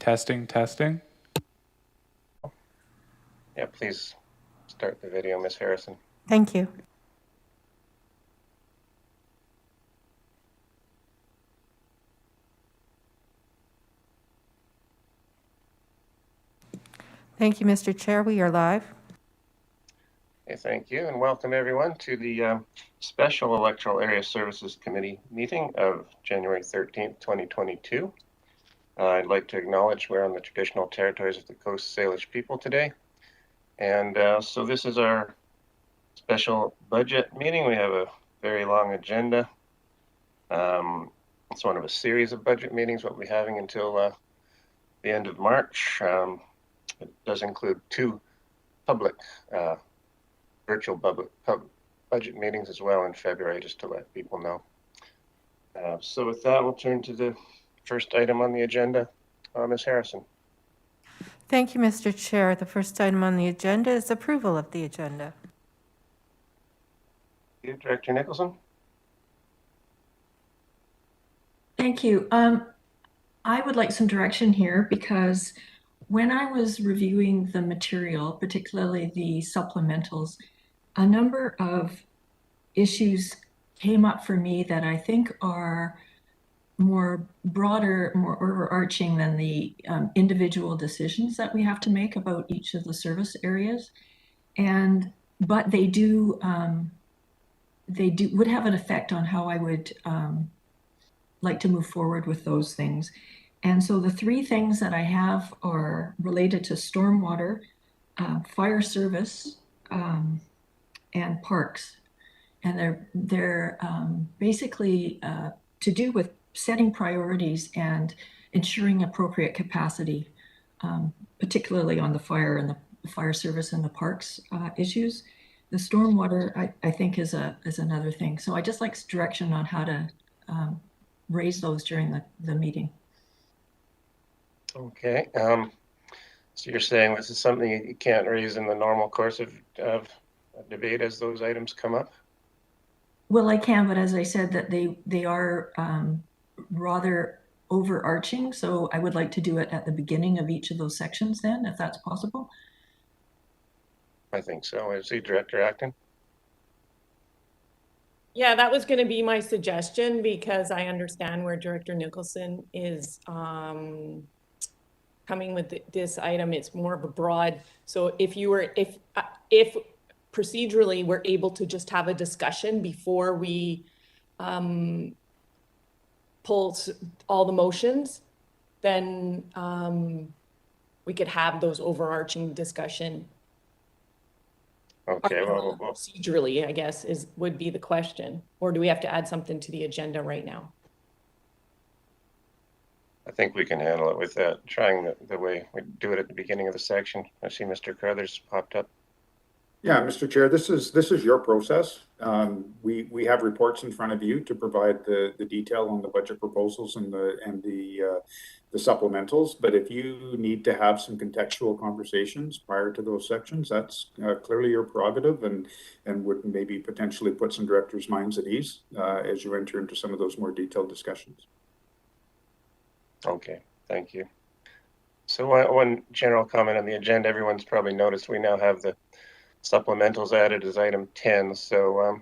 Testing, testing. Yeah, please start the video, Ms. Harrison. Thank you. Thank you, Mr. Chair. We are live. Okay, thank you, and welcome everyone to the Special Electoral Area Services Committee meeting of January 13th, 2022. I'd like to acknowledge we're on the traditional territories of the Coast Salish people today. And so this is our special budget meeting. We have a very long agenda. It's one of a series of budget meetings, what we're having until the end of March. It does include two public, virtual budget meetings as well in February, just to let people know. So with that, we'll turn to the first item on the agenda. Ms. Harrison. Thank you, Mr. Chair. The first item on the agenda is approval of the agenda. You, Director Nicholson. Thank you. I would like some direction here because when I was reviewing the material, particularly the supplementals, a number of issues came up for me that I think are more broader, more overarching than the individual decisions that we have to make about each of the service areas. But they would have an effect on how I would like to move forward with those things. And so the three things that I have are related to stormwater, fire service, and parks. And they're basically to do with setting priorities and ensuring appropriate capacity, particularly on the fire and the fire service and the parks issues. The stormwater, I think, is another thing. So I just like direction on how to raise those during the meeting. Okay. So you're saying this is something you can't raise in the normal course of debate as those items come up? Well, I can, but as I said, that they are rather overarching. So I would like to do it at the beginning of each of those sections then, if that's possible. I think so. I see Director Acton. Yeah, that was going to be my suggestion because I understand where Director Nicholson is coming with this item. It's more of a broad. So if procedurally we're able to just have a discussion before we pull all the motions, then we could have those overarching discussion. Okay, well, procedurally, I guess would be the question. Or do we have to add something to the agenda right now? I think we can handle it with that, trying the way we do it at the beginning of the section. I see Mr. Carruthers popped up. Yeah, Mr. Chair, this is your process. We have reports in front of you to provide the detail on the budget proposals and the supplementals. But if you need to have some contextual conversations prior to those sections, that's clearly your prerogative and would maybe potentially put some directors' minds at ease as you enter into some of those more detailed discussions. Okay, thank you. So one general comment on the agenda, everyone's probably noticed we now have the supplementals added as item 10. So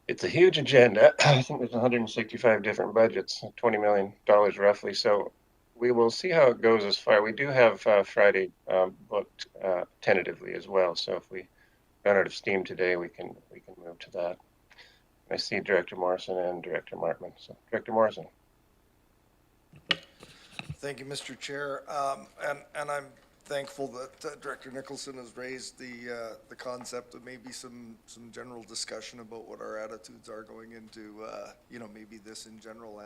it's a huge agenda. I think there's 165 different budgets, $20 million roughly. So we will see how it goes as far. We do have Friday booked tentatively as well. So if we run out of steam today, we can move to that. I see Director Morrison and Director Markman. So Director Morrison. Thank you, Mr. Chair. And I'm thankful that Director Nicholson has raised the concept of maybe some general discussion about what our attitudes are going into maybe this in general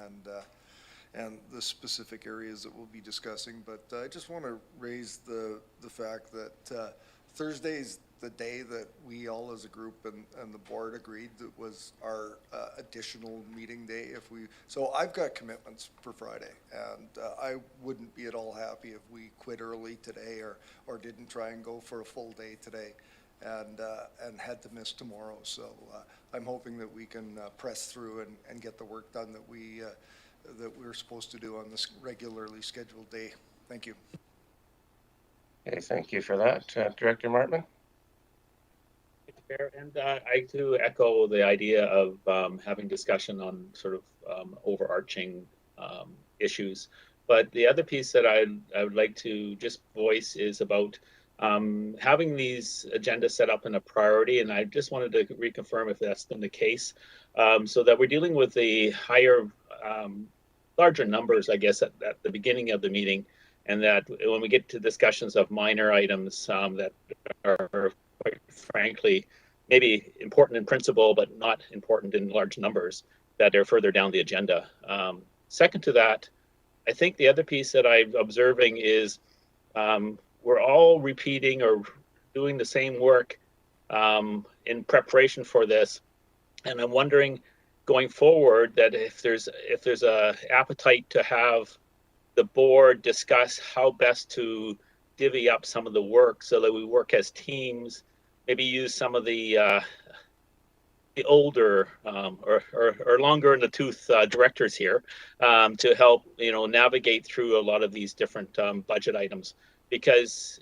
and the specific areas that we'll be discussing. But I just want to raise the fact that Thursday's the day that we all as a group and the board agreed that was our additional meeting day. So I've got commitments for Friday, and I wouldn't be at all happy if we quit early today or didn't try and go for a full day today and had to miss tomorrow. So I'm hoping that we can press through and get the work done that we that we're supposed to do on this regularly scheduled day. Thank you. Okay, thank you for that. Director Martman? Chair, and I too echo the idea of having discussion on sort of overarching issues. But the other piece that I would like to just voice is about having these agendas set up in a priority. And I just wanted to reconfirm if that's been the case, so that we're dealing with the higher, larger numbers, I guess, at the beginning of the meeting. And that when we get to discussions of minor items that are quite frankly maybe important in principle, but not important in large numbers, that are further down the agenda. Second to that, I think the other piece that I'm observing is we're all repeating or doing the same work in preparation for this. And I'm wondering going forward that if there's a appetite to have the board discuss how best to divvy up some of the work so that we work as teams, maybe use some of the older or longer in the tooth directors here to help navigate through a lot of these different budget items. Because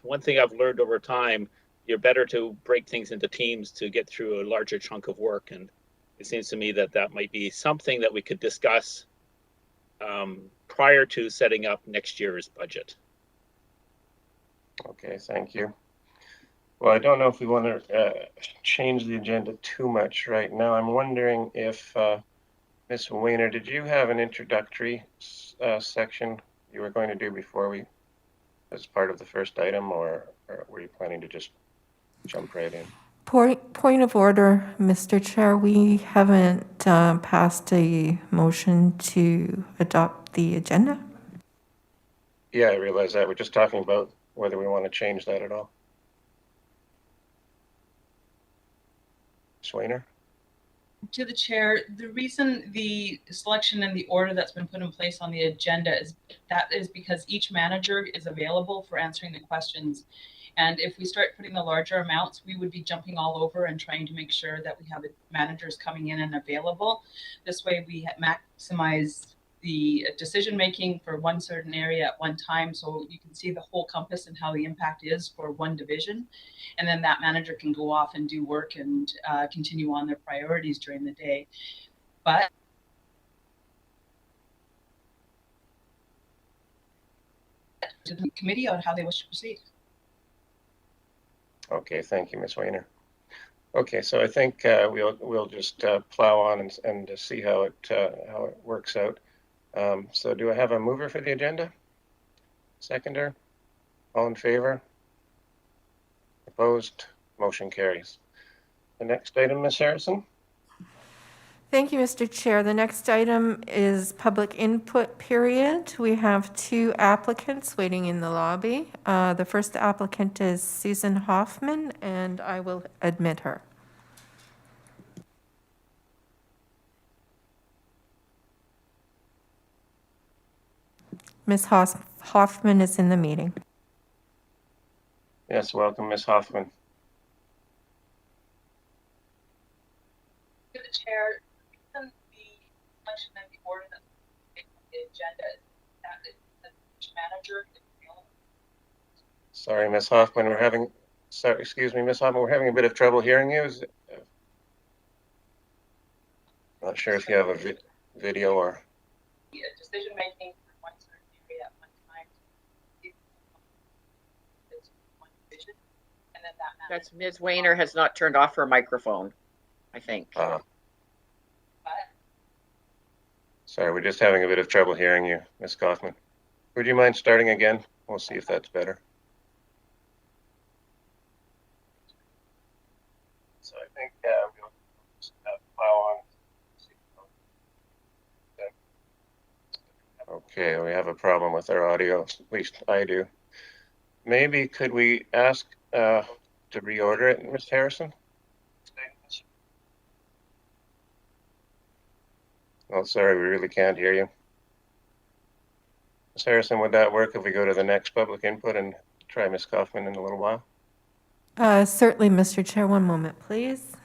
one thing I've learned over time, you're better to break things into teams to get through a larger chunk of work. And it seems to me that that might be something that we could discuss prior to setting up next year's budget. Okay, thank you. Well, I don't know if we want to change the agenda too much right now. I'm wondering if Ms. Weiner, did you have an introductory section you were going to do before we, as part of the first item, or were you planning to just jump right in? Point of order, Mr. Chair. We haven't passed a motion to adopt the agenda. Yeah, I realize that. We're just talking about whether we want to change that at all. Weiner? To the chair, the reason the selection and the order that's been put in place on the agenda is because each manager is available for answering the questions. And if we start putting the larger amounts, we would be jumping all over and trying to make sure that we have the managers coming in and available. This way we maximize the decision making for one certain area at one time, so you can see the whole compass and how the impact is for one division. And then that manager can go off and do work and continue on their priorities during the day. But to the committee on how they wish to proceed. Okay, thank you, Ms. Weiner. Okay, so I think we'll just plow on and see how it works out. So do I have a mover for the agenda? Seconder? All in favor? Opposed? Motion carries. The next item, Ms. Harrison? Thank you, Mr. Chair. The next item is public input period. We have 2 applicants waiting in the lobby. The first applicant is Susan Hoffman, and I will admit her. Ms. Hoffman is in the meeting. Yes, welcome, Ms. Hoffman. To the chair, the selection and the order that's on the agenda is that each manager is available. Sorry, Ms. Hoffman, excuse me, Ms. Hoffman, we're having a bit of trouble hearing you. Not sure if you have a video or... Decision making for one certain area at one time. It's one division, and then that That's Ms. Weiner has not turned off her microphone, I think. Sorry, we're just having a bit of trouble hearing you, Ms. Kaufman. Would you mind starting again? We'll see if that's better. So I think we'll just plow on. Okay, we have a problem with our audio, at least I do. Maybe could we ask to reorder it, Ms. Harrison? Oh, sorry, we really can't hear you. Ms. Harrison, would that work if we go to the next public input and try Ms. Kaufman in a little while? Certainly, Mr. Chair. One moment, please.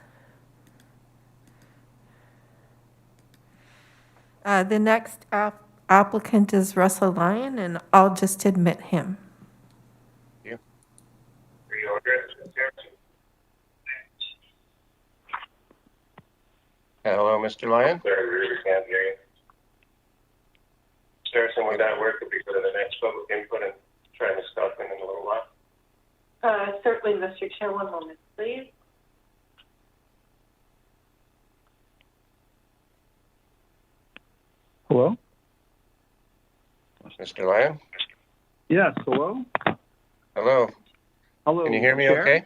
The next applicant is Russell Lyon, and I'll just admit him. You. Hello, Mr. Lyon. Sorry, we can't hear you. Saracen, would that work if we go to the next public input and try to stop in a little while? Certainly, Mr. Chair. One moment, please. Hello? Mr. Lyon? Yes, hello? Hello. Hello. Can you hear me Chair? okay?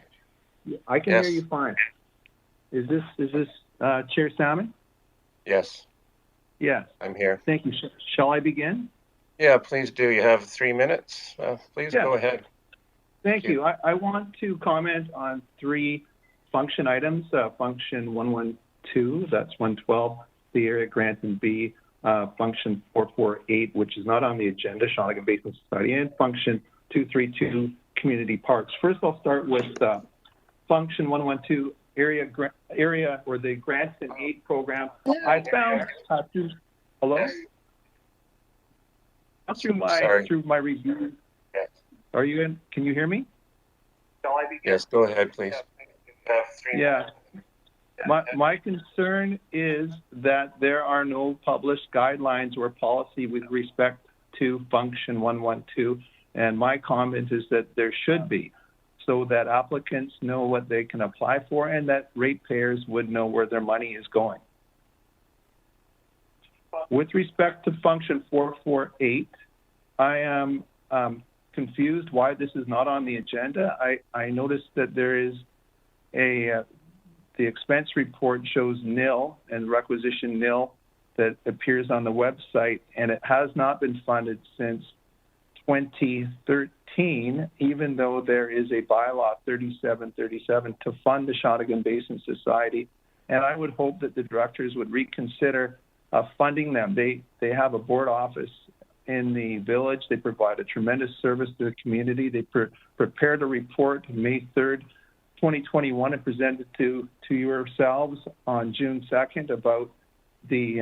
I can Yes. hear you fine. Is this Chair Salmon? Yes, Yes. I'm here. Thank you. Shall I begin? Yeah, please do. You have 3 minutes. Please Yeah. go ahead. Thank you. you. I want to comment on 3 function items. Function 112, that's 112, the area grant, and B, function 448, which is not on the agenda, Shawnigan Basin Society, and function 232, community parks. First, I'll start with function 112, area or the grants and aid program. I found through, hello? Through my review. Yes. Are you in? Can you hear me? Yes, go ahead, please. Yeah. My concern is that there are no published guidelines or policy with respect to function 112, and my comment is that there should be, so that applicants know what they can apply for and that ratepayers would know where their money is going. With respect to function 448, I am confused why this is not on the agenda. I noticed that there is the expense report shows nil and requisition nil that appears on the website, and it has not been funded since 2013, even though there is a bylaw 3737 to fund the Shawnigan Basin Society. And I would hope that the directors would reconsider funding them. They have a board office in the village. They provide a tremendous service to the community. They prepared a report May 3rd, 2021, and presented to yourselves on June 2nd about the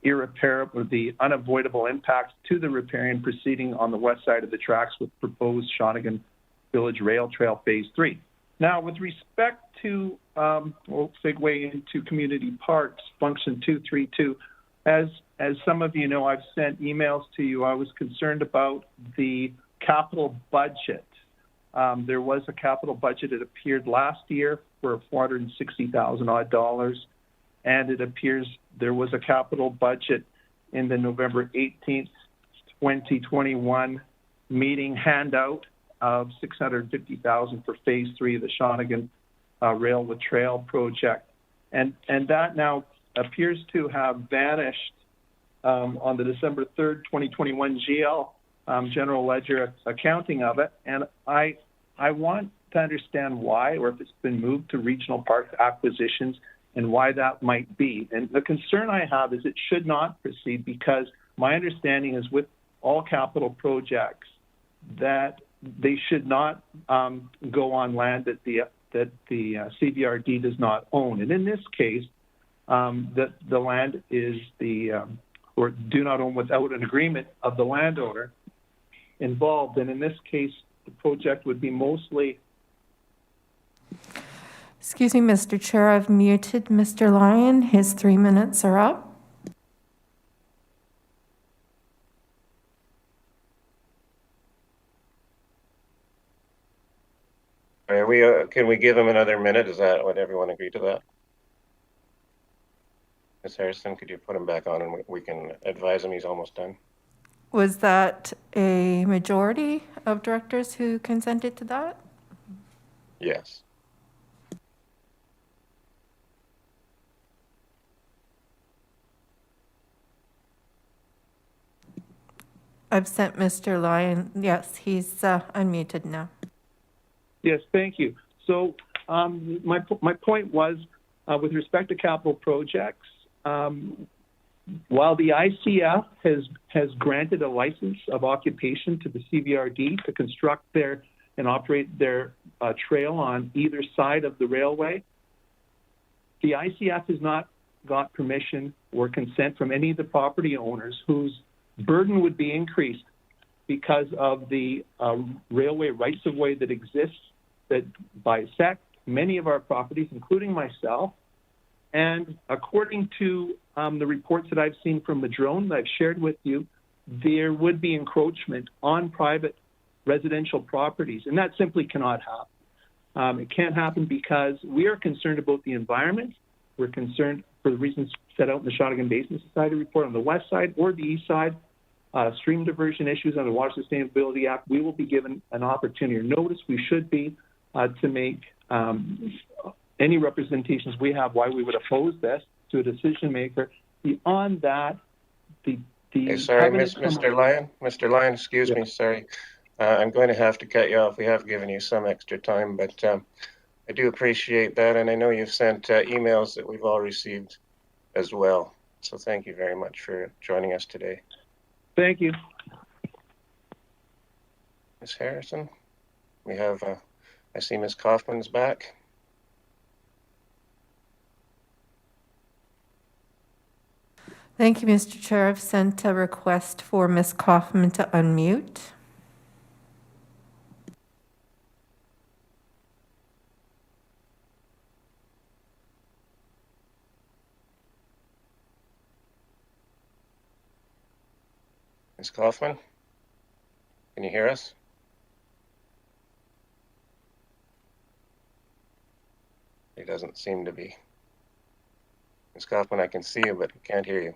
irreparable, the unavoidable impacts to the riparian proceeding on the west side of the tracks with proposed Shawnigan Village Rail Trail Phase 3. Now, with respect to, we'll segue into community parks, function 232. As some of you know, I've sent emails to you. I was concerned about the capital budget. There was a capital budget. It appeared last year for $460,000 odd, and it appears there was a capital budget in the November 18th, 2021 meeting handout of $650,000 for Phase 3 of the Shawnigan Railway Trail project, and that now appears to have vanished on the December 3rd, 2021 GL general ledger accounting of it, and I want to understand why, or if it's been moved to regional parks acquisitions, and why that might be. And the concern I have is it should not proceed, because my understanding is with all capital projects that they should not go on land that the CVRD does not own. And in this case, that the land is or do not own without an agreement of the landowner involved. And in this case, the project would be mostly... Excuse me, Mr. Chair, I've muted Mr. Lyon. His 3 minutes are up. Can we give him another minute? Is that what everyone agree to that? Ms. Harrison, could you put him back on and we can advise him he's almost done? Was that a majority of directors who consented to that? Yes. I've sent Mr. Lyon. Yes, he's unmuted now. Yes, thank you. So my point was, with respect to capital projects, while the ICF has granted a license of occupation to the CVRD to construct and operate their trail on either side of the railway, the ICF is not got permission or consent from any of the property owners whose burden would be increased because of the railway rights-of-way that exists that bisect many of our properties, including myself. And according to the reports that I've seen from Madrone that I've shared with you, there would be encroachment on private residential properties, and that simply cannot happen. It can't happen because we are concerned about the environment. We're concerned for the reasons set out in the Shawnigan Basin Society report on the west side or the east side, stream diversion issues under the Water Sustainability Act. We will be given an opportunity or notice. We should be to make any representations we have why we would oppose this to a decision maker. Beyond that, sorry, Mr. Lyon. Mr. Lyon, excuse me, sorry. I'm going to have to cut you off. We have given you some extra time, but I do appreciate that, and I know you've sent emails that we've all received as well. So thank you very much for joining us today. Thank you. Ms. Harrison, we have, I see Ms. Kaufman's back. Thank you, Mr. Chair. I've sent a request for Ms. Kaufman to unmute. Ms. Kaufman, can you hear us? He doesn't seem to be. Ms. Kaufman, I can see you, but I can't hear you.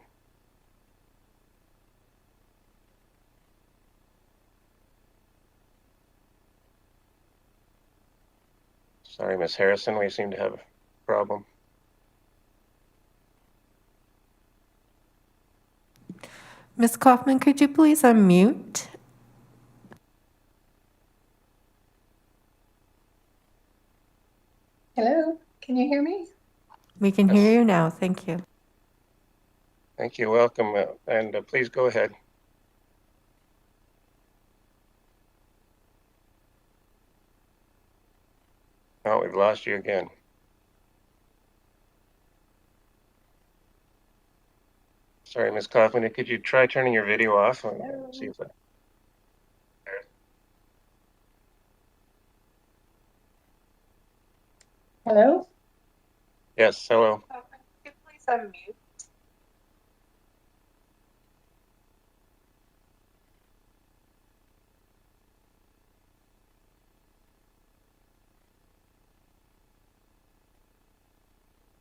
Sorry, Ms. Harrison, we seem to have a problem. Ms. Kaufman, could you please unmute? Hello, can you hear me? We can hear you now. Thank you. Thank you. Welcome. And please go ahead. Oh, we've lost you again. Sorry, Ms. Kaufman, could you try turning your video off? And see if that... Hello? Yes, hello. Could you please unmute?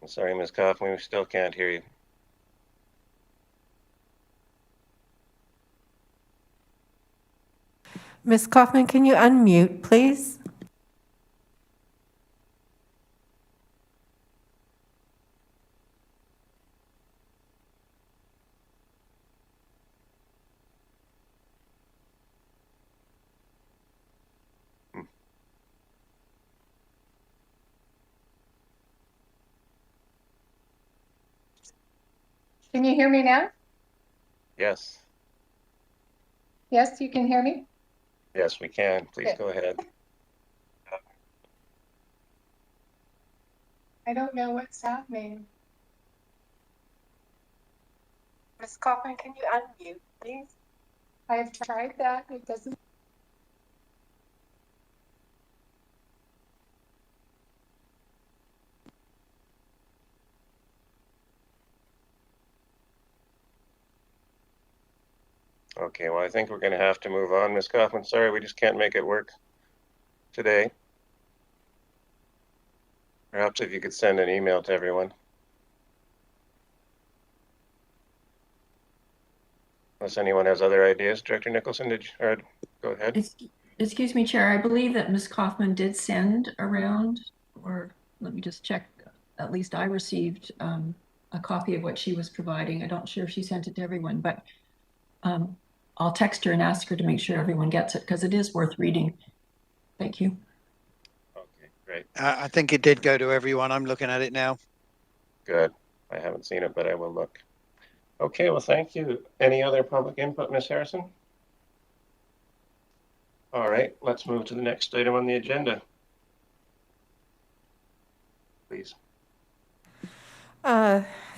I'm sorry, Ms. Kaufman, we still can't hear you. Ms. Kaufman, can you unmute, please? Can you hear me now? Yes. Yes, you can hear me? Yes, we can. Please go ahead. I don't know what's happening. Ms. Kaufman, can you unmute, please? I have tried that. It doesn't. Okay, well, I think we're going to have to move on. Ms. Kaufman, sorry, we just can't make it work today. Perhaps if you could send an email to everyone. Unless anyone has other ideas. Director Nicholson, go ahead. Excuse me, Chair. I believe that Ms. Kaufman did send around, or let me just check. At least I received a copy of what she was providing. I'm not sure if she sent it to everyone, but I'll text her and ask her to make sure everyone gets it because it is worth reading. Thank you. Okay, great. I think it did go to everyone. I'm looking at it now. Good. I haven't seen it, but I will look. Okay, well, thank you. Any other public input, Ms. Harrison? All right, let's move to the next item on the agenda. Please.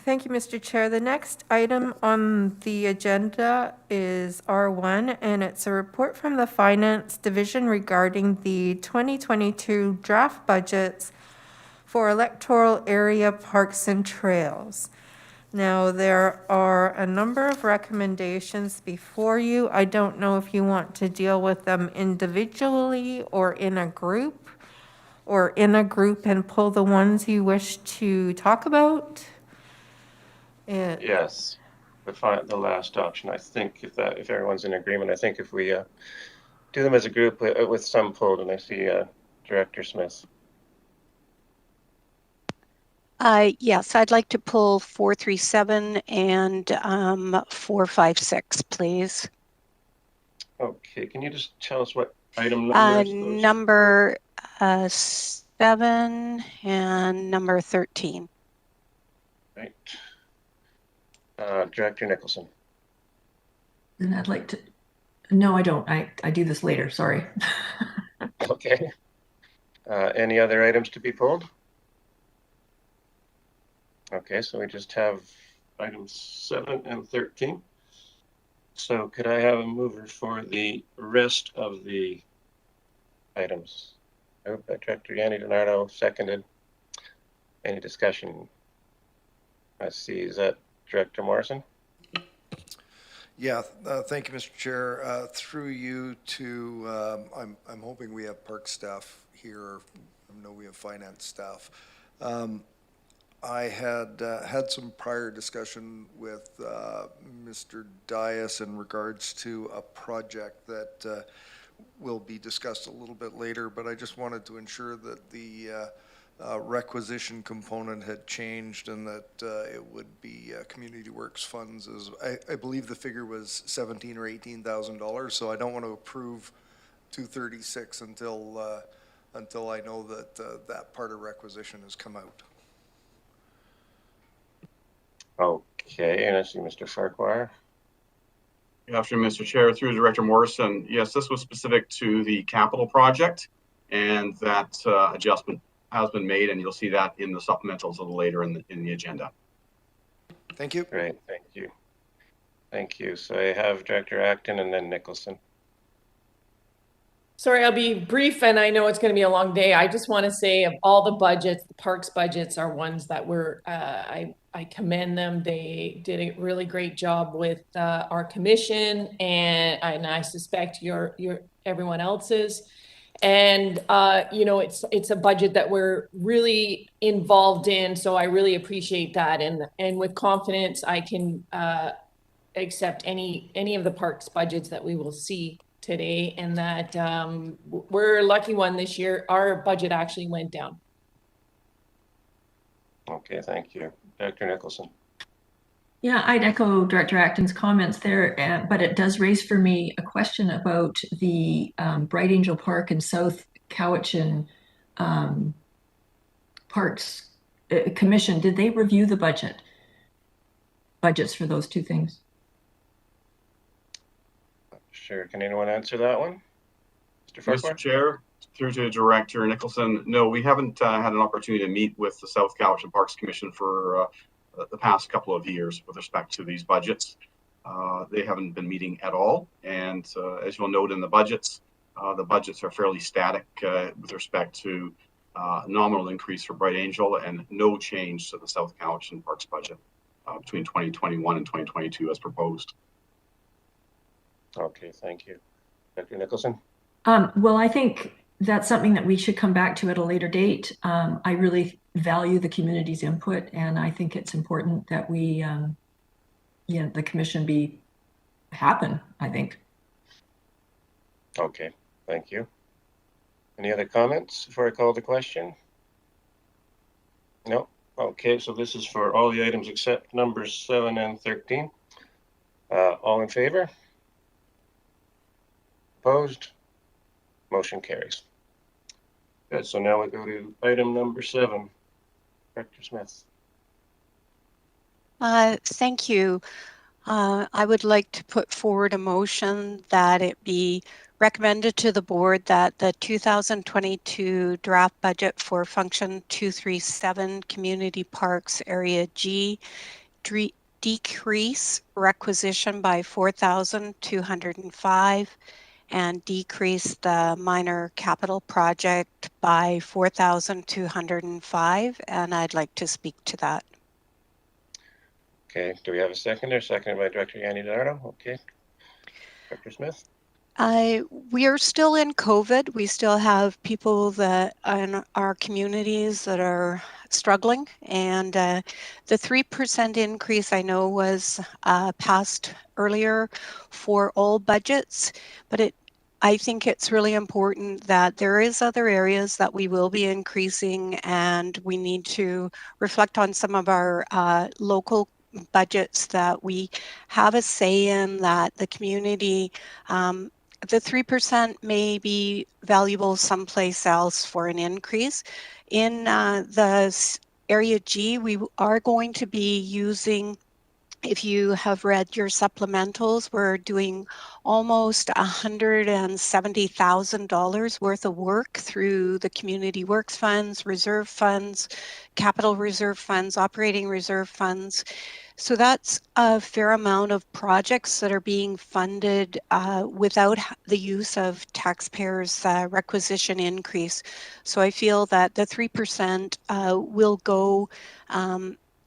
Thank you, Mr. Chair. The next item on the agenda is R1, and it's a report from the Finance Division regarding the 2022 draft budgets for electoral area parks and trails. Now, there are a number of recommendations before you. I don't know if you want to deal with them individually or in a group, and pull the ones you wish to talk about. Yes, the last option. I think if everyone's in agreement, I think if we do them as a group with some pulled, and I see Director Smith. Yes, I'd like to pull 437 and 456, please. Okay, can you just tell us what item numbers? Number 7 and number 13. Right. Director Nicholson. And I'd like to, no, I don't. I do this later, sorry. Okay. Any other items to be pulled? Okay, so we just have items 7 and 13. So could I have a mover for the rest of the items? I hope that Director Yanni Donardo seconded. Any discussion? I see, is that Director Morrison? Yeah, thank you, Mr. Chair. Through you to, I'm hoping we have park staff here. I know we have finance staff. I had some prior discussion with Mr. Dias in regards to a project that will be discussed a little bit later, but I just wanted to ensure that the requisition component had changed and that it would be Community Works funds. I believe the figure was $17,000 or $18,000, so I don't want to approve 236 until I know that that part of requisition has come out. Okay, and I see Mr. Farquhar. Good afternoon, Mr. Chair. Through Director Morrison, yes, this was specific to the capital project, and that adjustment has been made, and you'll see that in the supplementals a little later in the agenda. Thank you. Great, thank you. Thank you. So I have Director Acton and then Nicholson. Sorry, I'll be brief, and I know it's going to be a long day. I just want to say of all the budgets, the parks budgets are ones that were, I commend them. They did a really great job with our commission, and I suspect your everyone else's. And you know, it's a budget that we're really involved in, so I really appreciate that. And with confidence, I can accept any of the parks budgets that we will see today, and that we're a lucky one this year. Our budget actually went down. Okay, thank you. Dr. Nicholson. Yeah, I'd echo Director Acton's comments there, but it does raise for me a question about the Bright Angel Park and South Cowichan Parks Commission. Did they review the budgets for those two things? Sure. Can anyone answer that one? Mr. Chair, through to Director Nicholson, no, we haven't had an opportunity to meet with the South Cowichan Parks Commission for the past couple of years with respect to these budgets. They haven't been meeting at all, and as you'll note in the budgets are fairly static with respect to nominal increase for Bright Angel and no change to the South Cowichan Parks budget between 2021 and 2022 as proposed. Okay, thank you. Dr. Nicholson? Well, I think that's something that we should come back to at a later date. I really value the community's input, and I think it's important that we, the commission happen, I think. Okay, thank you. Any other comments before I call the question? No? Okay, so this is for all the items except numbers 7 and 13. All in favor? Opposed? Motion carries. Good, so now we go to item number 7. Director Smith. Thank you. I would like to put forward a motion that it be recommended to the board that the 2022 draft budget for Function 237 Community Parks Area G decrease requisition by 4,205 and decrease the minor capital project by 4,205. And I'd like to speak to that. Okay, do we have a seconder? Seconded by Director Yanni DiNardo. Okay. Dr. Smith? We are still in COVID. We still have people that in our communities that are struggling. And the 3% increase I know was passed earlier for all budgets, but I think it's really important that there is other areas that we will be increasing, and we need to reflect on some of our local budgets that we have a say in, that the community the 3% may be valuable someplace else for an increase. In the Area G, we are going to be using, if you have read your supplementals, we're doing almost $170,000 worth of work through the Community Works Funds, Reserve Funds, Capital Reserve Funds, Operating Reserve Funds. So that's a fair amount of projects that are being funded without the use of taxpayers' requisition increase. So I feel that the 3% will go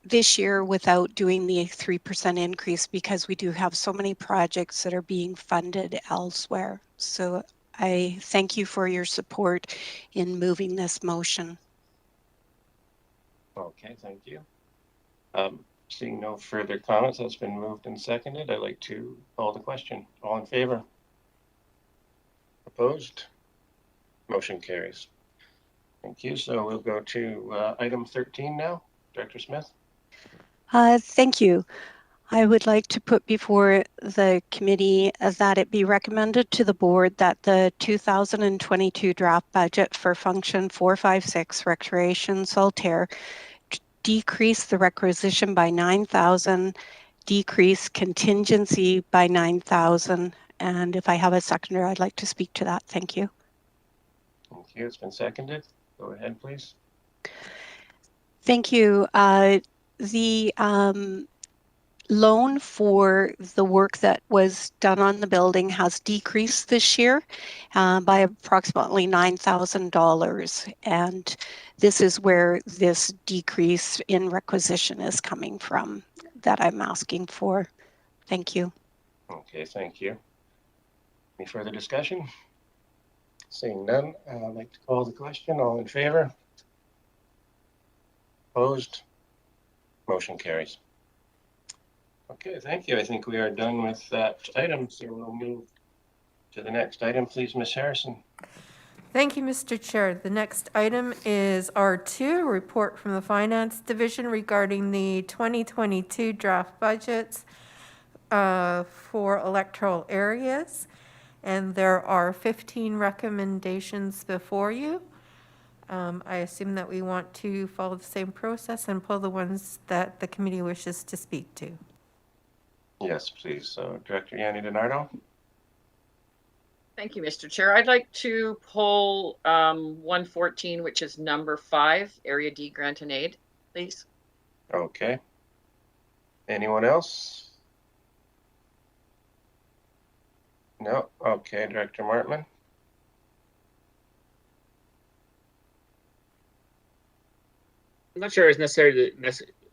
this year without doing the 3% increase, because we do have so many projects that are being funded elsewhere. So I thank you for your support in moving this motion. Okay, thank you. Seeing no further comments, that's been moved and seconded. I'd like to call the question. All in favor? Opposed? Motion carries. Thank you. So we'll go to item 13 now. Director Smith? Thank you. I would like to put before the committee that it be recommended to the board that the 2022 draft budget for Function 456 Recreation Saltaire decrease the requisition by 9,000, decrease contingency by 9,000. And if I have a seconder, I'd like to speak to that. Thank you. Thank you. It's been seconded. Go ahead, please. Thank you. The loan for the work that was done on the building has decreased this year by approximately $9,000. And this is where this decrease in requisition is coming from that I'm asking for. Thank you. Okay, thank you. Any further discussion? Seeing none, I'd like to call the question. All in favor? Opposed? Motion carries. Okay, thank you. I think we are done with that item, so we'll move to the next item. Please, Ms. Harrison. Thank you, Mr. Chair. The next item is R2, report from the Finance Division regarding the 2022 draft budgets for electoral areas. And there are 15 recommendations before you. I assume that we want to follow the same process and pull the ones that the committee wishes to speak to. Yes, please. So, Director Yanni DiNardo. Thank you, Mr. Chair. I'd like to pull 114, which is number 5, Area D Grant and Aid, please. Okay. Anyone else? No. Okay, Director Martman. I'm not sure it's necessary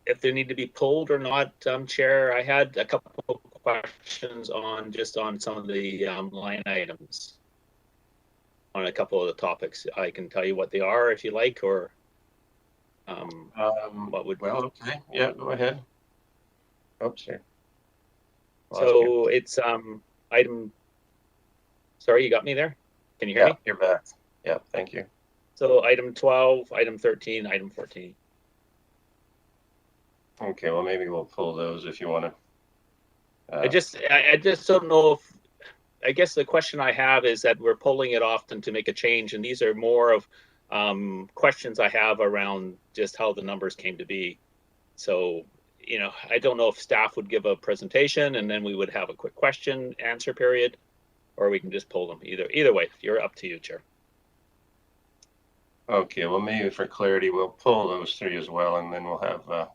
if they need to be pulled or not, Chair. I had a couple of questions on some of the line items on a couple of the topics. I can tell you what they are if you like, or what would. Well, okay. Yeah, go ahead. Oops, here. So it's item. Sorry, you got me there? Can you hear me? You're back. Yeah, thank you. So item 12, item 13, item 14. Okay, well, maybe we'll pull those if you want to. I just don't know if, I guess the question I have is that we're pulling it often to make a change, and these are more of questions I have around just how the numbers came to be. So you know, I don't know if staff would give a presentation and then we would have a quick question answer period, or we can just pull them. Either way, you're up to you, Chair. Okay, well, maybe for clarity, we'll pull those three as well, and then we'll have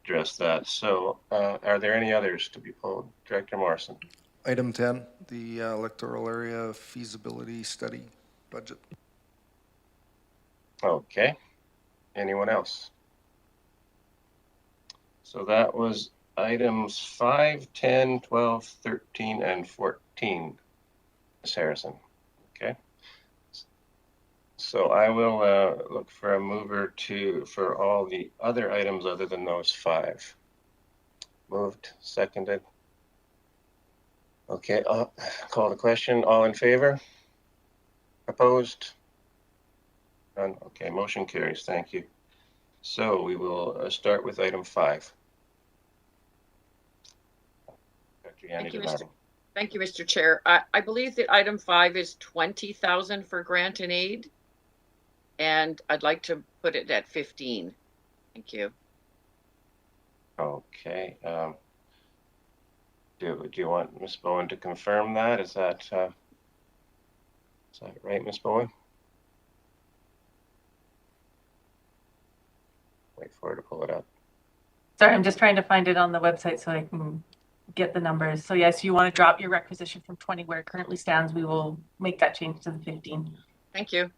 address that. So are there any others to be pulled? Director Morrison. Item 10, the electoral area feasibility study budget. Okay. Anyone else? So that was items 5, 10, 12, 13, and 14. Ms. Harrison. Okay. So I will look for a mover for all the other items other than those 5. Moved, seconded. Okay, call the question. All in favor? Opposed? None. Okay, motion carries. Thank you. So we will start with item 5. Thank you, Mr. Chair. I believe that item 5 is 20,000 for grant and aid, and I'd like to put it at 15. Thank you. Okay. Do you want Ms. Bowen to confirm that? Is that right, Ms. Bowen? Wait for her to pull it up. Sorry, I'm just trying to find it on the website so I can get the numbers. So yes, you want to drop your requisition from 20 where it currently stands. We will make that change to the 15. Thank you.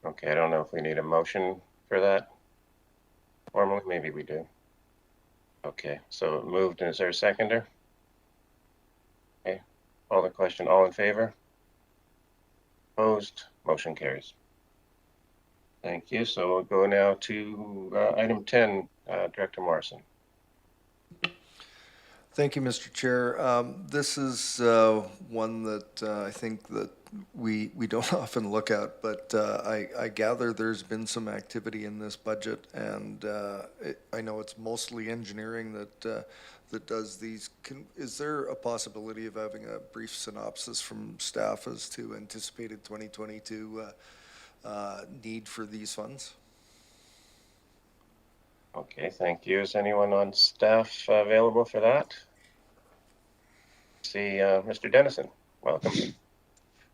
Okay, I don't know if we need a motion for that. Formally, maybe we do. Okay, so moved, and is there a seconder? Okay, call the question. All in favor? Opposed? Motion carries. Thank you. So we'll go now to item 10, Director Morrison. Thank you, Mr. Chair. This is one that I think that we don't often look at, but I gather there's been some activity in this budget, and I know it's mostly engineering that does these. Is there a possibility of having a brief synopsis from staff as to anticipated 2022 need for these funds? Okay, thank you. Is anyone on staff available for that? See, Mr. Dennison, welcome.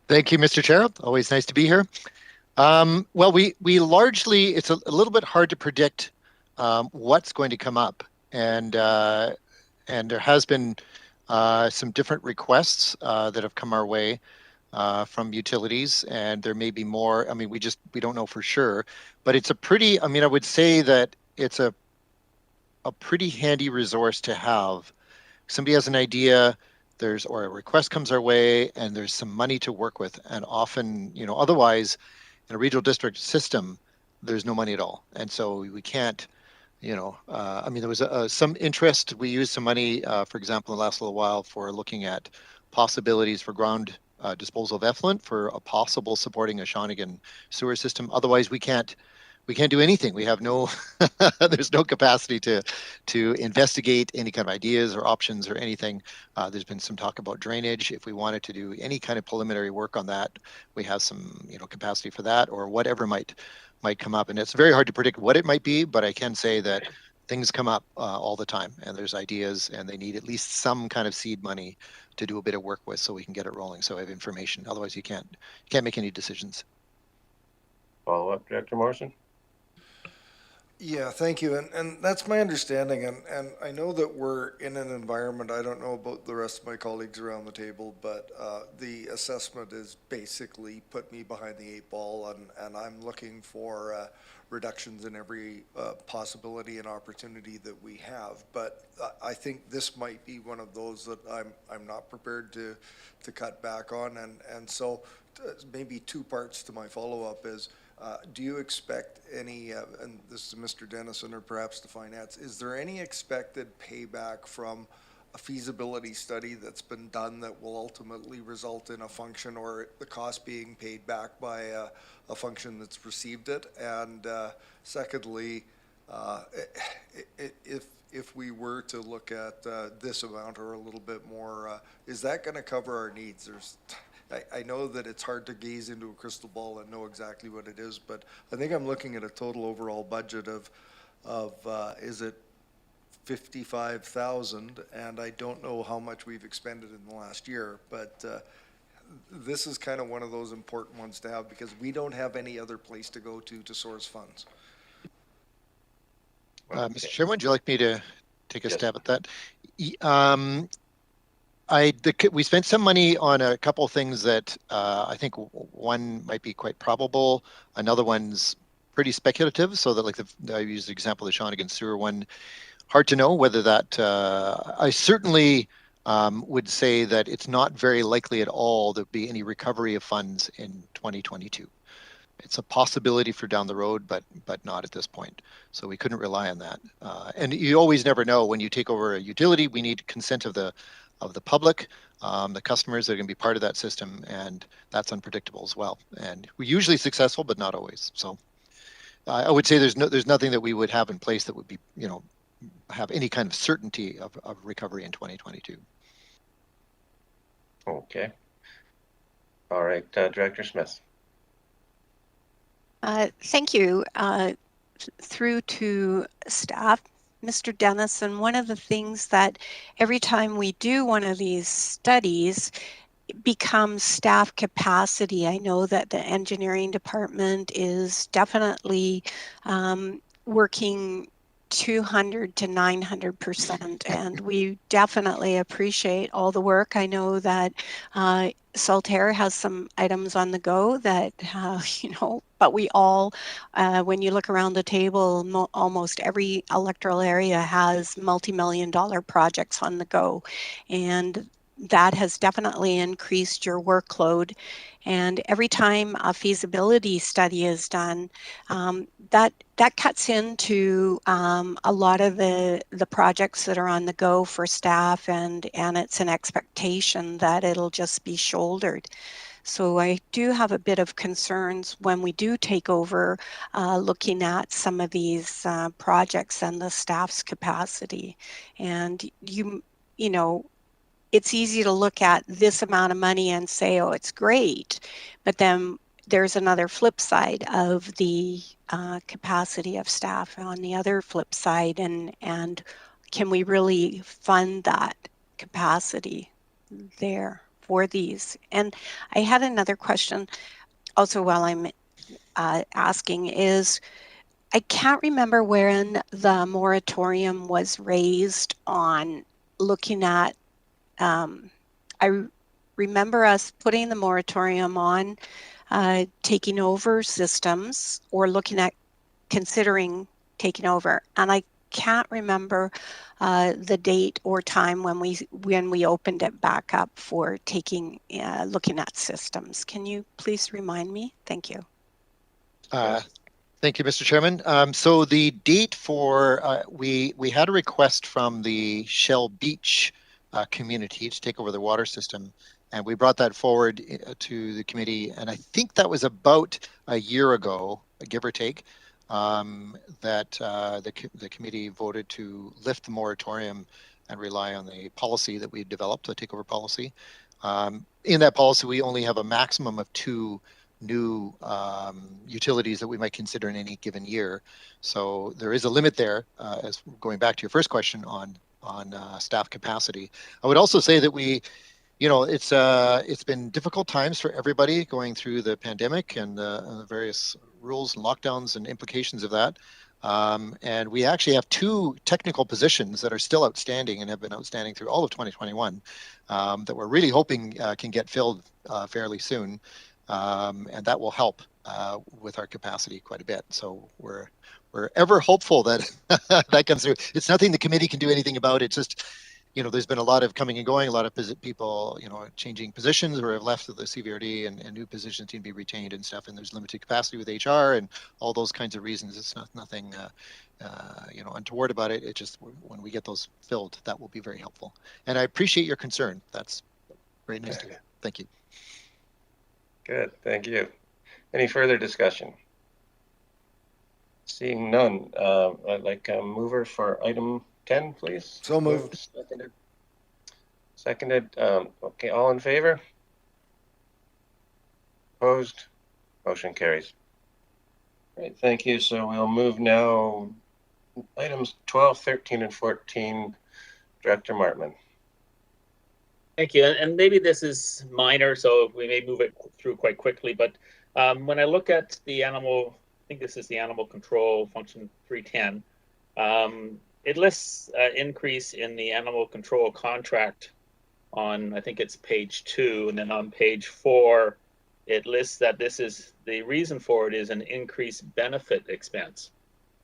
Thank you, Mr. Chair. Always nice to be here. Well, we largely, it's a little bit hard to predict what's going to come up. And there has been some different requests that have come our way from utilities, and there may be more. I mean, we don't know for sure, but it's a pretty, I mean, I would say that it's a pretty handy resource to have. Somebody has an idea, or a request comes our way, and there's some money to work with. And often, you know, otherwise in a regional district system, there's no money at all. And so we can't, you know, I mean, there was some interest. We used some money, for example, in the last little while for looking at possibilities for ground disposal of effluent for a possible supporting a Shawnigan sewer system. Otherwise, we can't do anything. We have no, there's no capacity to investigate any kind of ideas or options or anything. There's been some talk about drainage. If we wanted to do any kind of preliminary work on that, we have some, you know, capacity for that, or whatever might come up. And it's very hard to predict what it might be, but I can say that things come up all the time, and there's ideas, and they need at least some kind of seed money to do a bit of work with so we can get it rolling. So I have information. Otherwise, you can't make any decisions. Follow up, Director Morrison. Yeah, thank you. And that's my understanding. And I know that we're in an environment, I don't know about the rest of my colleagues around the table, but the assessment is basically put me behind the 8 ball, and I'm looking for reductions in every possibility and opportunity that we have. But I think this might be one of those that I'm not prepared to cut back on. And so maybe 2 parts to my follow-up is, do you expect any, and this is Mr. Dennison or perhaps the finance, is there any expected payback from a feasibility study that's been done that will ultimately result in a function or the cost being paid back by a function that's received it? And secondly, if we were to look at this amount or a little bit more, is that going to cover our needs? I know that it's hard to gaze into a crystal ball and know exactly what it is, but I think I'm looking at a total overall budget of is it 55,000, and I don't know how much we've expended in the last year, but this is kind of one of those important ones to have because we don't have any other place to go to source funds. Mr. Chairman, would you like me to take a stab at that? We spent some money on a couple of things that I think one might be quite probable. Another one's pretty speculative. So that, like I used the example of the Shawnigan sewer one. Hard to know whether that. I certainly would say that it's not very likely at all there'll be any recovery of funds in 2022. It's a possibility for down the road, but not at this point. So we couldn't rely on that. And you always never know when you take over a utility. We need consent of the public, the customers that are going to be part of that system, and that's unpredictable as well. And we're usually successful, but not always. So I would say there's nothing that we would have in place that would be, have any kind of certainty of recovery in 2022. Okay. All right, Director Smith. Thank you. Through to staff, Mr. Dennison, one of the things that every time we do one of these studies becomes staff capacity. I know that the engineering department is definitely working 200 to 900%, and we definitely appreciate all the work. I know that Saltaire has some items on the go that, but we all, when you look around the table, almost every electoral area has multi-million-dollar projects on the go, and that has definitely increased your workload. And every time a feasibility study is done, that cuts into a lot of the projects that are on the go for staff, and it's an expectation that it'll just be shouldered. So I do have a bit of concerns when we do take over looking at some of these projects and the staff's capacity. And you know, it's easy to look at this amount of money and say, oh, it's great. But then there's another flip side of the capacity of staff on the other flip side. And can we really fund that capacity there for these? And I had another question also while I'm asking is, I can't remember when the moratorium was raised on looking at I remember us putting the moratorium on taking over systems or looking at considering taking over. And I can't remember the date or time when we opened it back up for looking at systems. Can you please remind me? Thank you. Thank you, Mr. Chairman. So the date for we had a request from the Shell Beach community to take over the water system, and we brought that forward to the committee, and I think that was about a year ago, give or take, that the committee voted to lift the moratorium and rely on the policy that we developed, the takeover policy. In that policy, we only have a maximum of 2 new utilities that we might consider in any given year. So there is a limit there, as going back to your first question on staff capacity. I would also say that it's been difficult times for everybody going through the pandemic and the various rules and lockdowns and implications of that. And we actually have 2 technical positions that are still outstanding and have been outstanding through all of 2021 that we're really hoping can get filled fairly soon. And that will help with our capacity quite a bit. So we're ever hopeful that that comes through. It's nothing the committee can do anything about. It's just, there's been a lot of coming and going, a lot of people, changing positions or have left the CVRD and new positions need to be retained and stuff. And there's limited capacity with HR and all those kinds of reasons. It's nothing, untoward about it. It's just when we get those filled, that will be very helpful. And I appreciate your concern. That's very nice to hear. Thank you. Good, thank you. Any further discussion? Seeing none, I'd like a mover for item 10, please. So moved. Seconded. Okay, all in favor? Opposed? Motion carries. Great, thank you. So we'll move now Items 12, 13, and 14, Director Martman. Thank you. And maybe this is minor, so we may move it through quite quickly. But when I look at the animal, I think this is the animal control function 310. It lists increase in the animal control contract on, I think it's page 2, and then on page 4, it lists that this is the reason for it is an increased benefit expense.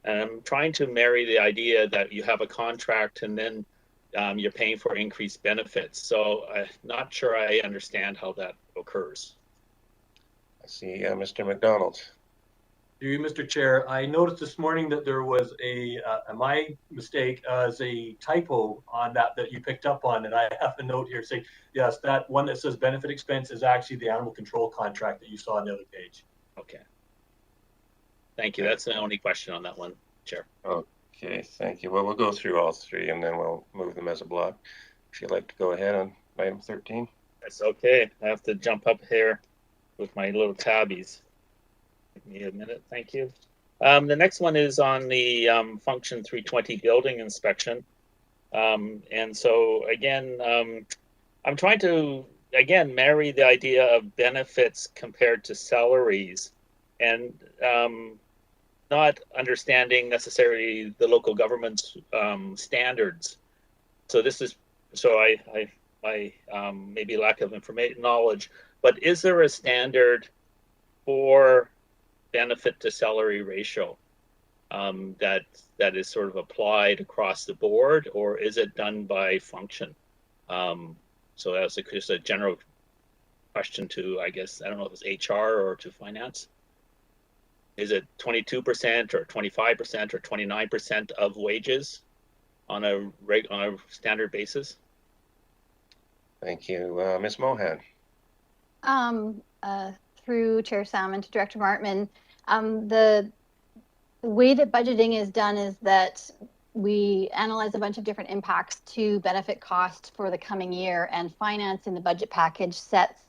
And I'm trying to marry the idea that you have a contract and then you're paying for increased benefits. So I'm not sure I understand how that occurs. I see Mr. McDonald. Through you, Mr. Chair, I noticed this morning that there was my mistake as a typo on that you picked up on, and I have a note here saying, yes, that one that says benefit expense is actually the animal control contract that you saw on the other page. Okay. Thank you. That's the only question on that one, Chair. Okay, thank you. Well, we'll go through all three and then we'll move them as a block. If you'd like to go ahead on item 13. That's okay. I have to jump up here with my little tabbies. Give me a minute. Thank you. The next one is on the function 320 building inspection. And so again, I'm trying to, again, marry the idea of benefits compared to salaries, and not understanding necessarily the local government's standards. So this is, so I maybe lack of knowledge, but is there a standard for benefit to salary ratio that is sort of applied across the board, or is it done by function? So that's just a general question to, I guess, I don't know if it's HR or to finance. Is it 22% or 25% or 29% of wages on a standard basis? Thank you. Ms. Mohan. Through Chair Salmon to Director Martman, the way that budgeting is done is that we analyze a bunch of different impacts to benefit costs for the coming year, and finance in the budget package sets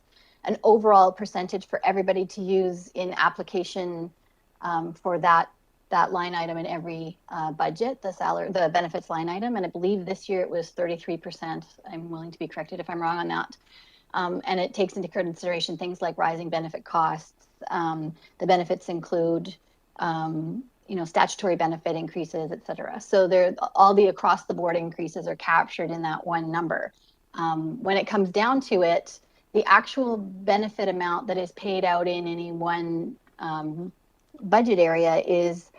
an overall percentage for everybody to use in application for that line item in every budget, the benefits line item. And I believe this year it was 33%. I'm willing to be corrected if I'm wrong on that. And it takes into consideration things like rising benefit costs. The benefits include, statutory benefit increases, et cetera. So all the across the board increases are captured in that one number. When it comes down to it, the actual benefit amount that is paid out in any one budget area is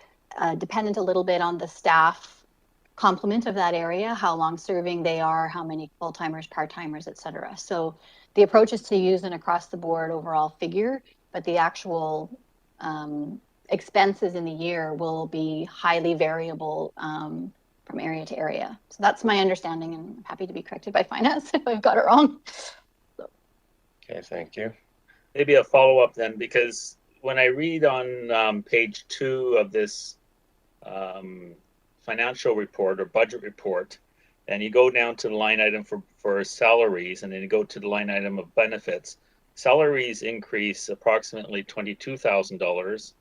dependent a little bit on the staff complement of that area, how long serving they are, how many full-timers, part-timers, et cetera. So the approach is to use an across the board overall figure, but the actual expenses in the year will be highly variable from area to area. So that's my understanding, and I'm happy to be corrected by finance if I've got it wrong. Okay, thank you. Maybe a follow-up then, because when I read on page 2 of this financial report or budget report, and you go down to the line item for salaries, and then you go to the line item of benefits, salaries increase approximately $22,000,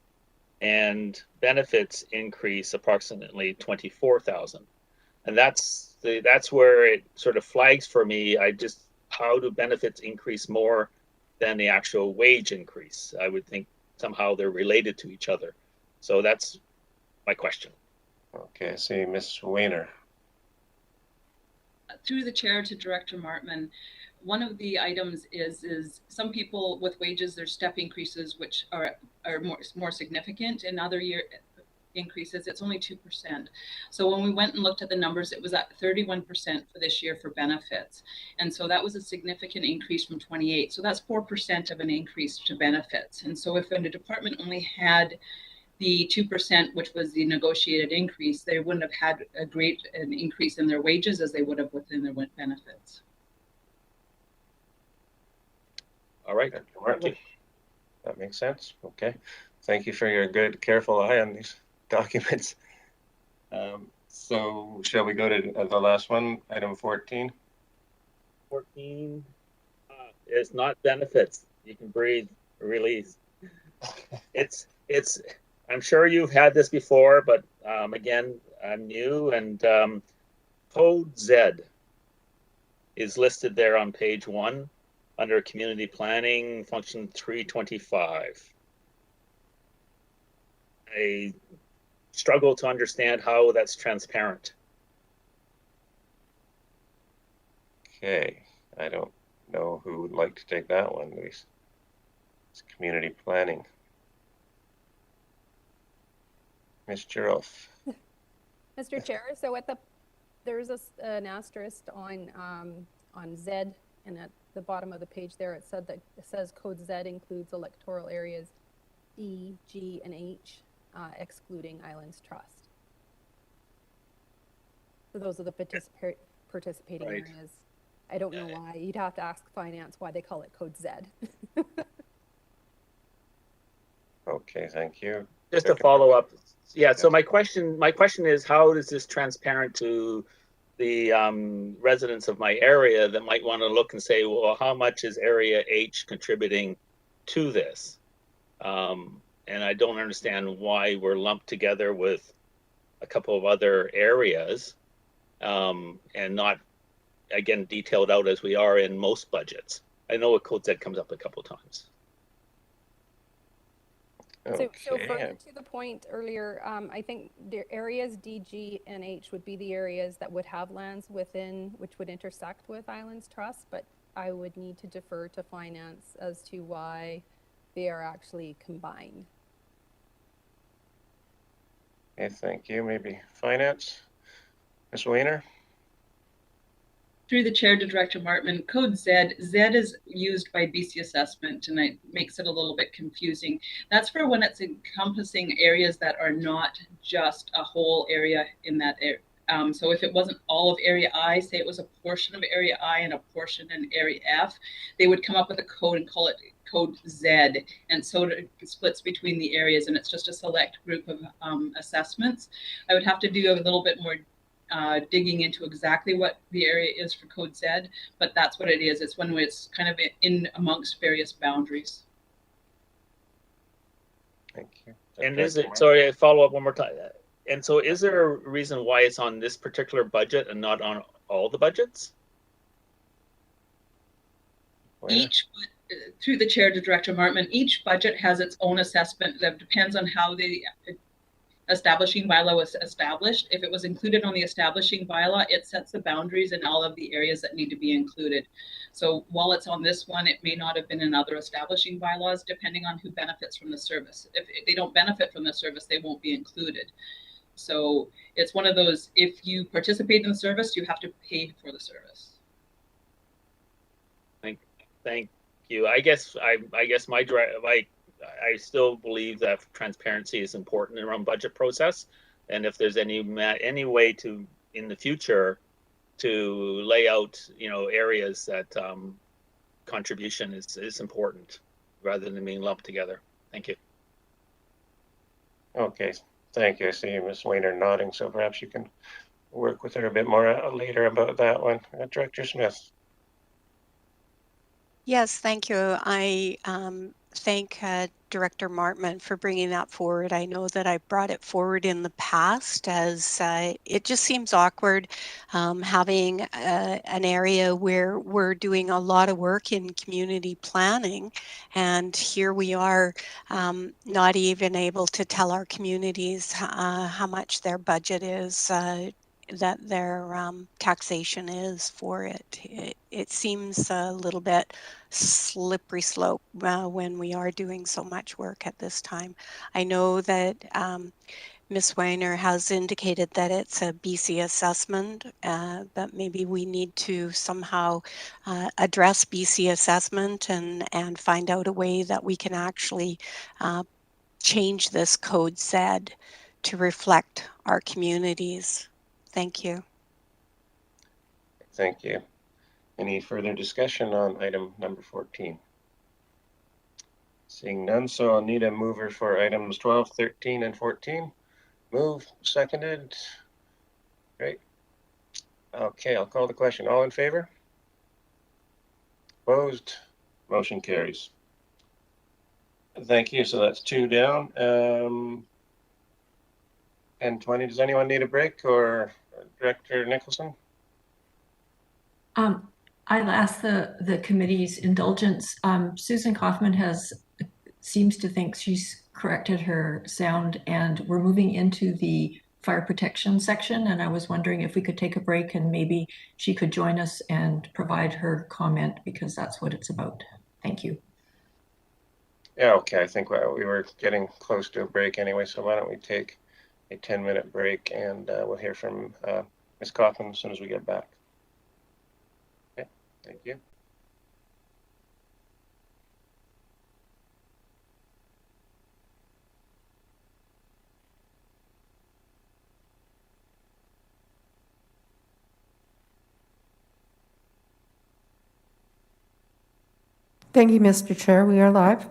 and benefits increase approximately $24,000. And that's where it sort of flags for me. How do benefits increase more than the actual wage increase? I would think somehow they're related to each other. So that's my question. Okay, I see Ms. Weiner. Through the chair to Director Martman, one of the items is some people with wages, there's step increases which are more significant. In other year increases, it's only 2%. So when we went and looked at the numbers, it was at 31% for this year for benefits. And so that was a significant increase from 28. So that's 4% of an increase to benefits. And so if the department only had the 2%, which was the negotiated increase, they wouldn't have had an increase in their wages as they would have within their benefits. All right. That makes sense. Okay. Thank you for your good, careful eye on these documents. So shall we go to the last one, item 14? 14 is not benefits. You can breathe, release. It's I'm sure you've had this before, but again, I'm new, and Code Z is listed there on page 1 under community planning, function 325. I struggle to understand how that's transparent. Okay, I don't know who would like to take that one, Luis. It's community planning. Ms. Giroff. Mr. Chair, so there's an asterisk on Z, and at the bottom of the page there it says code Z includes electoral areas D, G, and H, excluding Islands Trust. So those are the participating Right. areas. I don't know why. You'd have to ask finance why they call it code Z. Okay, thank you. Just to follow up, yeah. So my question is, how is this transparent to the residents of my area that might want to look and say, well, how much is area H contributing to this? And I don't understand why we're lumped together with a couple of other areas, and not, again, detailed out as we are in most budgets. I know what Code Z comes up a couple of times. So further to the point earlier, I think the areas D, G, and H would be the areas that would have lands within, which would intersect with Islands Trust, but I would need to defer to finance as to why they are actually combined. Okay, thank you. Maybe finance? Ms. Weiner? Through the chair to Director Martman, code Z is used by BC Assessment, and it makes it a little bit confusing. That's for when it's encompassing areas that are not just a whole area in that area. So if it wasn't all of area I, say it was a portion of area I and a portion in area F, they would come up with a code and call it code Z. And so it splits between the areas, and it's just a select group of assessments. I would have to do a little bit more digging into exactly what the area is for code Z, but that's what it is. It's when it's kind of in amongst various boundaries. Thank you. And is it, sorry, I follow up one more time. And so is there a reason why it's on this particular budget and not on all the budgets? Each, through the chair to Director Martman, each budget has its own assessment that depends on how the establishing bylaw was established. If it was included on the establishing bylaw, it sets the boundaries in all of the areas that need to be included. So while it's on this one, it may not have been in other establishing bylaws, depending on who benefits from the service. If they don't benefit from the service, they won't be included. So it's one of those, if you participate in the service, you have to pay for the service. Thank you. I guess I still believe that transparency is important around budget process, and if there's any way to in the future to lay out, areas that contribution is important rather than being lumped together. Thank you. Okay, thank you. I see Ms. Weiner nodding, so perhaps you can work with her a bit more later about that one. Director Smith. Yes, thank you. I thank Director Martman for bringing that forward. I know that I brought it forward in the past as it just seems awkward having an area where we're doing a lot of work in community planning, and here we are not even able to tell our communities how much their budget is, that their taxation is for it. It seems a little bit slippery slope when we are doing so much work at this time. I know that Ms. Weiner has indicated that it's a BC assessment, but maybe we need to somehow address BC assessment and find out a way that we can actually change this code Z to reflect our communities. Thank you. Thank you. Any further discussion on item number 14? Seeing none, so I'll need a mover for items 12, 13, and 14. Move, seconded. Great. Okay, I'll call the question. All in favor? Opposed? Motion carries. Thank you. So that's 2 down. 10:20. Does anyone need a break, or Director Nicholson? I'll ask the committee's indulgence. Susan Kaufman seems to think she's corrected her sound, and we're moving into the fire protection section. And I was wondering if we could take a break and maybe she could join us and provide her comment, because that's what it's about. Thank you. Yeah, okay. I think we were getting close to a break anyway, so why don't we take a 10-minute break, and we'll hear from Ms. Kaufman as soon as we get back. Okay, thank you. Thank you, Mr. Chair. We are live.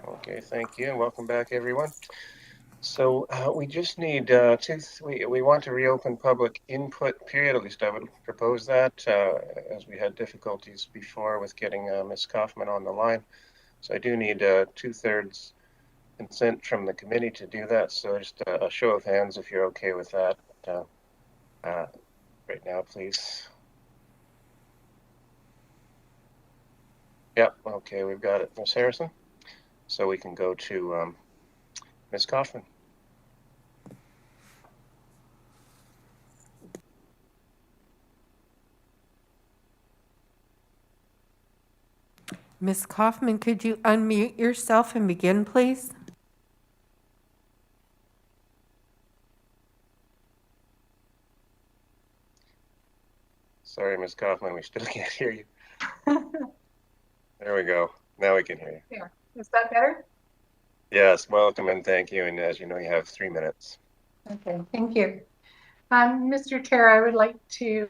Okay, thank you, and welcome back, everyone. So we just need we want to reopen public input period. At least I would propose that, as we had difficulties before with getting Ms. Kaufman on the line. So I do need 2/3 consent from the committee to do that. So just a show of hands if you're okay with that right now, please. Yep, okay, we've got it. Ms. Harrison? So we can go to Ms. Kaufman. Ms. Kaufman, could you unmute yourself and begin, please? Sorry, Ms. Kaufman, we still can't hear you. There we go. Now we can hear you. There. Is that better? Yes, welcome and thank you. And as you know, you have 3 minutes. Okay, thank you. Mr. Chair, I would like to,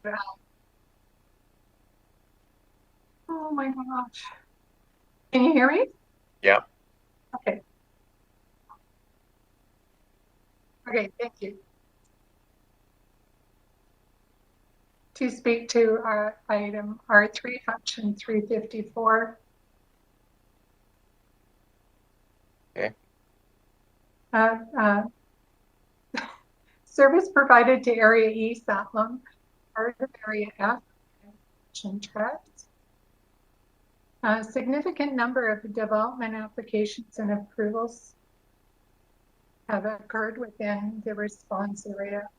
oh my gosh. Can you hear me? Yeah. Okay. Okay, thank you. To speak to our item R3, function 354. Okay. Service provided to Area E, Satlam, part of Area F, and Tracts. A significant number of development applications and approvals have occurred within the response area.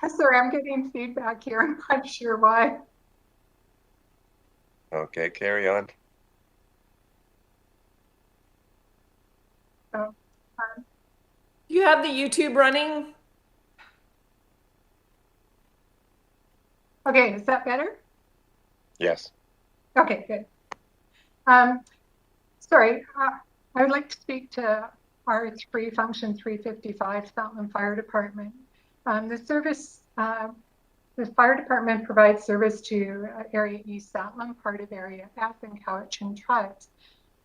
Sorry, I'm getting feedback here. I'm not sure why. Okay, carry on. So, You have the YouTube running? okay, is that better? Yes. Okay, good. Sorry, I would like to speak to R3, function 355, Satlam Fire Department. The fire department provides service to Area East Satlam, part of Area F, and Cowichan tribes.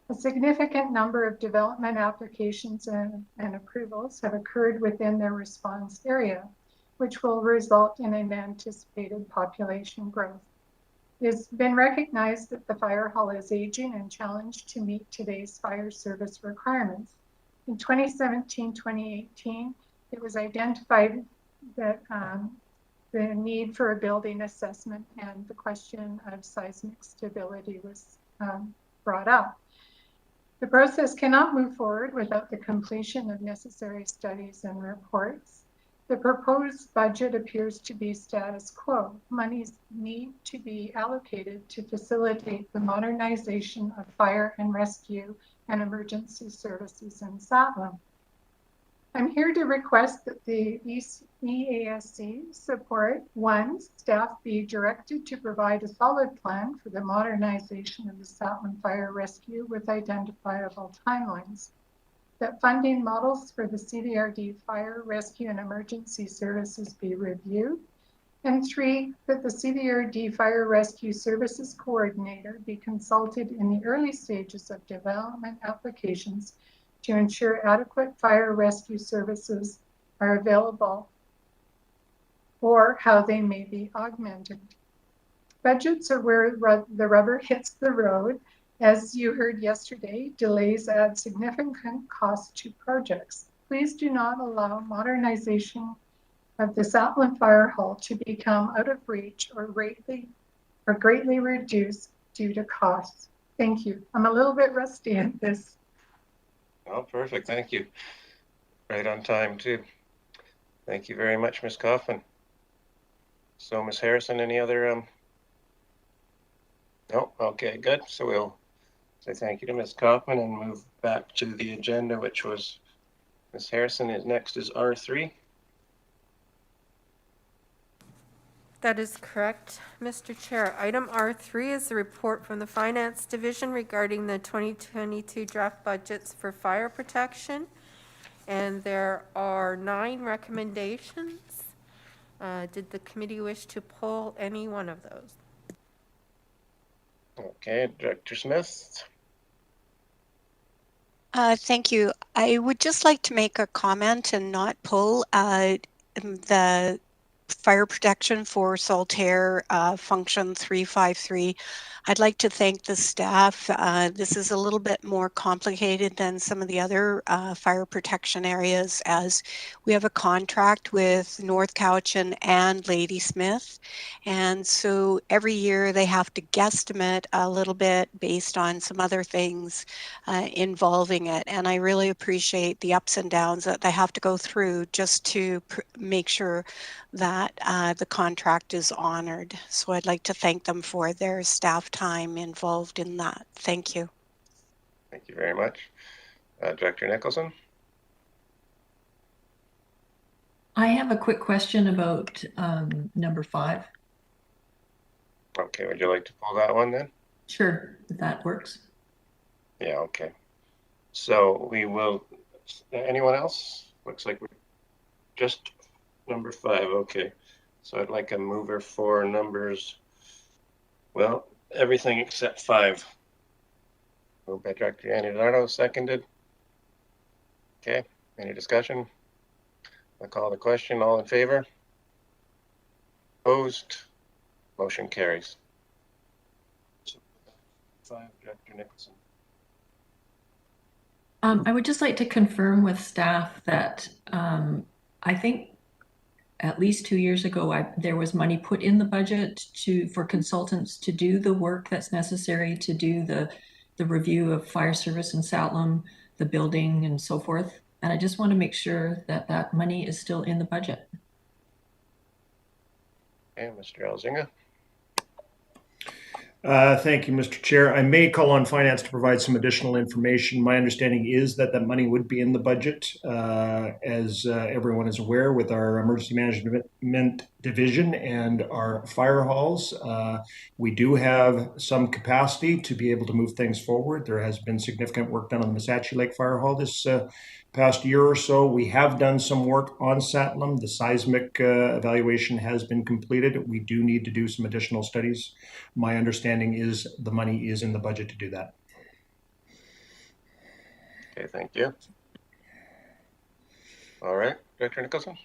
A significant number of development applications and approvals have occurred within their response area, which will result in an anticipated population growth. It has been recognized that the fire hall is aging and challenged to meet today's fire service requirements. In 2017-2018, it was identified that the need for a building assessment and the question of seismic stability was brought up. The process cannot move forward without the completion of necessary studies and reports. The proposed budget appears to be status quo. Monies need to be allocated to facilitate the modernization of fire and rescue and emergency services in Satlam. I'm here to request that the EASC support, one, staff be directed to provide a solid plan for the modernization of the Satlam Fire Rescue with identifiable timelines. That funding models for the CDRD fire, rescue, and emergency services be reviewed. And three, that the CDRD fire rescue services coordinator be consulted in the early stages of development applications to ensure adequate fire rescue services are available or how they may be augmented. Budgets are where the rubber hits the road. As you heard yesterday, delays add significant cost to projects. please do not allow modernization of the Satlam Fire Hall to become out of reach or greatly reduced due to costs. Thank you. I'm a little bit rusty at this. Oh, perfect. Thank you. Right on time, too. Thank you very much, Ms. Kaufman. So, Ms. Harrison, any other? No? Okay, good. So we'll say thank you to Ms. Kaufman and move back to the agenda, which was Ms. Harrison. Next is R3. That is correct, Mr. Chair. Item R3 is the report from the Finance Division regarding the 2022 draft budgets for fire protection. And there are 9 recommendations. Did the committee wish to pull any one of those? Okay, Director Smith. Thank you. I would just like to make a comment and not pull the fire protection for Saltaire function 353. I'd like to thank the staff. This is a little bit more complicated than some of the other fire protection areas, as we have a contract with North Cowichan and Ladysmith. And so every year they have to guesstimate a little bit based on some other things involving it. And I really appreciate the ups and downs that they have to go through just to make sure that the contract is honored. So I'd like to thank them for their staff time involved in that. Thank you. Thank you very much. Director Nicholson. I have a quick question about number 5. Okay, would you like to pull that one then? Sure, if that works. Yeah, okay. So we will, anyone else? Looks like we're just number 5, okay. So I'd like a mover for numbers, well, everything except 5. Moved by Director Anidado, seconded. Okay, any discussion? I'll call the question. All in favor? Opposed? Motion carries. 5, Director Nicholson. I would just like to confirm with staff that I think at least 2 years ago, there was money put in the budget for consultants to do the work that's necessary to do the review of fire service in Satlam, the building and so forth. And I just want to make sure that that money is still in the budget. Okay, Mr. Elzinga. Thank you, Mr. Chair. I may call on Finance to provide some additional information. My understanding is that that money would be in the budget, as everyone is aware, with our emergency management division and our fire halls. We do have some capacity to be able to move things forward. There has been significant work done on the Missachi Lake Fire Hall this past year or so. We have done some work on Satlam. The seismic evaluation has been completed. We do need to do some additional studies. My understanding is the money is in the budget to do that. Okay, thank you. All right, Director Nicholson.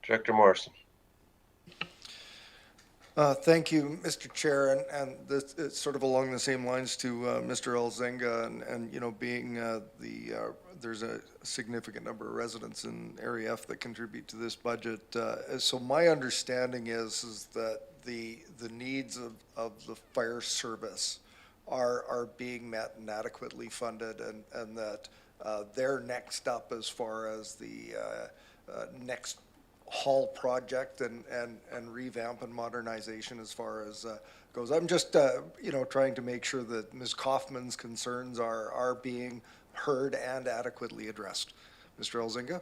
Director Morrison. Thank you, Mr. Chair, and this is sort of along the same lines to Mr. Elzinga, and you know, being there's a significant number of residents in Area F that contribute to this budget. So my understanding is that the needs of the fire service are being met and adequately funded, and that they're next up as far as the next hall project and revamp and modernization as far as goes. I'm just you know, trying to make sure that Ms. Kaufman's concerns are being heard and adequately addressed. Mr. Elzinga.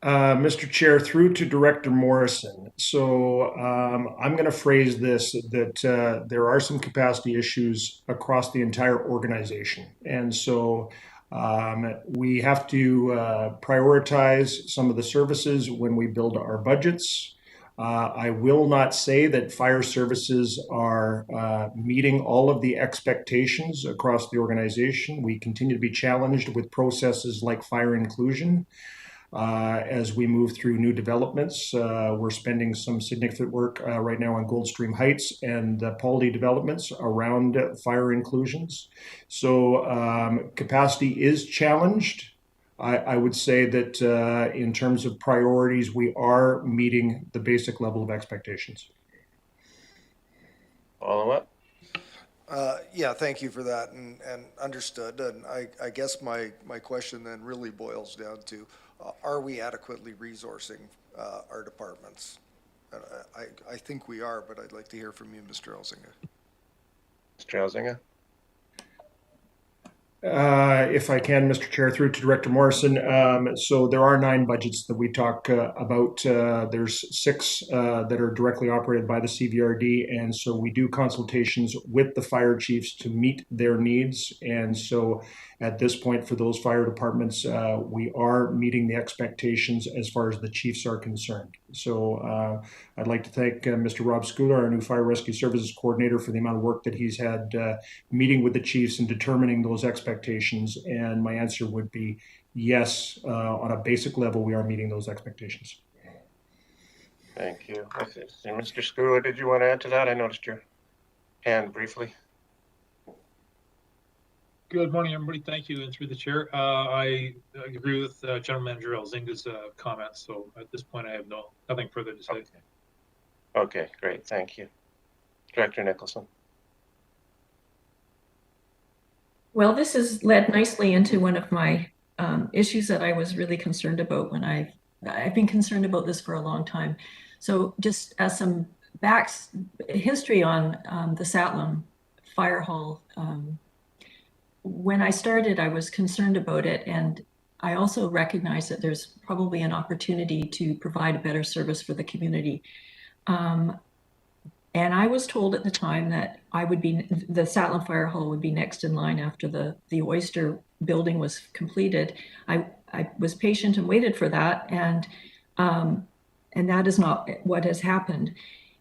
Mr. Chair, through to Director Morrison. So I'm going to phrase this, that there are some capacity issues across the entire organization. And so we have to prioritize some of the services when we build our budgets. I will not say that fire services are meeting all of the expectations across the organization. We continue to be challenged with processes like fire inclusion. as we move through new developments. We're spending some significant work right now on Goldstream Heights and the Poldy developments around fire inclusions. So capacity is challenged. I would say that in terms of priorities, we are meeting the basic level of expectations. Follow up? Yeah, thank you for that, and understood. And I guess my question then really boils down to, are we adequately resourcing our departments? I think we are, but I'd like to hear from you, Mr. Elzinga. Mr. Elzinga? If I can, Mr. Chair, through to Director Morrison. So there are 9 budgets that we talk about. There's 6 that are directly operated by the CVRD, and so we do consultations with the fire chiefs to meet their needs. And so at this point, for those fire departments, we are meeting the expectations as far as the chiefs are concerned. So I'd like to thank Mr. Rob Schooler, our new Fire Rescue Services Coordinator, for the amount of work that he's had meeting with the chiefs and determining those expectations. And my answer would be yes, on a basic level, we are meeting those expectations. Thank you. Mr. Schooler, did you want to add to that? I noticed your hand briefly. Good morning, everybody. Thank you, and through the chair. I agree with General Manager Elzinga's comments. So at this point, I have nothing further to say. Okay, great. Thank you. Director Nicholson. Well, this has led nicely into one of my issues that I was really concerned about when I've been concerned about this for a long time. So just as some history on the Satlam Fire Hall, when I started, I was concerned about it, and I also recognize that there's probably an opportunity to provide a better service for the community. And I was told at the time that the Satlam Fire Hall would be next in line after the Oyster building was completed. I was patient and waited for that, and that is not what has happened.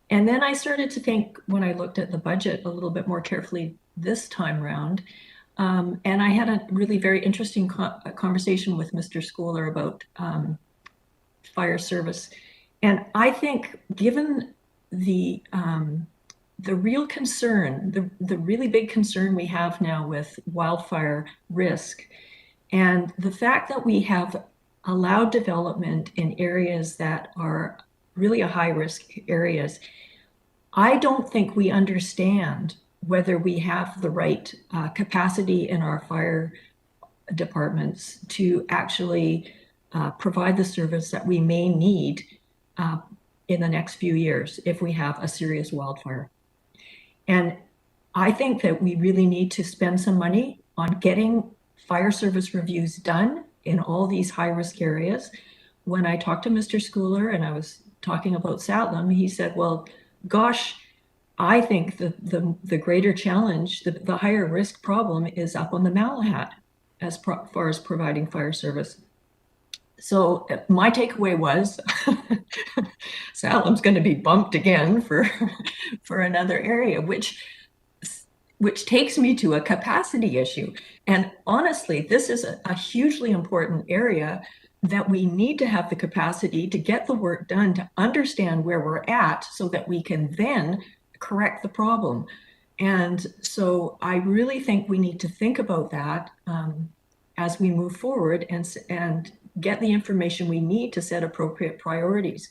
And then I started to think, when I looked at the budget a little bit more carefully this time round, and I had a really very interesting conversation with Mr. Schooler about fire service. And I think, given the real concern, the really big concern we have now with wildfire risk, and the fact that we have allowed development in areas that are really a high risk areas, I don't think we understand whether we have the right capacity in our fire departments to actually provide the service that we may need in the next few years if we have a serious wildfire. And I think that we really need to spend some money on getting fire service reviews done in all these high-risk areas. When I talked to Mr. Schooler and I was talking about Satlam, he said, well, gosh, I think the greater challenge, the higher risk problem is up on the Malahat as far as providing fire service. So my takeaway was Satlam's going to be bumped again for another area, which takes me to a capacity issue. And honestly, this is a hugely important area that we need to have the capacity to get the work done, to understand where we're at so that we can then correct the problem. And so I really think we need to think about that as we move forward and get the information we need to set appropriate priorities.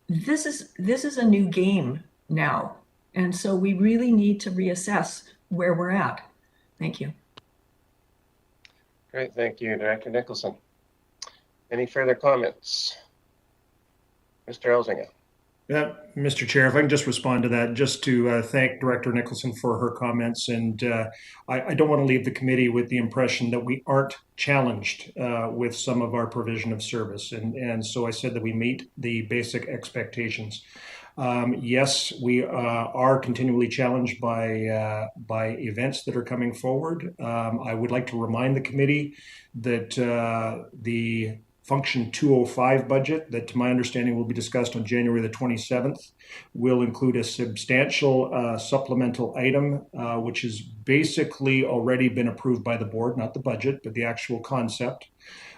This is a new game now. And so we really need to reassess where we're at. Thank you. Great, thank you, Director Nicholson. Any further comments? Mr. Elzinga. Yeah, Mr. Chair, if I can just respond to that, just to thank Director Nicholson for her comments. And I don't want to leave the committee with the impression that we aren't challenged with some of our provision of service. And so I said that we meet the basic expectations. Yes, we are continually challenged by events that are coming forward. I would like to remind the committee that the Function 205 budget that, to my understanding, will be discussed on January the 27th, will include a substantial supplemental item, which has basically already been approved by the board, not the budget, but the actual concept,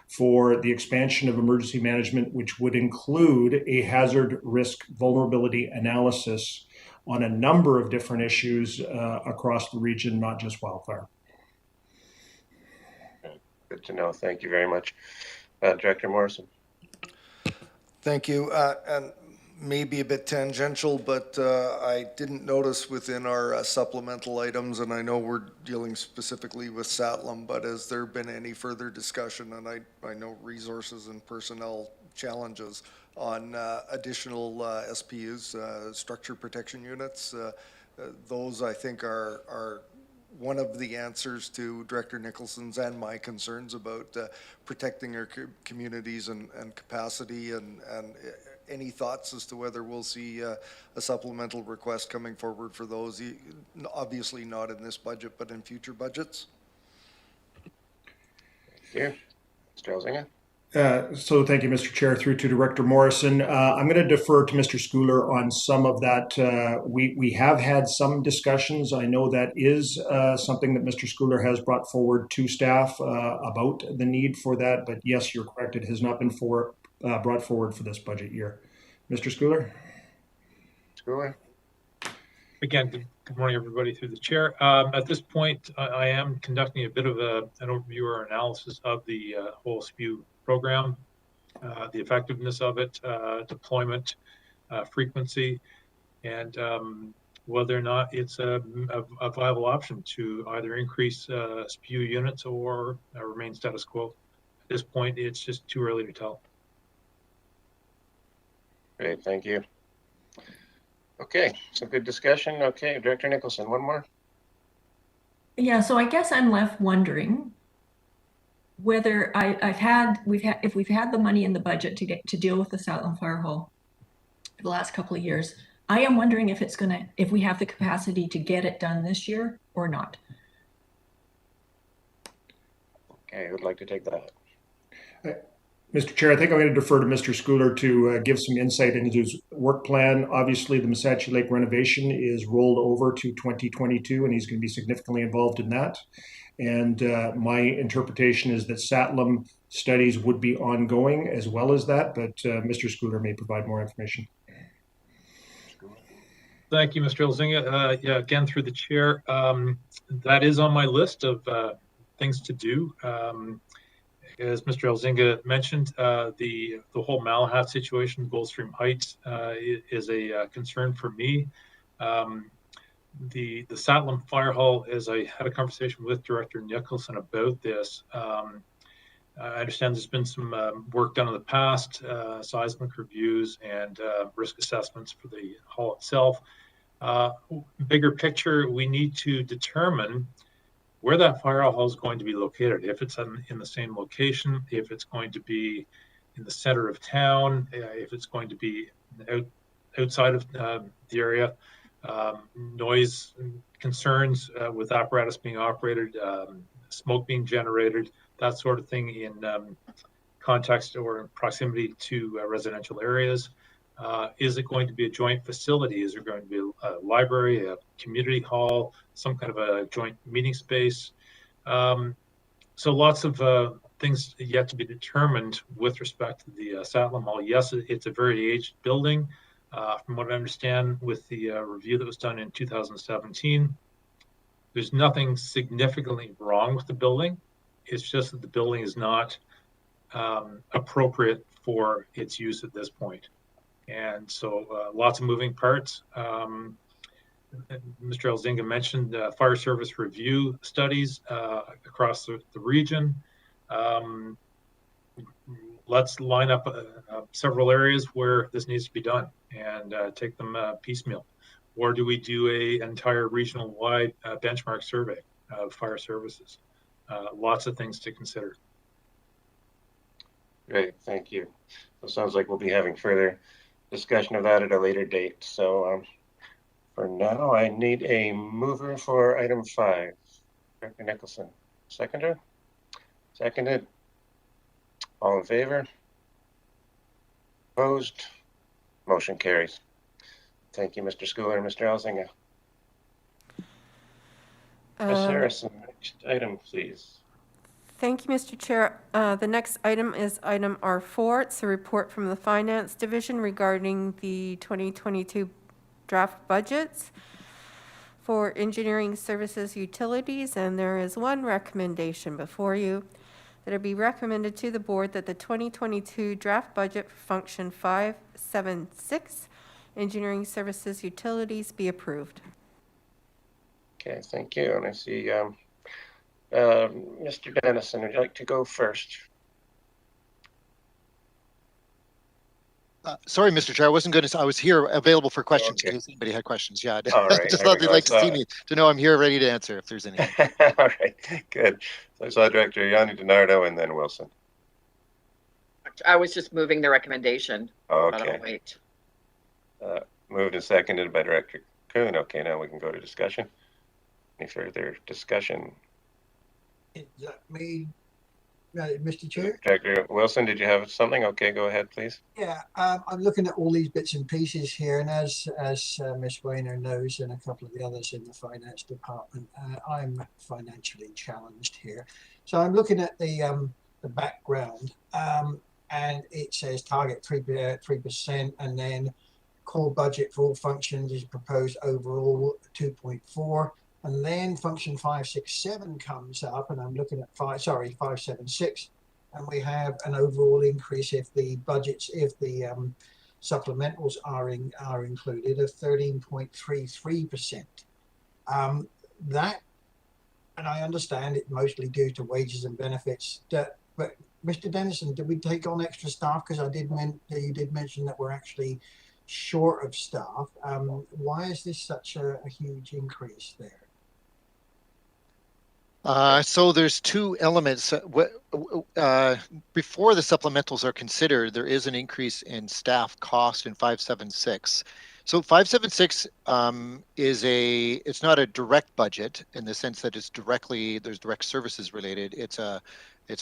for the expansion of emergency management, which would include a hazard risk vulnerability analysis on a number of different issues across the region, not just wildfire. Good to know. Thank you very much. Director Morrison. Thank you. And maybe a bit tangential, but I didn't notice within our supplemental items, and I know we're dealing specifically with Satlam, but has there been any further discussion, and I know resources and personnel challenges, on additional SPUs, structure protection units? Those, I think, are one of the answers to Director Nicholson's and my concerns about protecting our communities and capacity, and any thoughts as to whether we'll see a supplemental request coming forward for those, obviously not in this budget, but in future budgets? Thank you. Mr. Elzinga. So thank you, Mr. Chair. Through to Director Morrison. I'm going to defer to Mr. Schooler on some of that. We have had some discussions. I know that is something that Mr. Schooler has brought forward to staff about the need for that. But yes, you're correct. It has not been brought forward for this budget year. Mr. Schooler? Schooler? Again, good morning, everybody, through the chair. At this point, I am conducting a bit of an overview or analysis of the whole SPU program, the effectiveness of it, deployment, frequency, and whether or not it's a viable option to either increase SPU units or remain status quo. At this point, it's just too early to tell. Great, thank you. Okay, so good discussion. Okay, Director Nicholson, one more. Yeah, so I guess I'm left wondering whether if we've had the money in the budget to deal with the Satlam Fire Hall for the last couple of years. I am wondering if we have the capacity to get it done this year or not. Okay, I would like to take that. Mr. Chair, I think I'm going to defer to Mr. Schooler to give some insight into his work plan. Obviously, the Missachi Lake renovation is rolled over to 2022, and he's going to be significantly involved in that. And my interpretation is that Satlam studies would be ongoing as well as that, but Mr. Schooler may provide more information. Thank you, Mr. Elzinga. Yeah, again, through the chair, that is on my list of things to do. As Mr. Elzinga mentioned, the whole Malahat situation, Goldstream Heights, is a concern for me. The Satlam Fire Hall, as I had a conversation with Director Nicholson about this, I understand there's been some work done in the past, seismic reviews and risk assessments for the hall itself. Bigger picture, we need to determine where that fire hall is going to be located. If it's in the same location, if it's going to be in the center of town, if it's going to be outside of the area. Noise concerns with apparatus being operated, smoke being generated, that sort of thing in context or in proximity to residential areas. Is it going to be a joint facility? Is there going to be a library, a community hall, some kind of a joint meeting space? So lots of things yet to be determined with respect to the Satlam Hall. Yes, it's a very aged building. From what I understand with the review that was done in 2017, there's nothing significantly wrong with the building. It's just that the building is not appropriate for its use at this point. And so lots of moving parts. Mr. Elzinga mentioned fire service review studies across the region. Let's line up several areas where this needs to be done and take them piecemeal. Or do we do an entire regional wide benchmark survey of fire services? Lots of things to consider. Great, thank you. It sounds like we'll be having further discussion of that at a later date. So for now, I need a mover for item 5. Director Nicholson. Seconder? Seconded. All in favor? Opposed? Motion carries. Thank you, Mr. Schooler and Mr. Elzinga. Ms. Harrison, next item, please. Thank you, Mr. Chair. The next item is item R4. It's a report from the Finance Division regarding the 2022 draft budgets for engineering services utilities, and there is one recommendation before you that it be recommended to the board that the 2022 draft budget for function 576 engineering services utilities be approved. Okay, thank you. And I see Mr. Dennison, would you like to go first? Sorry, Mr. Chair, I wasn't going to. I was here available for questions in Okay. case anybody had questions. Yeah, All I right. just there we thought they'd go. like to see me to know I'm here ready to answer if there's any. All right, good. So I saw Director Yanni DiNardo and then Wilson. I was just moving the recommendation. But Okay. I'll wait. Moved and seconded by Director Kuhn. Okay, now we can go to discussion. Any further discussion? Is that me, Mr. Chair? Director Wilson, did you have something? Okay, go ahead, please. Yeah, I'm looking at all these bits and pieces here, and as Ms. Weiner knows, and a couple of the others in the finance department, I'm financially challenged here. So I'm looking at the background, and it says target 3%, and then core budget for all functions is proposed overall 2.4. And then function 567 comes up, and I'm looking at 576, and we have an overall increase if the budgets, if the supplementals are included, of 13.33%. That, and I understand it mostly due to wages and benefits. But Mr. Dennison, did we take on extra staff? Because you did mention that we're actually short of staff. Why is this such a huge increase there? So there's two elements. Before the supplementals are considered, there is an increase in staff cost in 576. So 576 it's not a direct budget in the sense that there's direct services related. It's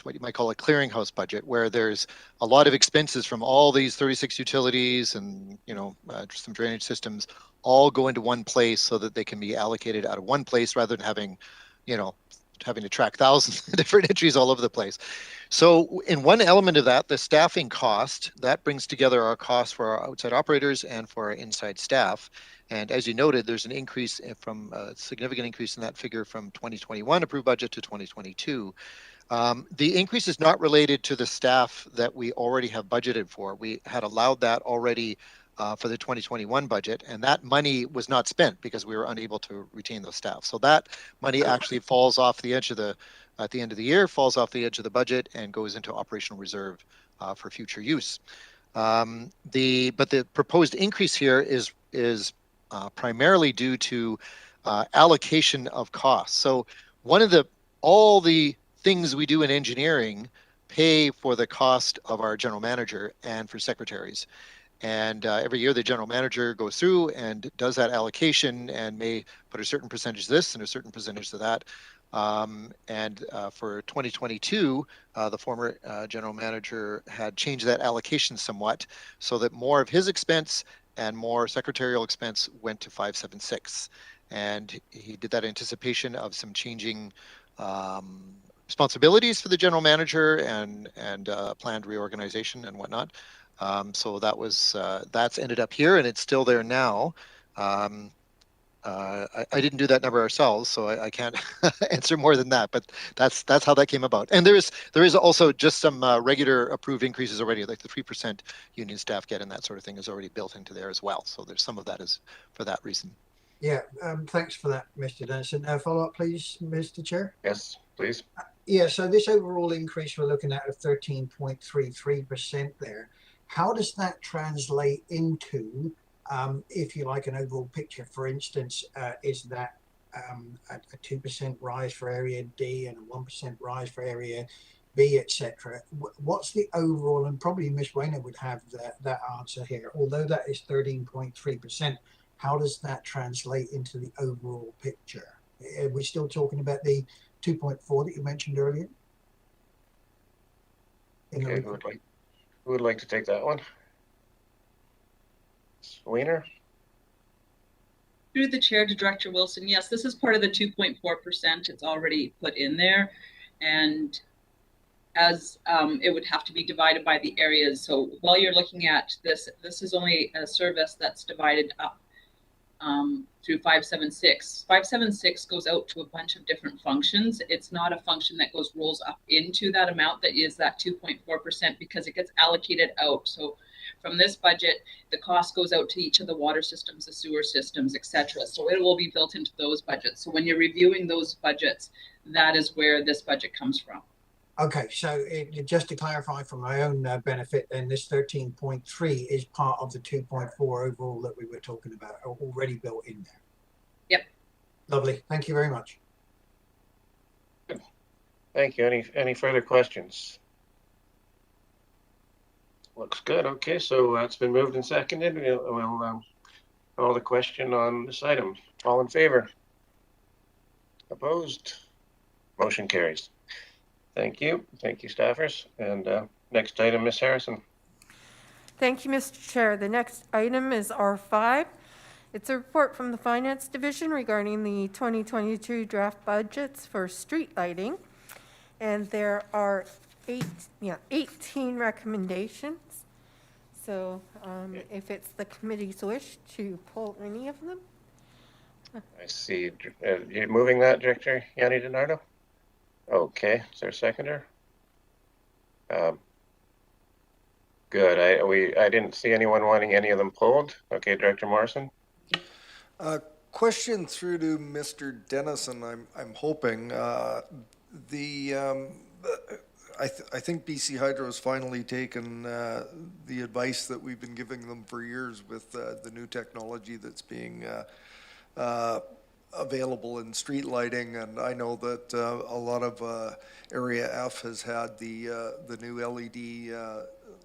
what you might call a clearinghouse budget, where there's a lot of expenses from all these 36 utilities and some drainage systems all go into one place so that they can be allocated out of one place rather than having to track thousands of different entries all over the place. So in one element of that, the staffing cost, that brings together our costs for our outside operators and for our inside staff. And as you noted, there's an increase from a significant increase in that figure from 2021 approved budget to 2022. The increase is not related to the staff that we already have budgeted for. We had allowed that already for the 2021 budget, and that money was not spent because we were unable to retain those staff. So that money actually falls off the edge of at the end of the year, falls off the edge of the budget and goes into operational reserve for future use. But the proposed increase here is primarily due to allocation of costs. So all the things we do in engineering pay for the cost of our general manager and for secretaries. And every year the general manager goes through and does that allocation and may put a certain percentage of this and a certain percentage of that. For 2022, the former general manager had changed that allocation somewhat so that more of his expense and more secretarial expense went to 576. And he did that in anticipation of some changing responsibilities for the general manager and planned reorganization and whatnot. So that's ended up here, and it's still there now. I didn't do that number ourselves, so I can't answer more than that. But that's how that came about. And there is also just some regular approved increases already, like the 3% union staff get and that sort of thing is already built into there as well. So there's some of that is for that reason. Yeah, thanks for that, Mr. Dennison. Follow up, please, Mr. Chair. Yes, please. Yeah, so this overall increase we're looking at of 13.33% there. How does that translate into, if you like, an overall picture? For instance, is that a 2% rise for area D and a 1% rise for area B, etc.? What's the overall, and probably Ms. Weiner would have that answer here, although that is 13.3%, how does that translate into the overall picture? Are we still talking about the 2.4 that you mentioned earlier? Okay, who would like to take that one? Weiner? Through the chair to Director Wilson, yes, this is part of the 2.4%. It's already put in there. And as it would have to be divided by the areas. So while you're looking at this, this is only a service that's divided up through 576. 576 goes out to a bunch of different functions. It's not a function that rolls up into that amount that is that 2.4% because it gets allocated out. So from this budget, the cost goes out to each of the water systems, the sewer systems, etc. So it will be built into those budgets. So when you're reviewing those budgets, that is where this budget comes from. Okay, so just to clarify for my own benefit, then this 13.3 is part of the 2.4 overall that we were talking about, already built in there. Yep. Lovely. Thank you very much. Thank you. Any further questions? Looks good. Okay, so it's been moved and seconded. We'll call the question on this item. All in favor? Opposed? Motion carries. Thank you. Thank you, staffers. And next item, Ms. Harrison. Thank you, Mr. Chair. The next item is R5. It's a report from the Finance Division regarding the 2022 draft budgets for street lighting. And there are 18 recommendations. So if it's the committee's wish to pull any of them. I see. You're moving that, Director Yanni DiNardo? Okay, is there a seconder? Good. I didn't see anyone wanting any of them pulled. Okay, Director Morrison. Question through to Mr. Dennison. I'm hoping I think BC Hydro has finally taken the advice that we've been giving them for years with the new technology that's being available in street lighting, and I know that a lot of Area F has had the new LED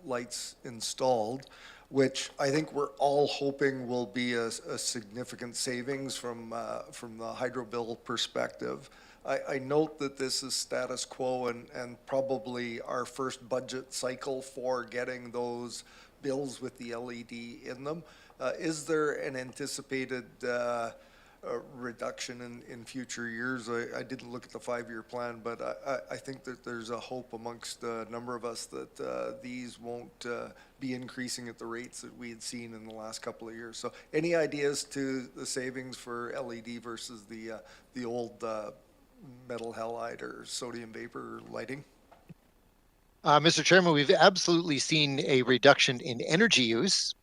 lights installed, which I think we're all hoping will be a significant savings from the hydro bill perspective. I note that this is status quo and probably our first budget cycle for getting those bills with the LED in them. Is there an anticipated reduction in future years? I didn't look at the 5-year plan, but I think that there's a hope amongst a number of us that these won't be increasing at the rates that we had seen in the last couple of years. So any ideas to the savings for LED versus the old metal halide or sodium vapor lighting? Mr. Chairman, we've absolutely seen a reduction in energy use.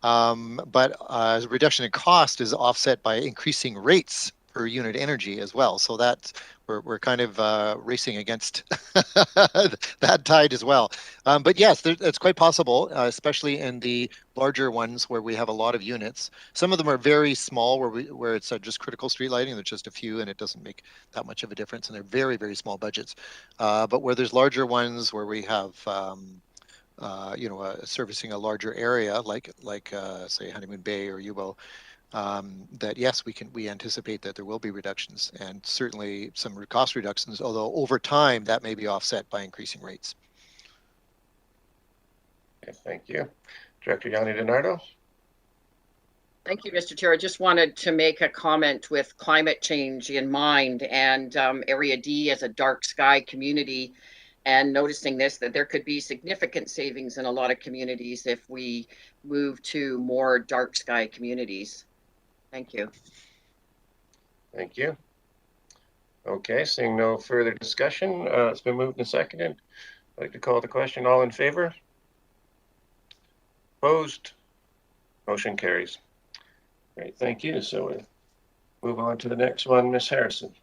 But a reduction in cost is offset by increasing rates per unit energy as well. So that's we're kind of racing against that tide as well. But yes, it's quite possible, especially in the larger ones where we have a lot of units. Some of them are very small, where it's just critical street lighting. There's just a few, and it doesn't make that much of a difference, and they're very, very small budgets. But where there's larger ones, where we have servicing a larger area like say Honeymoon Bay or Yubo, that yes, we anticipate that there will be reductions and certainly some cost reductions, although over time that may be offset by increasing rates. Okay, thank you. Director Yanni DiNardo. Thank you, Mr. Chair. I just wanted to make a comment with climate change in mind and Area D as a dark sky community, and noticing that there could be significant savings in a lot of communities if we move to more dark sky communities. Thank you. Thank you. Okay, seeing no further discussion, it's been moved and seconded. I'd like to call the question. All in favor? Opposed? Motion carries. Great, thank you. So we'll move on to the next one, Ms. Harrison.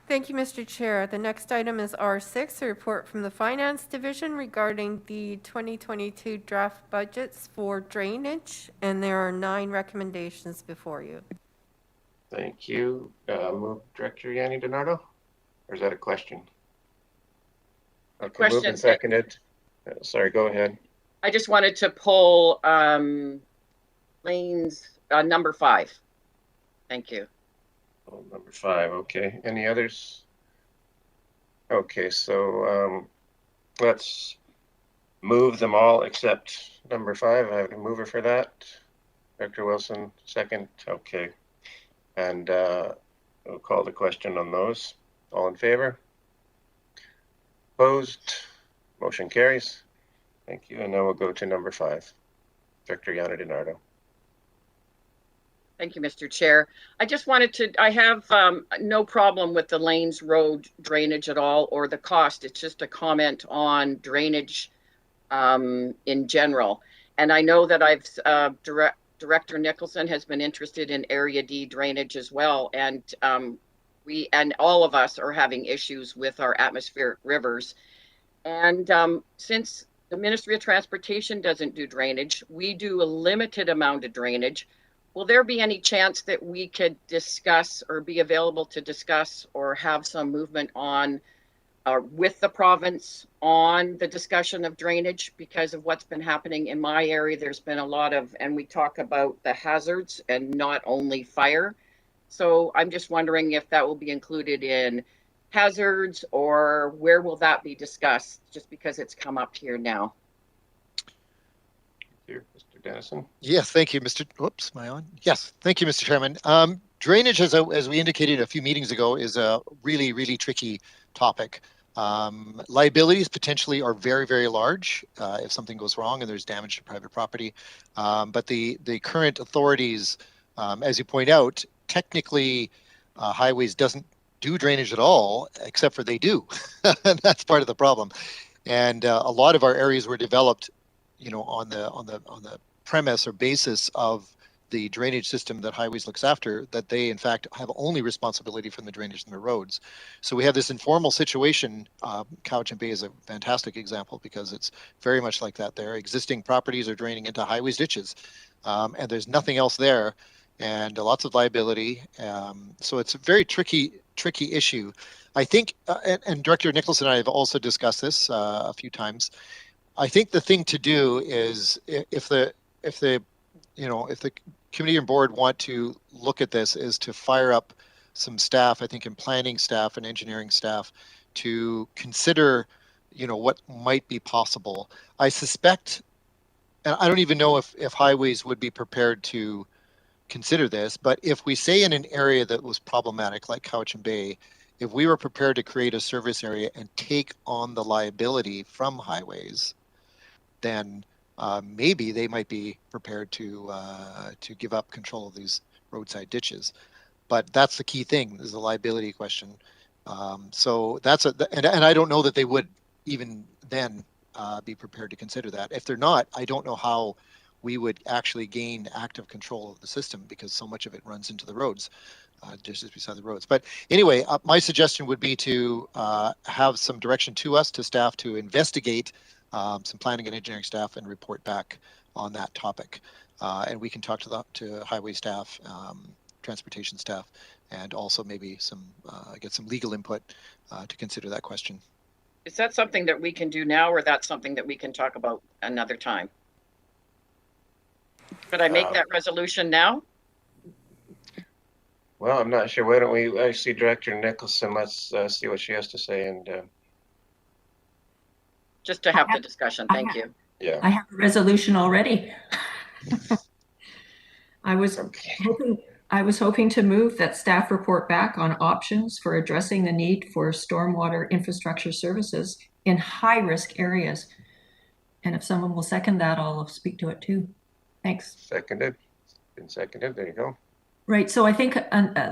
Thank you, Mr. Chair. The next item is R6, a report from the Finance Division regarding the 2022 draft budgets for drainage, and there are 9 recommendations before you. Thank you. Move Director Yanni DiNardo, or is that a question? Okay, question. Moved and seconded. Sorry, go ahead. I just wanted to pull lanes number 5. Thank you. Oh, number 5. Okay. Any others? Okay, so let's move them all except number 5. I have a mover for that. Director Wilson, second. Okay. And we'll call the question on those. All in favor? Opposed? Motion carries. Thank you. And now we'll go to number 5. Director Yana DiNardo. Thank you, Mr. Chair. I just wanted to, I have no problem with the Lanes Road drainage at all or the cost. It's just a comment on drainage in general. And I know that Director Nicholson has been interested in Area D drainage as well. And we and all of us are having issues with our atmospheric rivers. And since the Ministry of Transportation doesn't do drainage, we do a limited amount of drainage. Will there be any chance that we could discuss or be available to discuss or have some movement on with the province on the discussion of drainage? Because of what's been happening in my area, there's been a lot of, and we talk about the hazards and not only fire. So I'm just wondering if that will be included in hazards or where will that be discussed, just because it's come up here now. Here, Mr. Dennison. Yes, thank you, Mr. Whoops, am I on? Yes, thank you, Mr. Chairman. Drainage, as we indicated a few meetings ago, is a really, really tricky topic. Liabilities potentially are very, very large if something goes wrong and there's damage to private property. But the current authorities, as you point out, technically highways doesn't do drainage at all, except for they do. And that's part of the problem. And a lot of our areas were developed, you know, on the premise or basis of the drainage system that highways looks after, that they in fact have only responsibility for the drainage in the roads. So we have this informal situation. Cowichan Bay is a fantastic example because it's very much like that there. Existing properties are draining into highways ditches and there's nothing else there and lots of liability. So it's a very tricky issue. I think, and Director Nicholson and I have also discussed this a few times. I think the thing to do is if the committee and board want to look at this, is to fire up some staff, I think in planning staff and engineering staff, to consider, you know, what might be possible. I suspect, and I don't even know if highways would be prepared to consider this, but if we say in an area that was problematic like Cowichan Bay, if we were prepared to create a service area and take on the liability from highways, then maybe they might be prepared to give up control of these roadside ditches. But that's the key thing, is the liability question. So that's and I don't know that they would even then be prepared to consider that. If they're not, I don't know how we would actually gain active control of the system because so much of it runs into the roads, just beside the roads. But anyway, my suggestion would be to have some direction to us, to staff, to investigate some planning and engineering staff and report back on that topic. And we can talk to highway staff, transportation staff, and also maybe get some legal input to consider that question. Is that something that we can do now, or that's something that we can talk about another time? Could I make that resolution now? Well, I'm not sure. Why don't we see Director Nicholson? Let's see what she has to say. And just to have the discussion. Thank you. Yeah. I have a resolution already. I was hoping to move that staff report back on options for addressing the need for stormwater infrastructure services in high-risk areas. And if someone will second that, I'll speak to it too. Thanks. Seconded. Been seconded. There you go. Right. So I think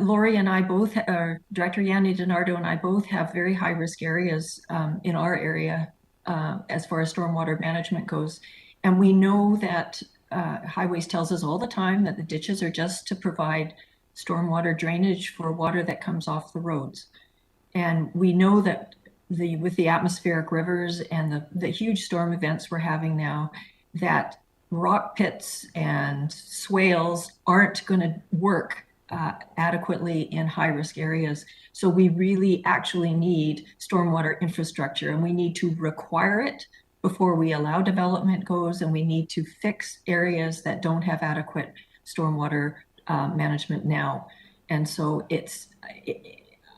Lori and I both, Director Yana DiNardo and I both have very high-risk areas in our area as far as stormwater management goes. And we know that Highways tells us all the time that the ditches are just to provide stormwater drainage for water that comes off the roads. And we know that with the atmospheric rivers and the huge storm events we're having now, that rock pits and swales aren't going to work adequately in high-risk areas. So we really actually need stormwater infrastructure, and we need to require it before we allow development goes, and we need to fix areas that don't have adequate stormwater management now. And so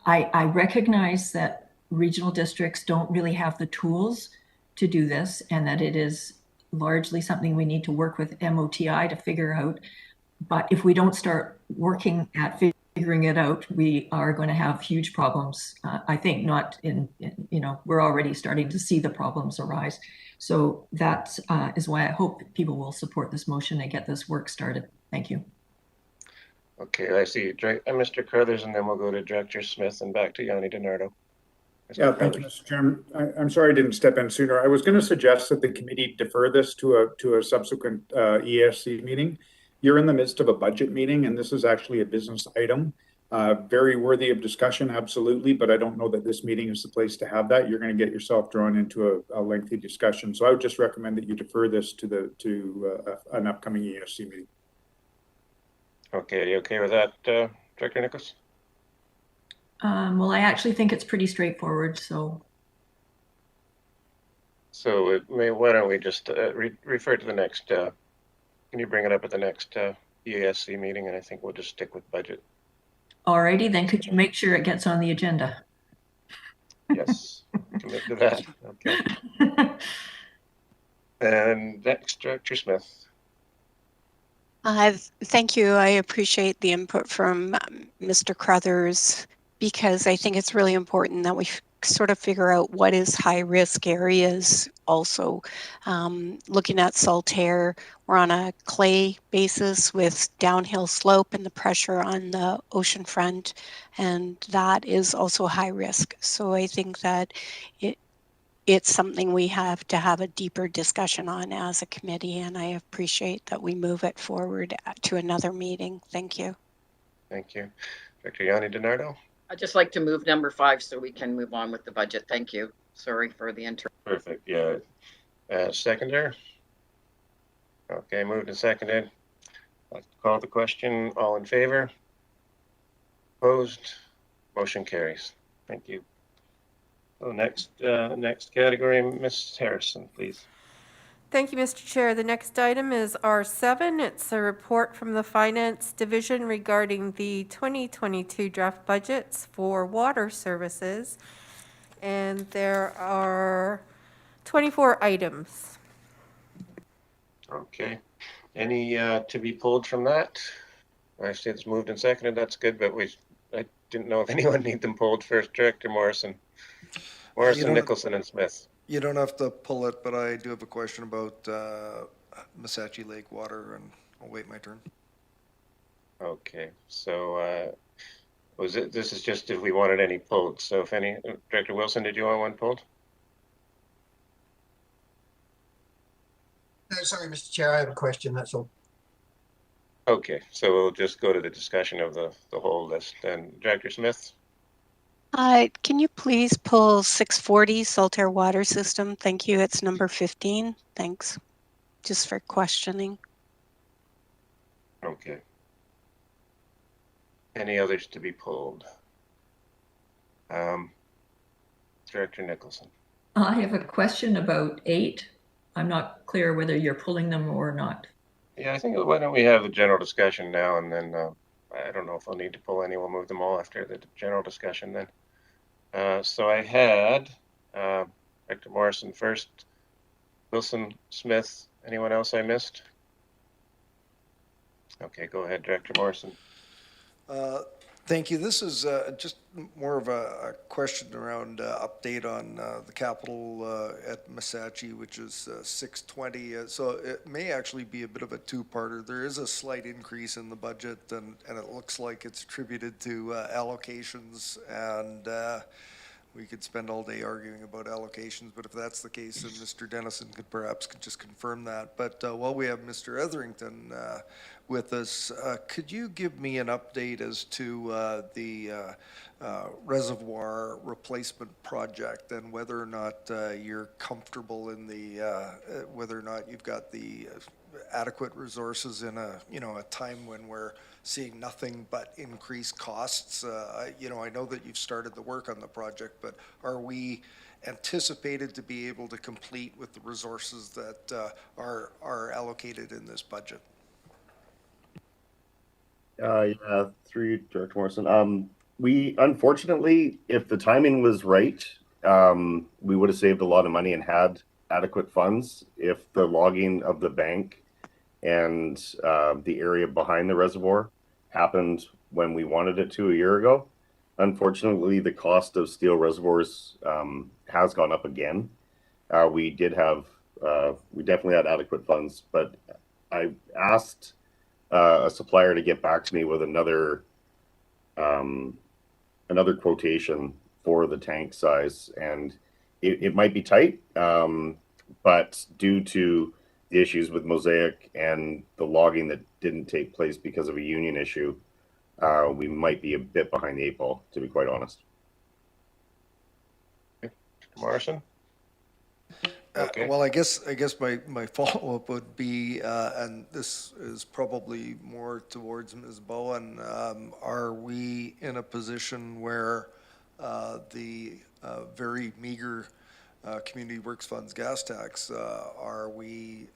I recognize that regional districts don't really have the tools to do this, and that it is largely something we need to work with MOTI to figure out. But if we don't start working at figuring it out, we are going to have huge problems. I think not we're already starting to see the problems arise. So that is why I hope people will support this motion and get this work started. Thank you. Okay, I see Mr. Carruthers, and then we'll go to Director Smith and back to Yanni DiNardo. Yeah, thank you, Mr. Chairman. I'm sorry I didn't step in sooner. I was going to suggest that the committee defer this to a subsequent ESC meeting. You're in the midst of a budget meeting, and this is actually a business item. Very worthy of discussion, absolutely, but I don't know that this meeting is the place to have that. You're going to get yourself drawn into a lengthy discussion. So I would just recommend that you defer this to an upcoming ESC meeting. Okay, are you okay with that, Director Nichols? Well, I actually think it's pretty straightforward, so. So why don't we just refer to the next, can you bring it up at the next ESC meeting, and I think we'll just stick with budget. Alrighty, then could you make sure it gets on the agenda? Yes, commit to that. Okay. And next, Director Smith. Thank you. I appreciate the input from Mr. Carruthers, because I think it's really important that we sort of figure out what is high risk areas. Also, looking at Saltaire, we're on a clay basis with downhill slope and the pressure on the ocean front, and that is also high risk. So I think that it's something we have to have a deeper discussion on as a committee, and I appreciate that we move it forward to another meeting. Thank you. Thank you. Director Yanni DiNardo. I'd just like to move number 5 so we can move on with the budget. Thank you. Sorry for the Perfect. Yeah. Seconder. Okay, moved and seconded. I'd like to call the question. All in favor? Opposed? Motion carries. Thank you. So next category, Ms. Harrison, please. Thank you, Mr. Chair. The next item is R7. It's a report from the Finance Division regarding the 2022 draft budgets for water services. And there are 24 items. Okay. Any to be pulled from that? I see it's moved and seconded. That's good, but I didn't know if anyone need them pulled first. Director Morrison, Nicholson, and Smith. You don't have to pull it, but I do have a question about Missachi Lake water, and I'll wait my turn. Okay, so this is just if we wanted any pulled. So if any, Director Wilson, did you want one pulled? No, sorry, Mr. Chair, I have a question, that's all. Okay, so we'll just go to the discussion of the whole list. And Director Smith? Can you please pull 640 Saltaire Water System? Thank you. It's number 15. Thanks. Just for questioning. Okay. Any others to be pulled? Director Nicholson. I have a question about 8. I'm not clear whether you're pulling them or not. Yeah, I think why don't we have the general discussion now, and then I don't know if I'll need to pull any. We'll move them all after the general discussion then. So I had Director Morrison first, Wilson, Smith. Anyone else I missed? Okay, go ahead, Director Morrison. Thank you. This is just more of a question around update on the capital at Missachi, which is 620. So it may actually be a bit of a two-parter. There is a slight increase in the budget, and it looks like it's attributed to allocations, and we could spend all day arguing about allocations, but if that's the case, then Mr. Dennison could perhaps just confirm that. But while we have Mr. Etherington with us, could you give me an update as to the reservoir replacement project and whether or not you're comfortable in the whether or not you've got the adequate resources in a time when we're seeing nothing but increased costs? I know that you've started the work on the project, but are we anticipated to be able to complete with the resources that are allocated in this budget? Yeah, through Director Morrison. We unfortunately, if the timing was right, we would have saved a lot of money and had adequate funds if the logging of the bank and the area behind the reservoir happened when we wanted it to a year ago. Unfortunately, the cost of steel reservoirs has gone up again. We definitely had adequate funds, but I asked a supplier to get back to me with another quotation for the tank size, and it might be tight, but due to the issues with Mosaic and the logging that didn't take place because of a union issue, we might be a bit behind the 8 ball, to be quite honest. Morrison? Okay. Well, I guess my follow-up would be, and this is probably more towards Ms. Bowen, are we in a position where the very meager Community Works Funds gas tax, are we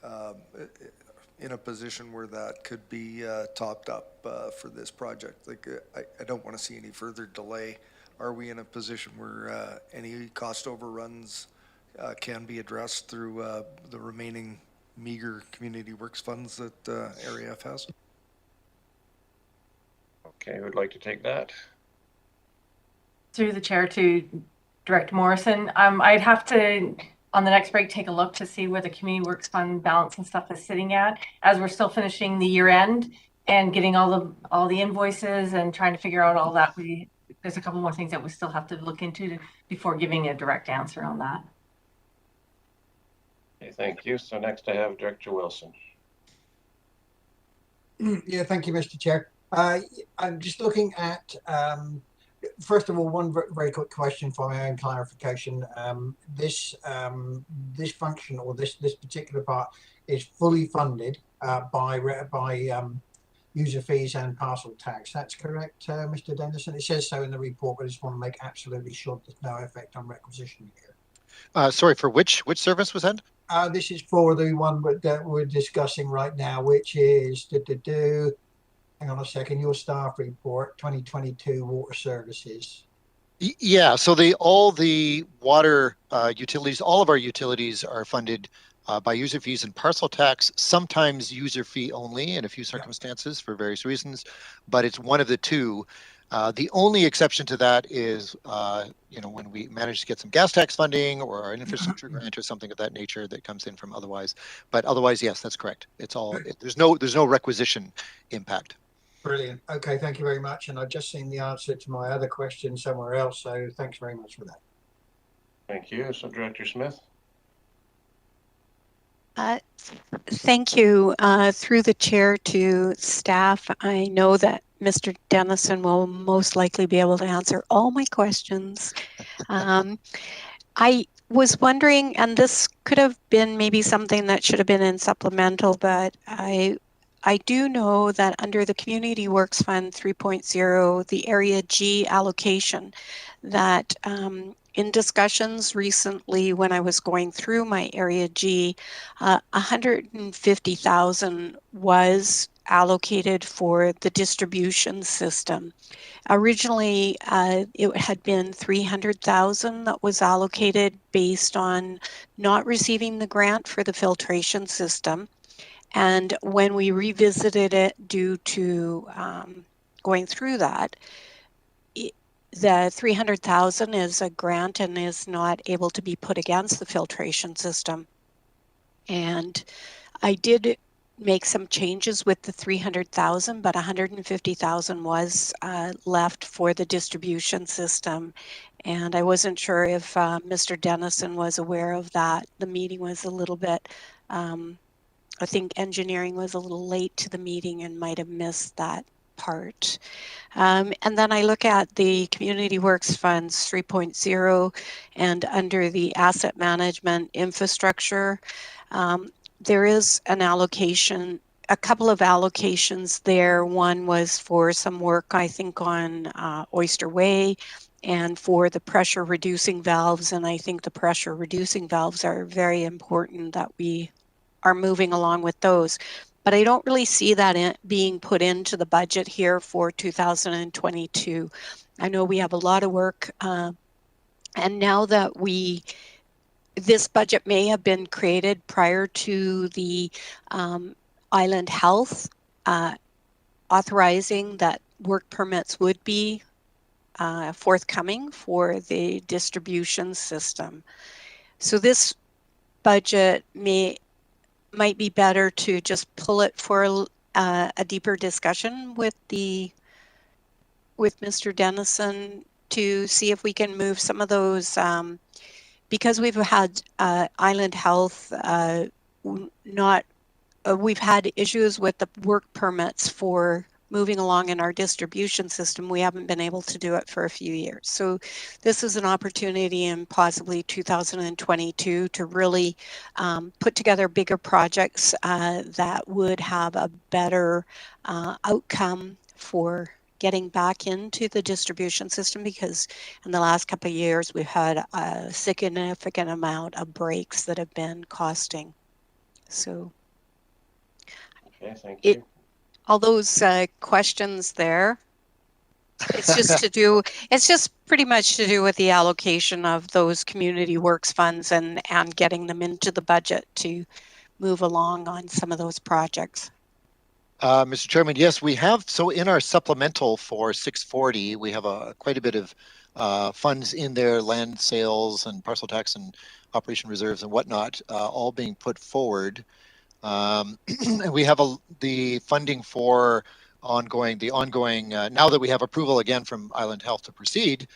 in a position where that could be topped up for this project? Like, I don't want to see any further delay. Are we in a position where any cost overruns can be addressed through the remaining meager Community Works funds that RAF has? Okay, who'd like to take that? Through the chair to Director Morrison. I'd have to, on the next break, take a look to see where the Community Works Fund balance and stuff is sitting at, as we're still finishing the year end and getting all the invoices and trying to figure out all that. There's a couple more things that we still have to look into before giving a direct answer on that. Okay, thank you. So next I have Director Wilson. Yeah, thank you, Mr. Chair. I'm just looking at, first of all, one very quick question for my own clarification. This function, or this particular part, is fully funded by user fees and parcel tax. That's correct, Mr. Dennison? It says so in the report, but I just want to make absolutely sure there's no effect on requisition here. Sorry, for which service was that? This is for the one that we're discussing right now, which is hang on a second, your staff report, 2022 water services. Yeah, so all the water utilities, all of our utilities are funded by user fees and parcel tax, sometimes user fee only in a few circumstances for various reasons, but it's one of the two. The only exception to that is, when we manage to get some gas tax funding or an infrastructure grant or something of that nature that comes in from otherwise. But otherwise, yes, that's correct. It's all, there's no requisition impact. Brilliant. Okay, thank you very much. And I've just seen the answer to my other question somewhere else, so thanks very much for that. Thank you. So Director Smith? Thank you. Through the chair to staff, I know that Mr. Dennison will most likely be able to answer all my questions. I was wondering, and this could have been maybe something that should have been in supplemental, but I do know that under the Community Works Fund 3.0, the Area G allocation, that in discussions recently when I was going through my Area G, 150,000 was allocated for the distribution system. Originally, it had been 300,000 that was allocated based on not receiving the grant for the filtration system. And when we revisited it due to going through that, the 300,000 is a grant and is not able to be put against the filtration system. And I did make some changes with the 300,000, but 150,000 was left for the distribution system. And I wasn't sure if Mr. Dennison was aware of that. The meeting was a little bit, I think engineering was a little late to the meeting and might have missed that part. And then I look at the Community Works Funds 3.0 and under the asset management infrastructure, there is an allocation, a couple of allocations there. One was for some work, I think, on Oyster Way and for the pressure reducing valves. And I think the pressure reducing valves are very important that we are moving along with those. But I don't really see that being put into the budget here for 2022. I know we have a lot of work. And now that this budget may have been created prior to the Island Health, authorizing that work permits would be forthcoming for the distribution system. So this budget might be better to just pull it for a deeper discussion with Mr. Dennison to see if we can move some of those, because we've had Island Health we've had issues with the work permits for moving along in our distribution system. We haven't been able to do it for a few years. So this is an opportunity in possibly 2022 to really put together bigger projects that would have a better outcome for getting back into the distribution system, because in the last couple of years we've had a significant amount of breaks that have been costing. So okay, thank you. All those questions there, it's just pretty much to do with the allocation of those community works funds and getting them into the budget to move along on some of those projects. Mr. Chairman, yes, we have. So in our supplemental for 640, we have quite a bit of funds in there, land sales and parcel tax and operation reserves and whatnot, all being put forward. And we have the funding for the ongoing, now that we have approval again from Island Health to proceed,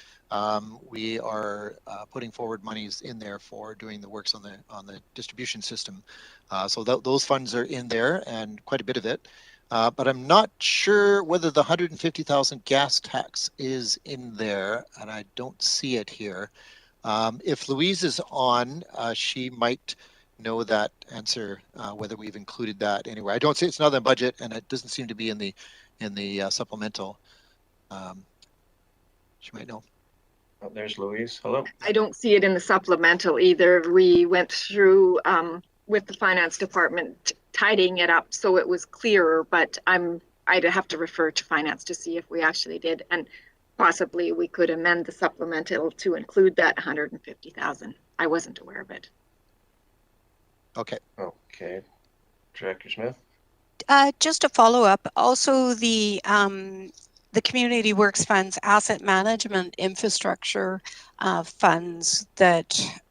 we are putting forward monies in there for doing the works on the distribution system. So those funds are in there, and quite a bit of it. But I'm not sure whether the 150,000 gas tax is in there, and I don't see it here. If Louise is on, she might know that answer, whether we've included that anywhere. I don't see it's not in the budget, and it doesn't seem to be in the supplemental. She might know. Oh, there's Louise. Hello. I don't see it in the supplemental either. We went through with the finance department tidying it up so it was clearer, but I'd have to refer to finance to see if we actually did, and possibly we could amend the supplemental to include that 150,000. I wasn't aware of it. Okay. Okay. Director Smith? Just a follow up. Also, the Community Works Funds Asset Management Infrastructure funds that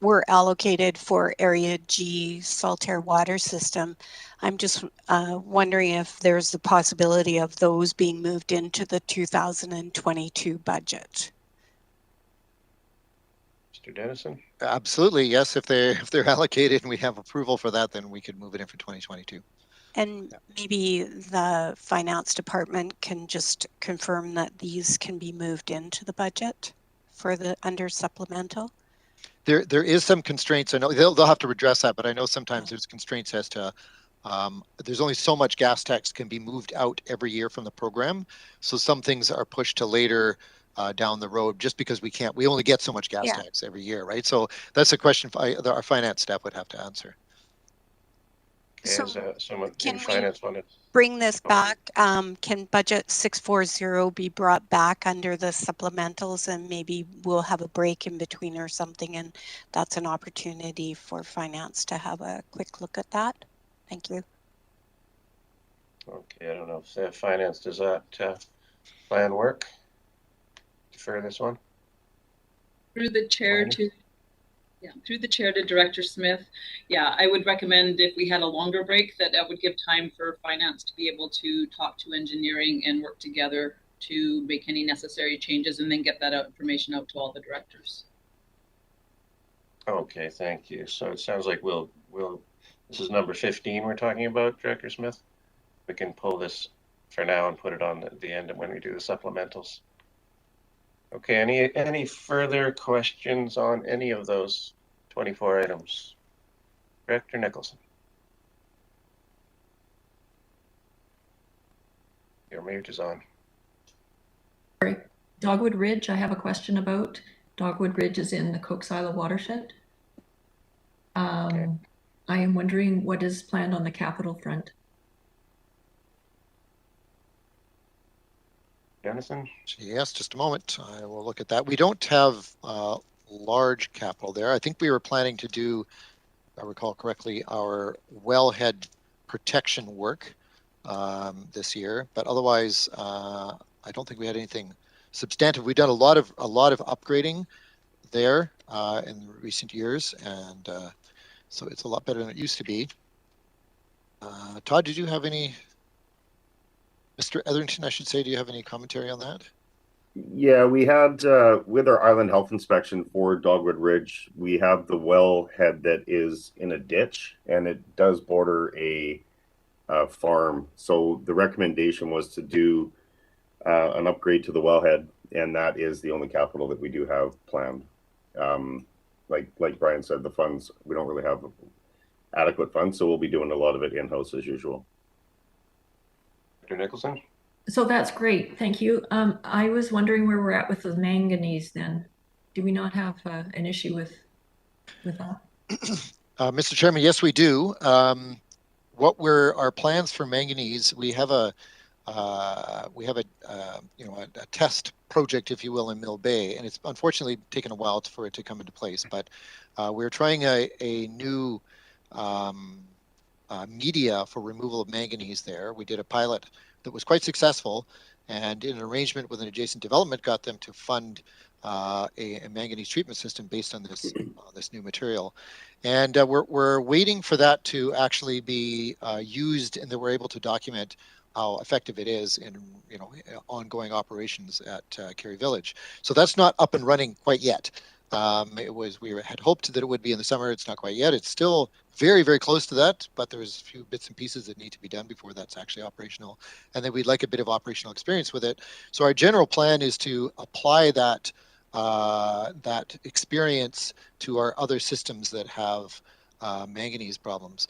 were allocated for Area G Saltaire Water System. I'm just wondering if there's the possibility of those being moved into the 2022 budget. Mr. Dennison? Absolutely, yes. If they're allocated and we have approval for that, then we could move it in for 2022. And maybe the finance department can just confirm that these can be moved into the budget for the under supplemental. There is some constraints. I know they'll have to address that, but I know sometimes there's constraints as to there's only so much gas tax can be moved out every year from the program. So some things are pushed to later down the road, just because we only get so much gas tax every year, right? So that's a question our finance staff would have to answer. Okay, so someone in finance want to bring this back? Can budget 640 be brought back under the supplementals, and maybe we'll have a break in between or something, and that's an opportunity for finance to have a quick look at that? Thank you. Okay, I don't know if finance, does that plan work? Defer this one? Through the chair to Director Smith. Yeah, I would recommend if we had a longer break that would give time for finance to be able to talk to engineering and work together to make any necessary changes and then get that information out to all the directors. Okay, thank you. So it sounds like this is number 15 we're talking about, Director Smith. We can pull this for now and put it on the end when we do the supplementals. Okay, any further questions on any of those 24 items? Director Nicholson. Your mute is on. Sorry. Dogwood Ridge, I have a question about. Dogwood Ridge is in the Cook's Isle watershed. Okay. I am wondering what is planned on the capital front. Dennison? Yes, just a moment. I will look at that. We don't have large capital there. I think we were planning to do, if I recall correctly, our wellhead protection work this year, but otherwise, I don't think we had anything substantive. We've done a lot of upgrading there in recent years, and so it's a lot better than it used to be. Todd, did you have any? Mr. Etherington, I should say, do you have any commentary on that? Yeah, we had with our island health inspection for Dogwood Ridge, we have the wellhead that is in a ditch, and it does border a farm. So the recommendation was to do an upgrade to the wellhead, and that is the only capital that we do have planned. Like Brian said, the funds, we don't really have adequate funds, so we'll be doing a lot of it in-house as usual. Dr. Nicholson? So that's great, thank you. I was wondering where we're at with the manganese then. Do we not have an issue with that? Mr. Chairman, yes, we do. What were our plans for manganese? We have a test project, if you will, in Mill Bay, and it's unfortunately taken a while for it to come into place. But we're trying a new media for removal of manganese there. We did a pilot that was quite successful, and in an arrangement with an adjacent development, got them to fund a manganese treatment system based on this this new material. And we're waiting for that to actually be used, and that we're able to document how effective it is in ongoing operations at Carey Village. So that's not up and running quite yet. We had hoped that it would be in the summer. It's not quite yet. It's still very, very close to that, but there's a few bits and pieces that need to be done before that's actually operational. And then we'd like a bit of operational experience with it. So our general plan is to apply that that experience to our other systems that have manganese problems.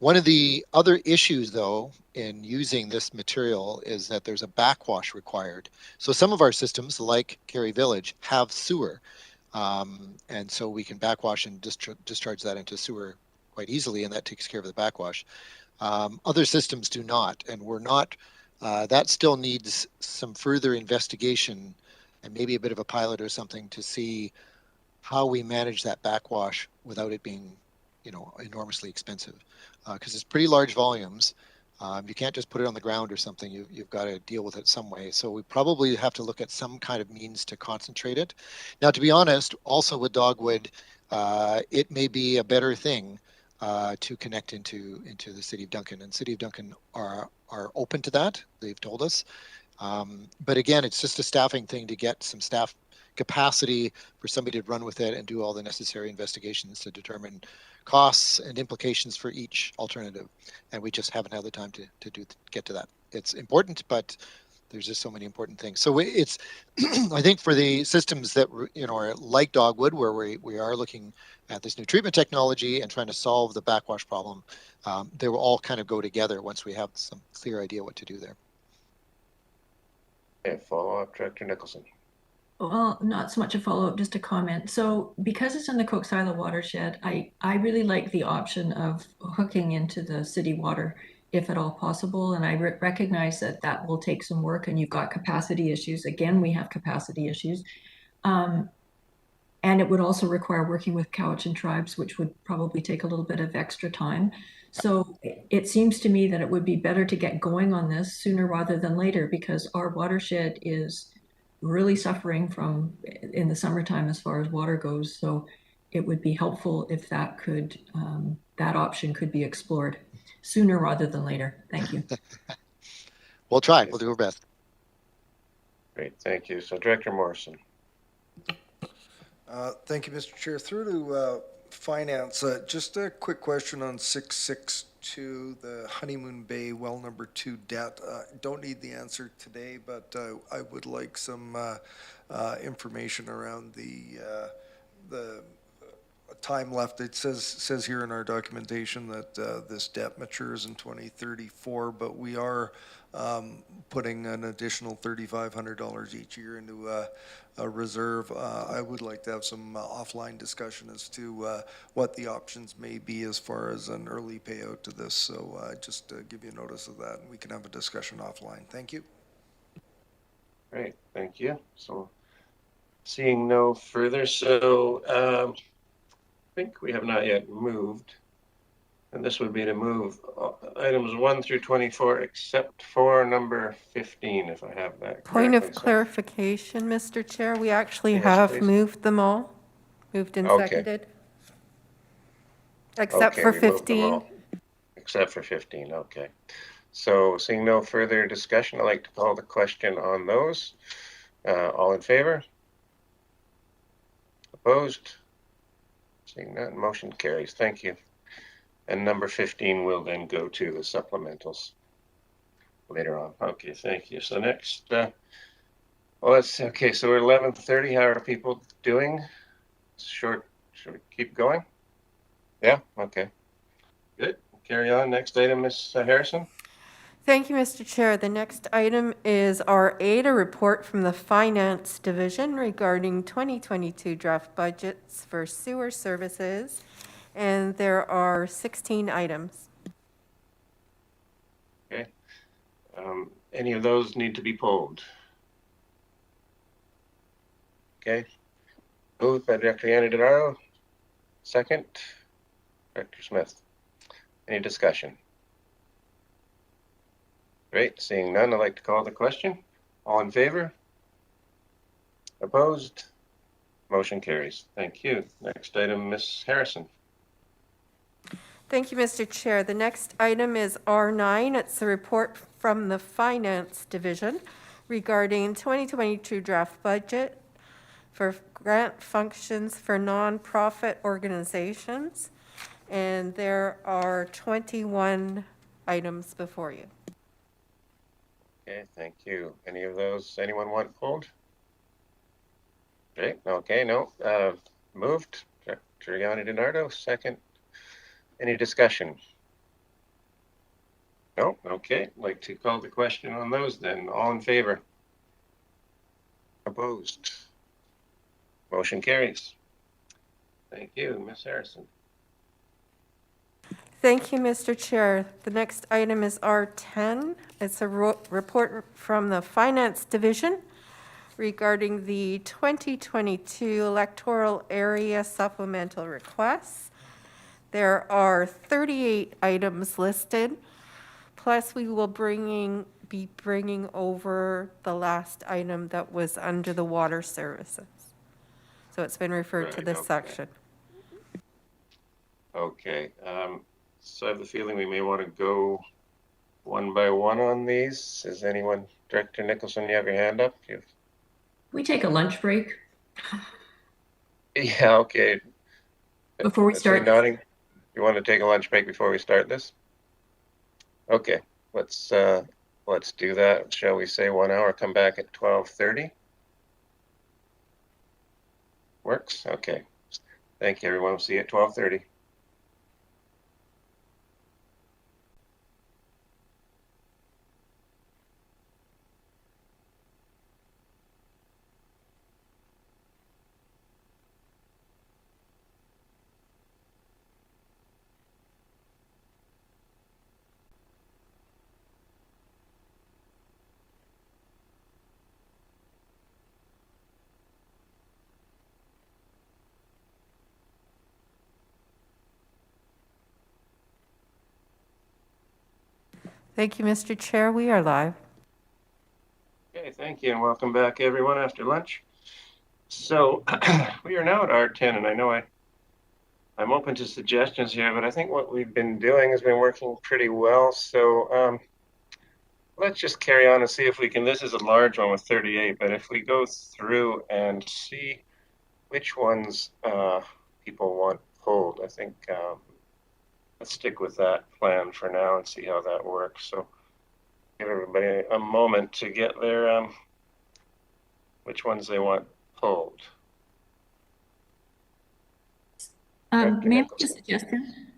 One of the other issues, though, in using this material is that there's a backwash required. So some of our systems, like Carey Village, have sewer. And so we can backwash and discharge that into sewer quite easily, and that takes care of the backwash. Other systems do not, and we're not. That still needs some further investigation and maybe a bit of a pilot or something to see how we manage that backwash without it being, enormously expensive, because it's pretty large volumes. You can't just put it on the ground or something. You've got to deal with it some way. So we probably have to look at some kind of means to concentrate it. Now, to be honest, also with Dogwood, it may be a better thing to connect into the City of Duncan, and City of Duncan are open to that. They've told us. But again, it's just a staffing thing to get some staff capacity for somebody to run with it and do all the necessary investigations to determine costs and implications for each alternative. And we just haven't had the time to get to that. It's important, but there's just so many important things. So it's, I think for the systems that, are like Dogwood, where we are looking at this new treatment technology and trying to solve the backwash problem, they will all kind of go together once we have some clear idea what to do there. Okay, follow-up, Director Nicholson. Well, not so much a follow-up, just a comment. So because it's in the Cook Silo watershed, I really like the option of hooking into the city water if at all possible. And I recognize that will take some work, and you've got capacity issues. Again, we have capacity issues. And it would also require working with Cowichan tribes, which would probably take a little bit of extra time. So it seems to me that it would be better to get going on this sooner rather than later, because our watershed is really suffering from in the summertime as far as water goes. So it would be helpful if that could that option could be explored sooner rather than later. Thank you. We'll try. We'll do our best. Great, thank you. So Director Morrison. Thank you, Mr. Chair. Through to Finance, just a quick question on 662, the Honeymoon Bay well number 2 debt. Don't need the answer today, but I would like some information around the time left. It says here in our documentation that this debt matures in 2034, but we are putting an additional $3,500 each year into a reserve. I would like to have some offline discussion as to what the options may be as far as an early payout to this. So just give you notice of that, and we can have a discussion offline. Thank you. Great, thank you. So seeing no further, so I think we have not yet moved And this would be to move items 1 through 24, except for number 15, if I have that Point correctly. of clarification, Mr. Chair, we actually Yes, have please. moved them all, moved and Okay. seconded. Except Okay, for we moved them 15. all. Except for 15, okay. So seeing no further discussion, I'd like to call the question on those. All in favor? Opposed? Seeing none, motion carries. Thank you. And number 15 will then go to the supplementals later on. Okay, thank you. So next, well, let's, okay, so we're 11:30. How are people doing? Short, should we keep going? Yeah, okay. Good. Carry on. Next item, Ms. Harrison. Thank you, Mr. Chair. The next item is R8, a report from the Finance Division regarding 2022 draft budgets for sewer services. And there are 16 items. Okay. Any of those need to be pulled? Okay. Moved by Director Yanni-Denaro. Second, Director Smith. Any discussion? Great. Seeing none, I'd like to call the question. All in favor? Opposed? Motion carries. Thank you. Next item, Ms. Harrison. Thank you, Mr. Chair. The next item is R9. It's a report from the Finance Division regarding 2022 draft budget for grant functions for nonprofit organizations. And there are 21 items before you. Okay, thank you. Any of those, anyone want pulled? Great. Okay, no. Moved. Director Yanni-Denaro, second. Any discussion? No? Okay. I'd like to call the question on those then. All in favor? Opposed? Motion carries. Thank you, Ms. Harrison. Thank you, Mr. Chair. The next item is R10. It's a report from the Finance Division regarding the 2022 electoral area supplemental requests. There are 38 items listed, plus we will be bringing over the last item that was under the water services. So it's been referred to this section. Okay. So I have the feeling we may want to go one by one on these. Is anyone, Director Nicholson, you have your hand up? We take a lunch break Yeah, okay. before we start. Nodding. You want to take a lunch break before we start this? Okay, let's do that. Shall we say 1 hour, come back at 12:30? Works? Okay. Thank you, everyone. We'll see you at 12:30. Thank you, Mr. Chair. We are live. Okay, thank you, and welcome back, everyone, after lunch. So we are now at R10, and I know I'm open to suggestions here, but I think what we've been doing has been working pretty well. So let's just carry on and see if we can. This is a large one with 38, but if we go through and see which ones people want pulled, I think let's stick with that plan for now and see how that works. So give everybody a moment to get their which ones they want pulled. May I make a suggestion?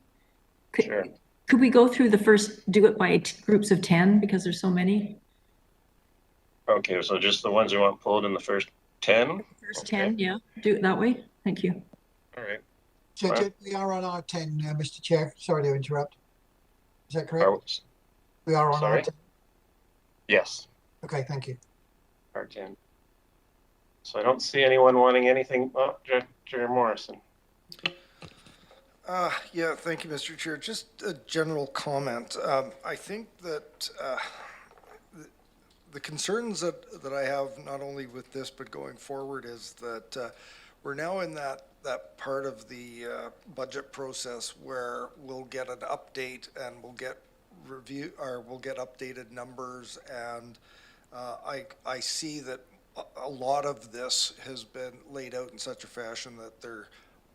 Sure. Could we go through do it by groups of 10 because there's so many? Okay, so just the ones who want pulled in the first 10? First 10, yeah. Do it that way. Thank you. All right. So we are on R10 now, Mr. Chair. Sorry to interrupt. Is that correct? We are on R10. Yes. Okay, thank you. R10. So I don't see anyone wanting anything. Oh, Director Morrison. Yeah, thank you, Mr. Chair. Just a general comment. I think that the concerns that I have, not only with this, but going forward, is that we're now in that part of the budget process where we'll get an update and we'll get we'll get updated numbers. And I see that a lot of this has been laid out in such a fashion that there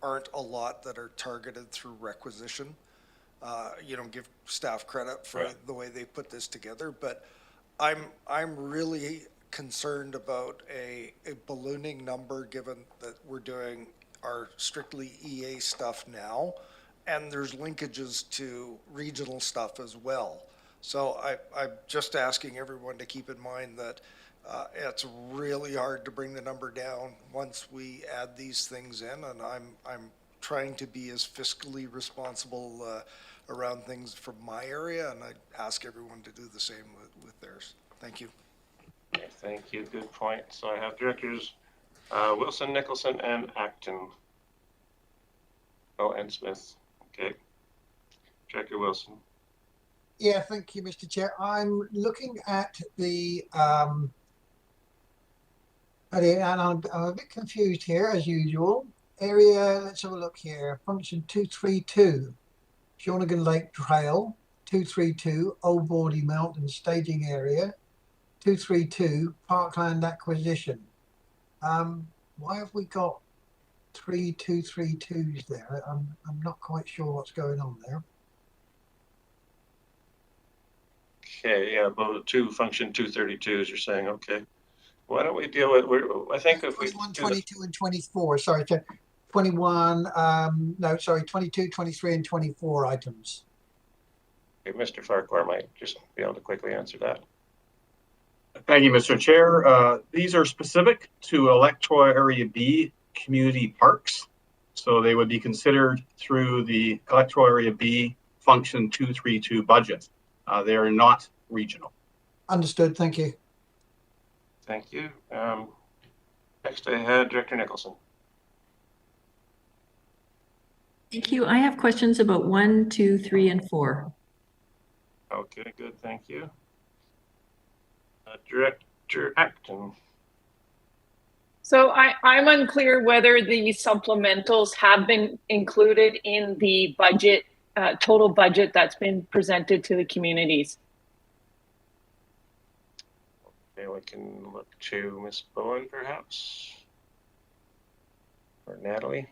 aren't a lot that are targeted through requisition. Give staff credit for the way they put this together, but I'm really concerned about a ballooning number, given that we're doing our strictly EA stuff now, and there's linkages to regional stuff as well. So I'm just asking everyone to keep in mind that it's really hard to bring the number down once we add these things in, and I'm trying to be as fiscally responsible around things from my area, and I ask everyone to do the same with theirs. Thank you. Okay, thank you. Good point. So I have directors Wilson, Nicholson, and Acton. Oh, and Smith. Okay. Director Wilson. Yeah, thank you, Mr. Chair. I'm looking at the and I'm a bit confused here, as usual. Area, let's have a look here. Function 232, Shawnigan Lake Trail. 232, Old Bordy Mountain Staging Area. 232, Parkland Acquisition. Why have we got 3 232s there? I'm not quite sure what's going on there. Okay, yeah, both two function 232s, you're saying, okay. Why don't we deal with, I think if we 21, 22, and 24, sorry, 21, no, sorry, 22, 23, and 24 items. Okay, Mr. Farquhar might just be able to quickly answer that. Thank you, Mr. Chair. These are specific to Electoral Area B community parks. So they would be considered through the Electoral Area B function 232 budget. They are not regional. Understood, thank you. Thank you. Next I had Director Nicholson. Thank you. I have questions about 1, 2, 3, and 4. Okay, good, thank you. Director Acton. So I'm unclear whether the supplementals have been included in the budget, total budget that's been presented to the communities. Okay, we can look to Ms. Bowen perhaps, or Natalie.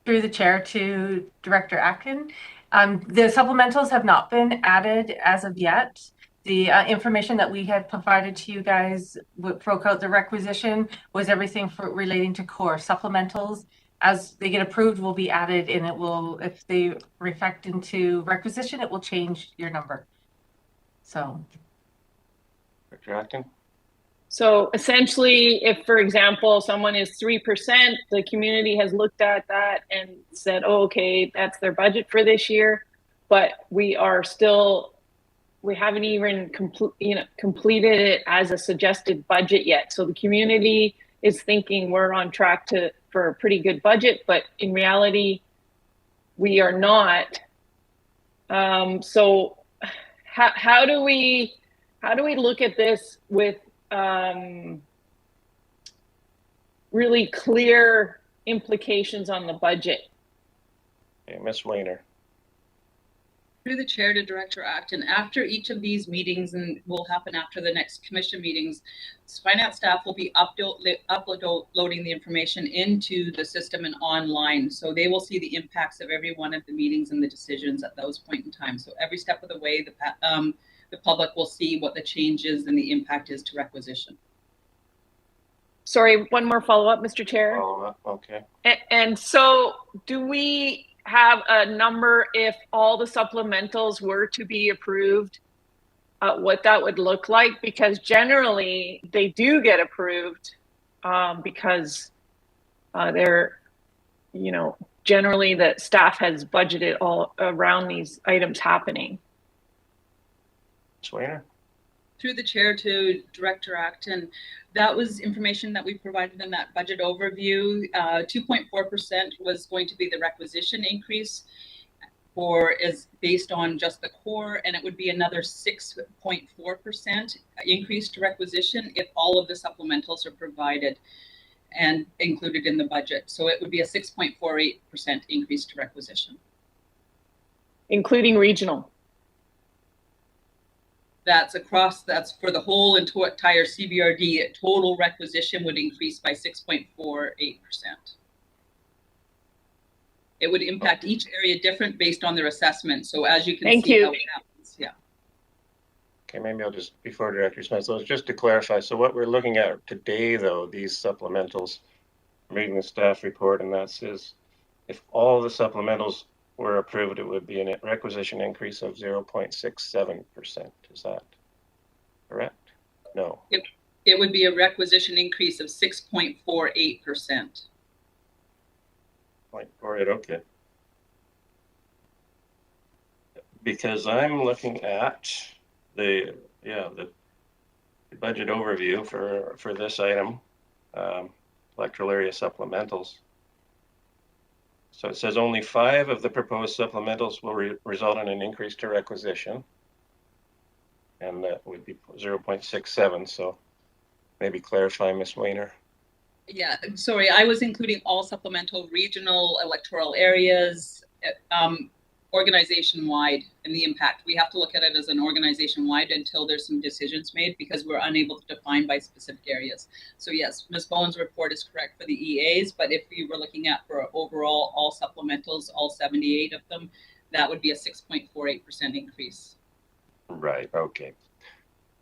Through the chair to Director Atkin. The supplementals have not been added as of yet. The information that we had provided to you guys broke out the requisition was everything for relating to core. Supplementals, as they get approved, will be added, and it will, if they reflect into requisition, it will change your number. So. Director Atkin. So essentially, if, for example, someone is 3%, the community has looked at that and said, oh, okay, that's their budget for this year, but we are still, we haven't even completed it as a suggested budget yet. So the community is thinking we're on track for a pretty good budget, but in reality, we are not. So how do we look at this with really clear implications on the budget? Okay, Ms. Weiner. Through the chair to Director Acton, after each of these meetings, and will happen after the next commission meetings, finance staff will be uploading the information into the system and online. So they will see the impacts of every one of the meetings and the decisions at those point in time. So every step of the way, the public will see what the change is and the impact is to requisition. Sorry, one more follow-up, Mr. Chair. Follow-up, okay. And so do we have a number if all the supplementals were to be approved, what that would look like? Because generally they do get approved because they're, generally the staff has budgeted all around these items happening. Ms. Weiner. Through the chair to Director Acton, that was information that we provided in that budget overview. 2.4% was going to be the requisition increase is based on just the core, and it would be another 6.4% increase to requisition if all of the supplementals are provided and included in the budget. So it would be a 6.48% increase to requisition. Including regional. That's for the whole entire CBRD. Total requisition would increase by 6.48%. It would impact each area different based on their assessment. So as you can see how it happens. Yeah. Okay, maybe I'll just, before Director Smith, so just to clarify, so what we're looking at today, though, these supplementals, reading the staff report, and that says if all the supplementals were approved, it would be a requisition increase of 0.67%. Is that correct? No. It would be a requisition increase of 6.48%. 0.48, okay. Because I'm looking at the budget overview for this item, electoral area supplementals. So it says only 5 of the proposed supplementals will result in an increase to requisition. And that would be 0.67. So maybe clarify, Ms. Weiner. Yeah, sorry, I was including all supplemental regional electoral areas, organization-wide, and the impact. We have to look at it as an organization-wide until there's some decisions made because we're unable to define by specific areas. So yes, Ms. Bowen's report is correct for the EAs, but if you were looking at for overall all supplementals, all 78 of them, that would be a 6.48% increase. Right, okay.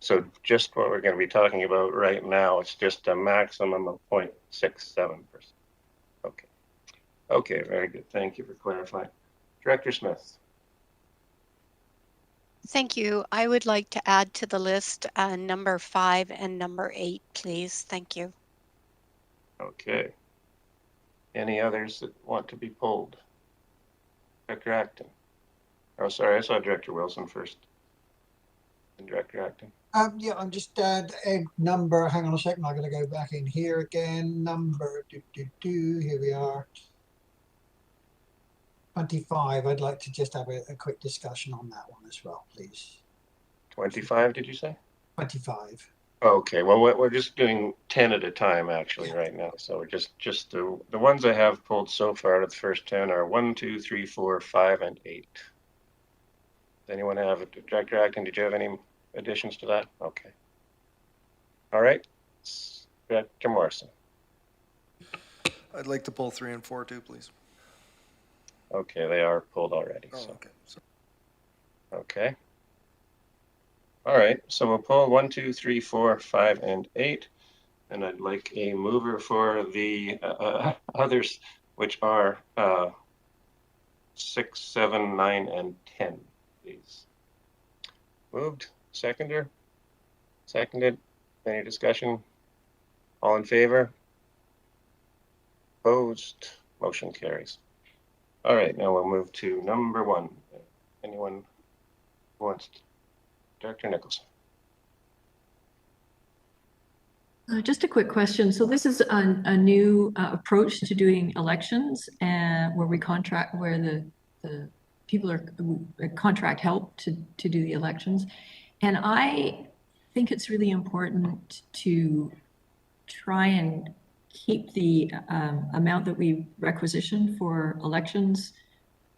So just what we're going to be talking about right now, it's just a maximum of 0.67%. Okay. Okay, very good. Thank you for clarifying. Director Smith. Thank you. I would like to add to the list number 5 and number 8, please. Thank you. Okay. Any others that want to be pulled? Director Acton. Oh, sorry, I saw Director Wilson first. And Director Acton. Yeah, I'm just number, hang on a second, I'm going to go back in here again. Number, here we are. 25, I'd like to just have a quick discussion on that one as well, please. 25, did you say? 25. Okay, well, we're just doing 10 at a time, actually, right now. So we're just the ones I have pulled so far, the first 10 are 1, 2, 3, 4, 5, and 8. Does anyone have it? Director Acton, did you have any additions to that? Okay. All right. Director Morrison. I'd like to pull 3 and 4 too, please. Okay, they are pulled already. Oh, so. okay. So. Okay. All right, so we'll pull 1, 2, 3, 4, 5, and 8. And I'd like a mover for the others, which are 6, 7, 9, and 10, please. Moved. Seconder? Seconded. Any discussion? All in favor? Opposed? Motion carries. All right, now we'll move to number 1. Anyone who wants to? Director Nicholson. Just a quick question. So this is a new approach to doing elections, where we contract, where the people are contract help to do the elections. And I think it's really important to try and keep the amount that we requisition for elections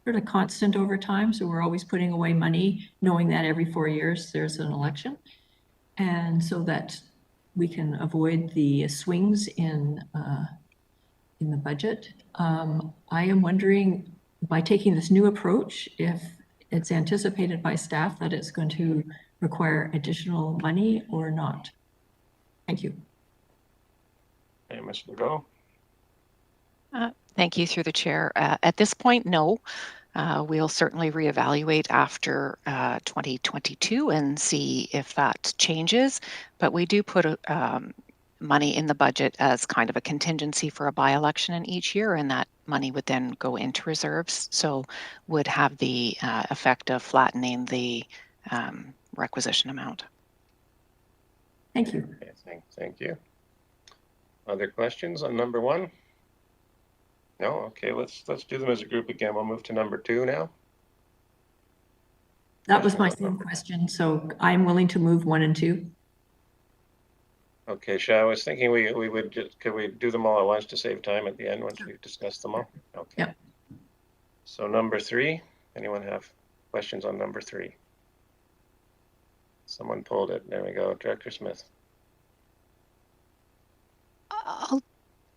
sort of constant over time. So we're always putting away money, knowing that every 4 years there's an election. And so that we can avoid the swings in the budget. I am wondering, by taking this new approach, if it's anticipated by staff that it's going to require additional money or not. Thank you. Hey, Ms. Legault. Thank you, through the chair. At this point, no. We'll certainly reevaluate after 2022 and see if that changes. But we do put money in the budget as kind of a contingency for a by-election in each year, and that money would then go into reserves. So would have the effect of flattening the requisition amount. Thank you. Okay, thank you. Other questions on number 1? No? Okay, let's do them as a group again. We'll move to number 2 now. That was my same question, so I'm willing to move 1 and 2. Okay, I was thinking we would just, could we do them all at once to save time at the end once we've discussed them all? Okay. Yep. So number 3, anyone have questions on number 3? Someone pulled it. There we go. Director Smith.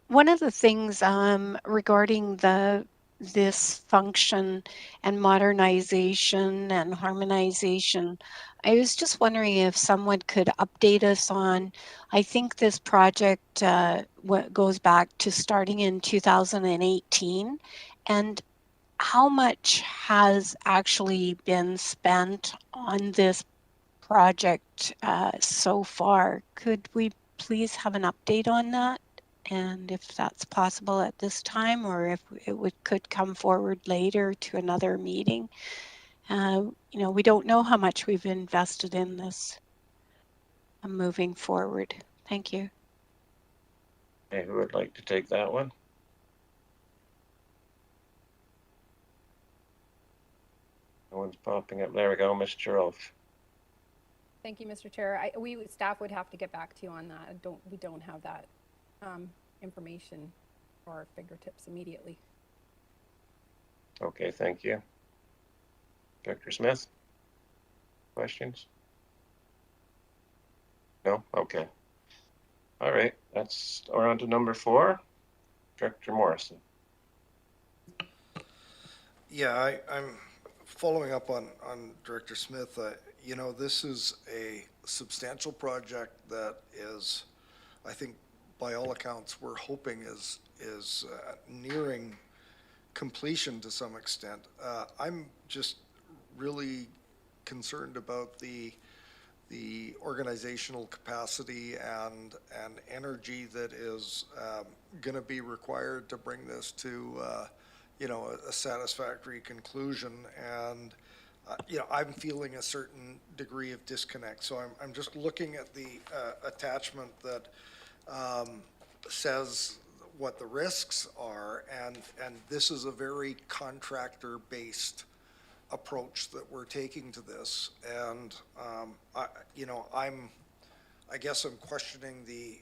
One of the things regarding this function and modernization and harmonization, I was just wondering if someone could update us on, I think this project goes back to starting in 2018, and how much has actually been spent on this project so far? Could we please have an update on that? And if that's possible at this time, or if it could come forward later to another meeting. You know, we don't know how much we've invested in this moving forward. Thank you. Okay, who would like to take that one? No one's popping up. There we go, Mr. Rolfe. Thank you, Mr. Chair. Staff would have to get back to you on that. We don't have that information or our fingertips immediately. Okay, thank you. Director Smith? Questions? No? Okay. All right, we're on to number 4. Director Morrison. Yeah, I'm following up on Director Smith. You know, this is a substantial project that is, I think, by all accounts, we're hoping is nearing completion to some extent. I'm just really concerned about the organizational capacity and energy that is going to be required to bring this to you know, a satisfactory conclusion. And you know, I'm feeling a certain degree of disconnect. So I'm just looking at the attachment that says what the risks are, and this is a very contractor-based approach that we're taking to this. And you know, I guess I'm questioning the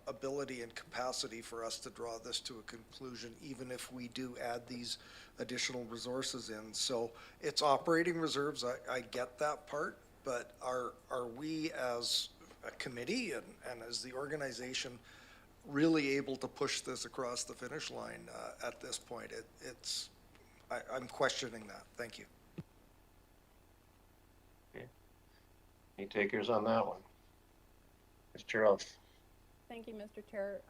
ability and capacity for us to draw this to a conclusion, even if we do add these additional resources in. So it's operating reserves. I get that part, but are we as a committee and as the organization really able to push this across the finish line at this point? I'm questioning that. Thank you. Okay. Any takers on that one? Mr. Rolfe. Thank you, Mr. Chair.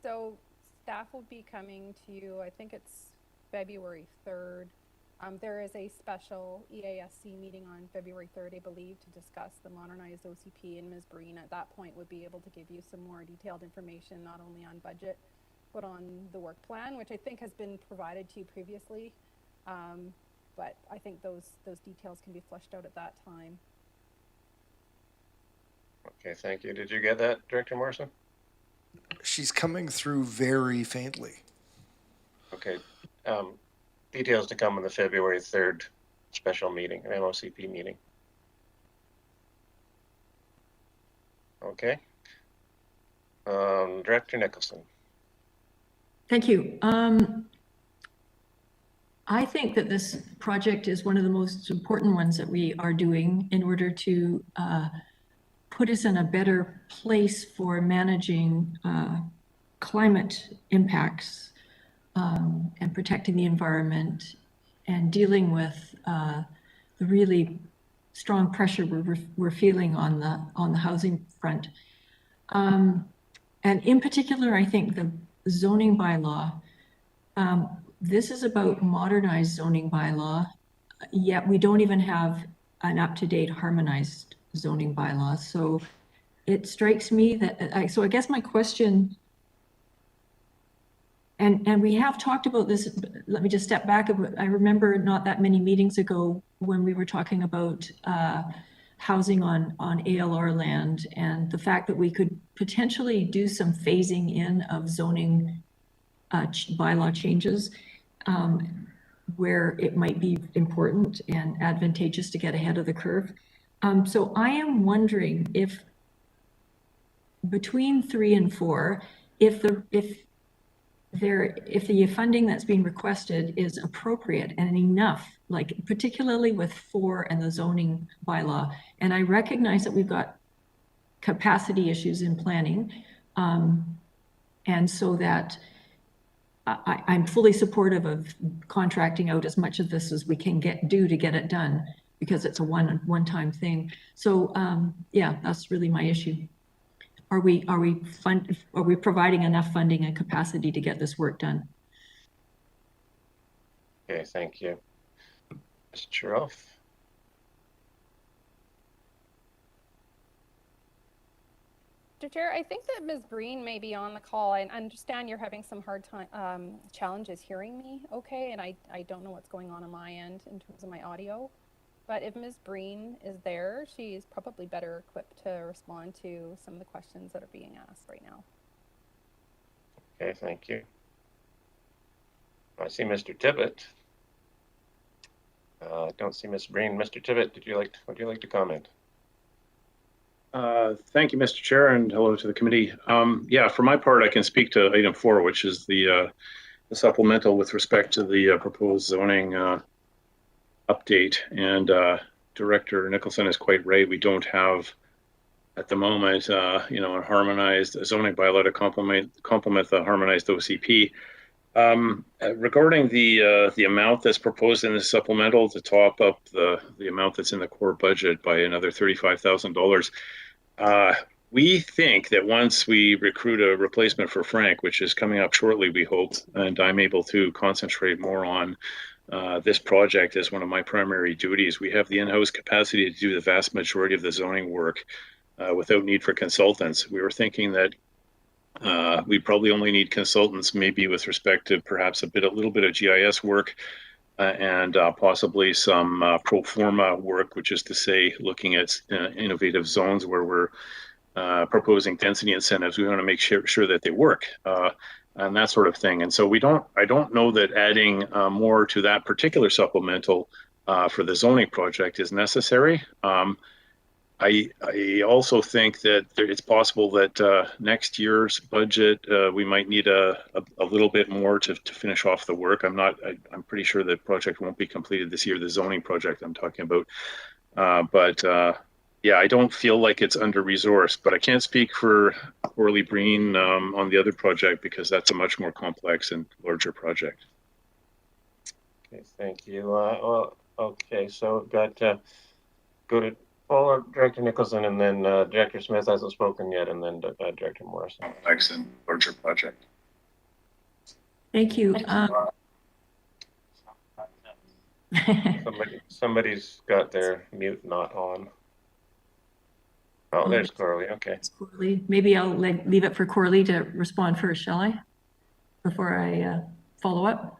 So staff will be coming to you, I think it's February 3rd. There is a special EASC meeting on February 3rd, I believe, to discuss the modernized OCP, and Ms. Breen at that point would be able to give you some more detailed information, not only on budget, but on the work plan, which I think has been provided to you previously. But I think those details can be fleshed out at that time. Okay, thank you. Did you get that, Director Morrison? She's coming through very faintly. Okay. Details to come in the February 3rd special meeting, an MOCP meeting. Okay. Director Nicholson. Thank you. I think that this project is one of the most important ones that we are doing in order to put us in a better place for managing climate impacts and protecting the environment and dealing with the really strong pressure we're feeling on the housing front. And in particular, I think the zoning bylaw, this is about modernized zoning bylaw, yet we don't even have an up-to-date harmonized zoning bylaw. So it strikes me that, so I guess my question, and we have talked about this, let me just step back. I remember not that many meetings ago when we were talking about housing on ALR land and the fact that we could potentially do some phasing in of zoning bylaw changes where it might be important and advantageous to get ahead of the curve. So I am wondering if between 3 and 4, if the funding that's being requested is appropriate and enough, like particularly with 4 and the zoning bylaw. And I recognize that we've got capacity issues in planning. And so that I'm fully supportive of contracting out as much of this as we can do to get it done, because it's a one-time thing. So yeah, that's really my issue. Are we providing enough funding and capacity to get this work done? Okay, thank you. Mr. Charoff. Mr. Chair, I think that Ms. Breen may be on the call. I understand you're having some hard time challenges hearing me okay, and I don't know what's going on my end in terms of my audio. But if Ms. Breen is there, she's probably better equipped to respond to some of the questions that are being asked right now. Okay, thank you. I see Mr. Tibbet. I don't see Ms. Breen. Mr. Tibbet, would you like to comment? Thank you, Mr. Chair, and hello to the committee. Yeah, for my part, I can speak to item 4, which is the supplemental with respect to the proposed zoning update. And Director Nicholson is quite right. We don't have at the moment, a harmonized zoning bylaw to complement the harmonized OCP. Regarding the amount that's proposed in the supplemental to top up the amount that's in the core budget by another $35,000, we think that once we recruit a replacement for Frank, which is coming up shortly, we hope, and I'm able to concentrate more on this project as one of my primary duties, we have the in-house capacity to do the vast majority of the zoning work without need for consultants. We were thinking that we probably only need consultants maybe with respect to perhaps a little bit of GIS work and possibly some pro forma work, which is to say looking at innovative zones where we're proposing density incentives. We want to make sure that they work and that sort of thing. And so I don't know that adding more to that particular supplemental for the zoning project is necessary. I also think that it's possible that next year's budget we might need a little bit more to finish off the work. I'm pretty sure the project won't be completed this year, the zoning project I'm talking about. Yeah, I don't feel like it's under-resourced, but I can't speak for Orly Breen on the other project because that's a much more complex and larger project. Okay, thank you. Well, okay, so we've got go to Director Nicholson, and then Director Smith hasn't spoken yet, and then Director Morrison. Complex and larger project. Thank you. Somebody's got their mute not on. Oh, there's Corley. Okay. Corley. Maybe I'll leave it for Corley to respond first, shall I? Before I follow up.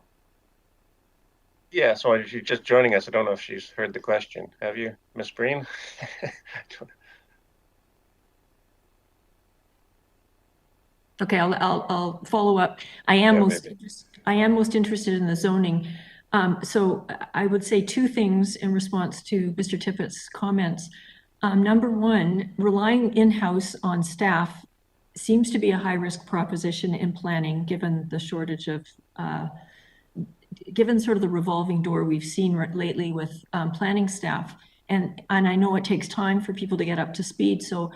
Yeah, so if she's just joining us, I don't know if she's heard the question. Have you, Ms. Breen? Okay, I'll follow up. I am most interested in the zoning. So I would say 2 things in response to Mr. Tippett's comments. Number 1, relying in-house on staff seems to be a high-risk proposition in planning, given the shortage of, given sort of the revolving door we've seen lately with planning staff. And I know it takes time for people to get up to speed. So,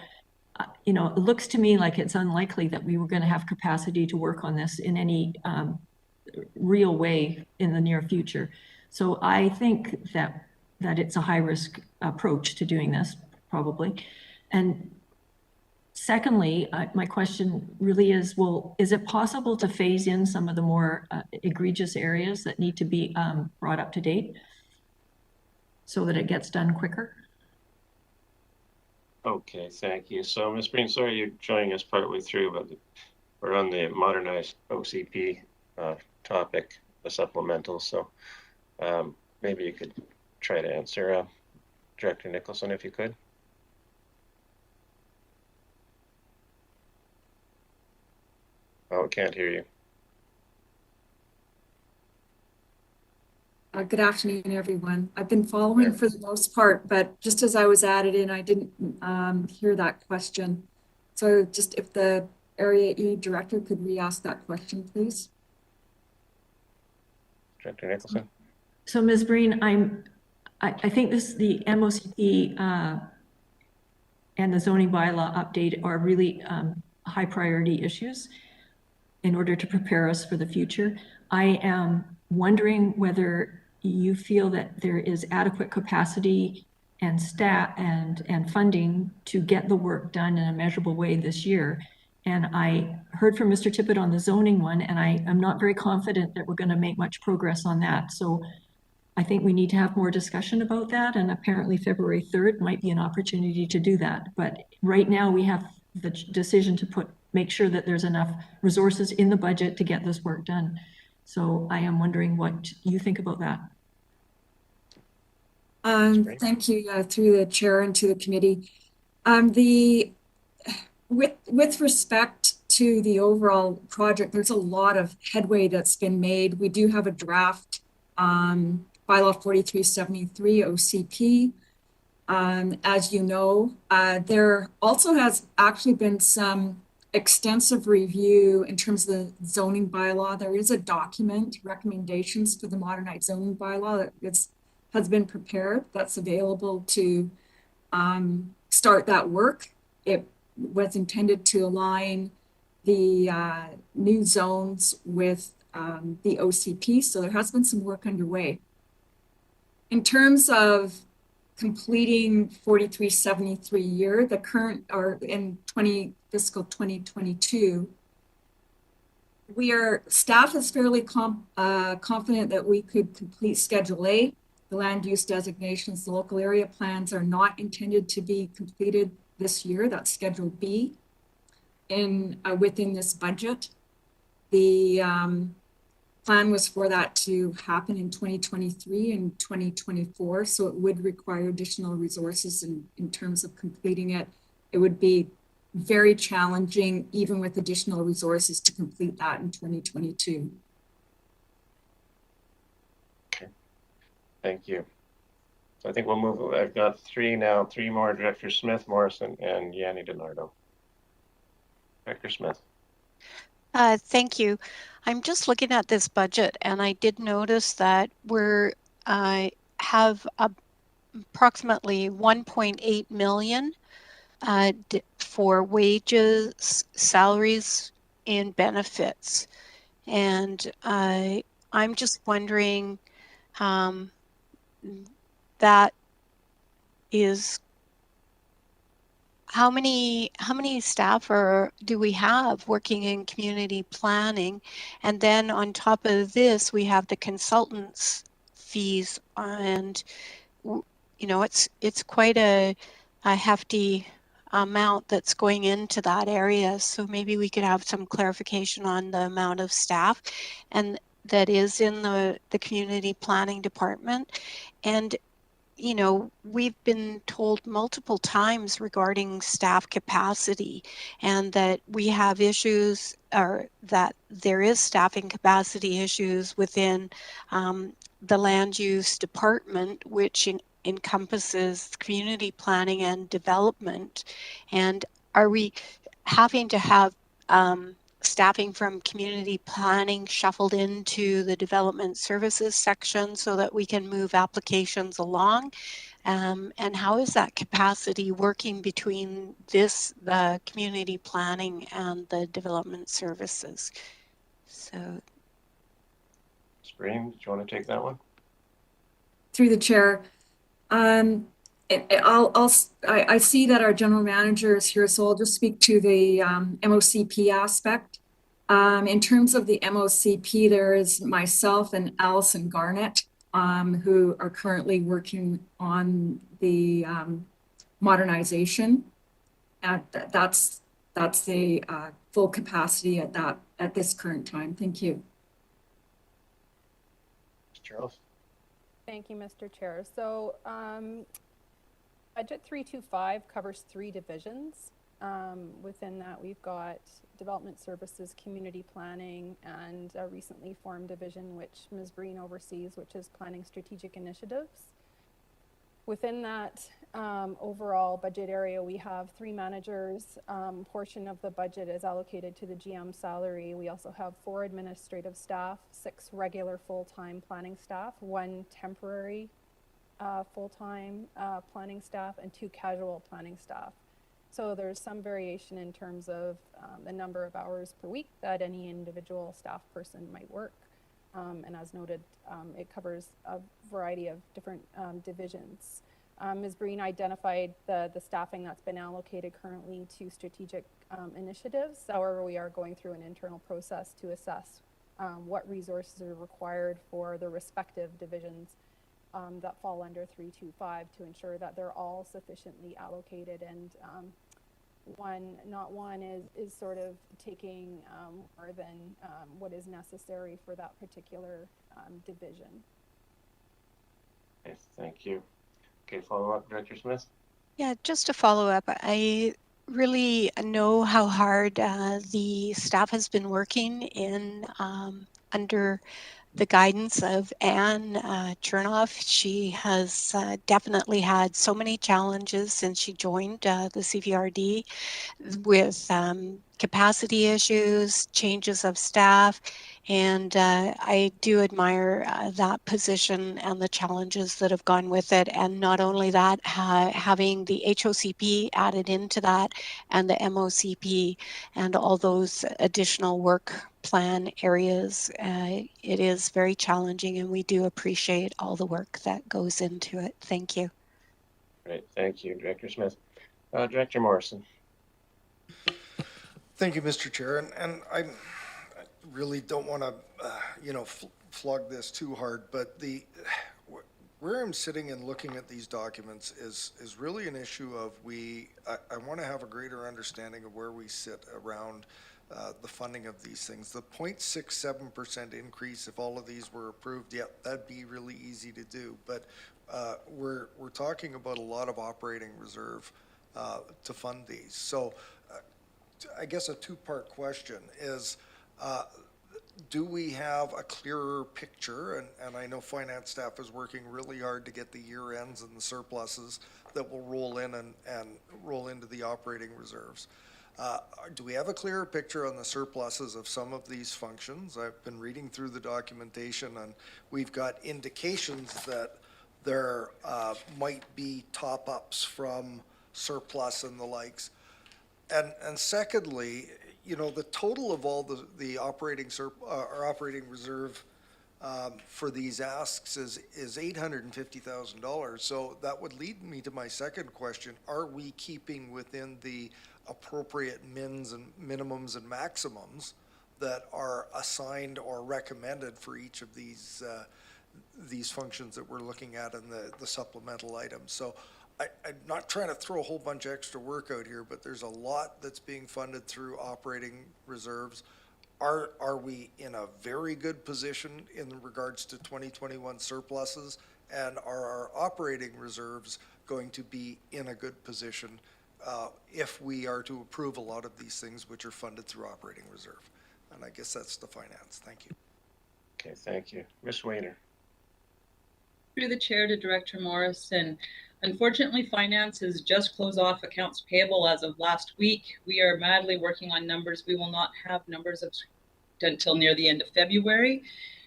it looks to me like it's unlikely that we were going to have capacity to work on this in any real way in the near future. So I think that it's a high-risk approach to doing this, probably. And secondly, my question really is, well, is it possible to phase in some of the more egregious areas that need to be brought up to date so that it gets done quicker? Okay, thank you. So, Ms. Breen, sorry you're joining us partway through, but we're on the modernized OCP topic, the supplemental. So maybe you could try to answer Director Nicholson if you could. Oh, can't hear you. Good afternoon, everyone. I've been following for the most part, but just as I was added in, I didn't hear that question. So just if the Area E Director could re-ask that question, please. Director Nicholson. So Ms. Breen, I think the MOCP and the zoning bylaw update are really high priority issues in order to prepare us for the future. I am wondering whether you feel that there is adequate capacity and staff and funding to get the work done in a measurable way this year. And I heard from Mr. Tippett on the zoning one, and I am not very confident that we're going to make much progress on that. So I think we need to have more discussion about that, and apparently February 3rd might be an opportunity to do that. But right now we have the decision to make sure that there's enough resources in the budget to get this work done. So I am wondering what you think about that. Thank you through the chair and to the committee. With respect to the overall project, there's a lot of headway that's been made. We do have a draft bylaw 4373 OCP. As you know, there also has actually been some extensive review in terms of the zoning bylaw. There is a document, recommendations for the modernized zoning bylaw that has been prepared, that's available to start that work. It was intended to align the new zones with the OCP, so there has been some work underway. In terms of completing 4373 year, the current, or in fiscal 2022, staff is fairly confident that we could complete Schedule A. The land use designations, the local area plans are not intended to be completed this year. That's Schedule B within this budget. The plan was for that to happen in 2023 and 2024, so it would require additional resources in terms of completing it. It would be very challenging, even with additional resources, to complete that in 2022. Okay, thank you. So I think we'll move. I've got three more: Director Smith, Morrison, and Yanni DiNardo. Director Smith. Thank you. I'm just looking at this budget, and I did notice that I have approximately 1.8 million for wages, salaries, and benefits. And I'm just wondering, that is how many staff do we have working in community planning? And then on top of this, we have the consultants fees, and it's quite a hefty amount that's going into that area. So maybe we could have some clarification on the amount of staff and that is in the community planning department. And we've been told multiple times regarding staff capacity and that we have issues, or that there is staffing capacity issues within the land use department, which encompasses community planning and development. And are we having to have staffing from community planning shuffled into the development services section so that we can move applications along? And how is that capacity working between the community planning and the development services? So, Breen, do you want to take that one? Through the chair, I see that our general manager is here, so I'll just speak to the MOCP aspect. In terms of the MOCP, there is myself and Allison Garnett, who are currently working on the modernization. That's the full capacity at this current time. Thank you. Charles. Thank you, Mr. Chair. So budget 325 covers 3 divisions. Within that, we've got development services, community planning, and a recently formed division which Ms. Breen oversees, which is planning strategic initiatives. Within that overall budget area, we have 3 managers. Portion of the budget is allocated to the GM salary. We also have 4 administrative staff, 6 regular full-time planning staff, 1 temporary full-time planning staff, and 2 casual planning staff. So there's some variation in terms of the number of hours per week that any individual staff person might work. And as noted, it covers a variety of different divisions. Ms. Breen identified the staffing that's been allocated currently to strategic initiatives. However, we are going through an internal process to assess what resources are required for the respective divisions that fall under 325 to ensure that they're all sufficiently allocated, and not one is sort of taking more than what is necessary for that particular division. Okay, thank you. Okay, follow up, Director Smith. Yeah, just to follow up, I really know how hard the staff has been working in under the guidance of Anne Chernoff. She has definitely had so many challenges since she joined the CVRD with capacity issues, changes of staff, and I do admire that position and the challenges that have gone with it. And not only that, having the HOCP added into that and the MOCP and all those additional work plan areas, it is very challenging, and we do appreciate all the work that goes into it. Thank you. Great, thank you, Director Smith. Director Morrison. Thank you, Mr. Chair, and I really don't want to, flog this too hard, but where I'm sitting and looking at these documents is really an issue of I want to have a greater understanding of where we sit around the funding of these things. The 0.67% increase, if all of these were approved, that'd be really easy to do, but we're talking about a lot of operating reserve to fund these. So I guess a 2-part question is, do we have a clearer picture? And I know finance staff is working really hard to get the year ends and the surpluses that will roll in and roll into the operating reserves. Do we have a clearer picture on the surpluses of some of these functions? I've been reading through the documentation, and we've got indications that there might be top-ups from surplus and the likes. And secondly, the total of all the operating operating reserve for these asks is $850,000. So that would lead me to my second question: are we keeping within the appropriate mins and minimums and maximums that are assigned or recommended for each of these functions that we're looking at in the supplemental items? So I'm not trying to throw a whole bunch of extra work out here, but there's a lot that's being funded through operating reserves. Are we in a very good position in regards to 2021 surpluses? And are our operating reserves going to be in a good position if we are to approve a lot of these things which are funded through operating reserve? And I guess that's the finance. Thank you. Okay, thank you. Ms. Wainer. Through the chair to Director Morrison. Unfortunately, finance has just closed off accounts payable as of last week. We are madly working on numbers. We will not have numbers until near the end of February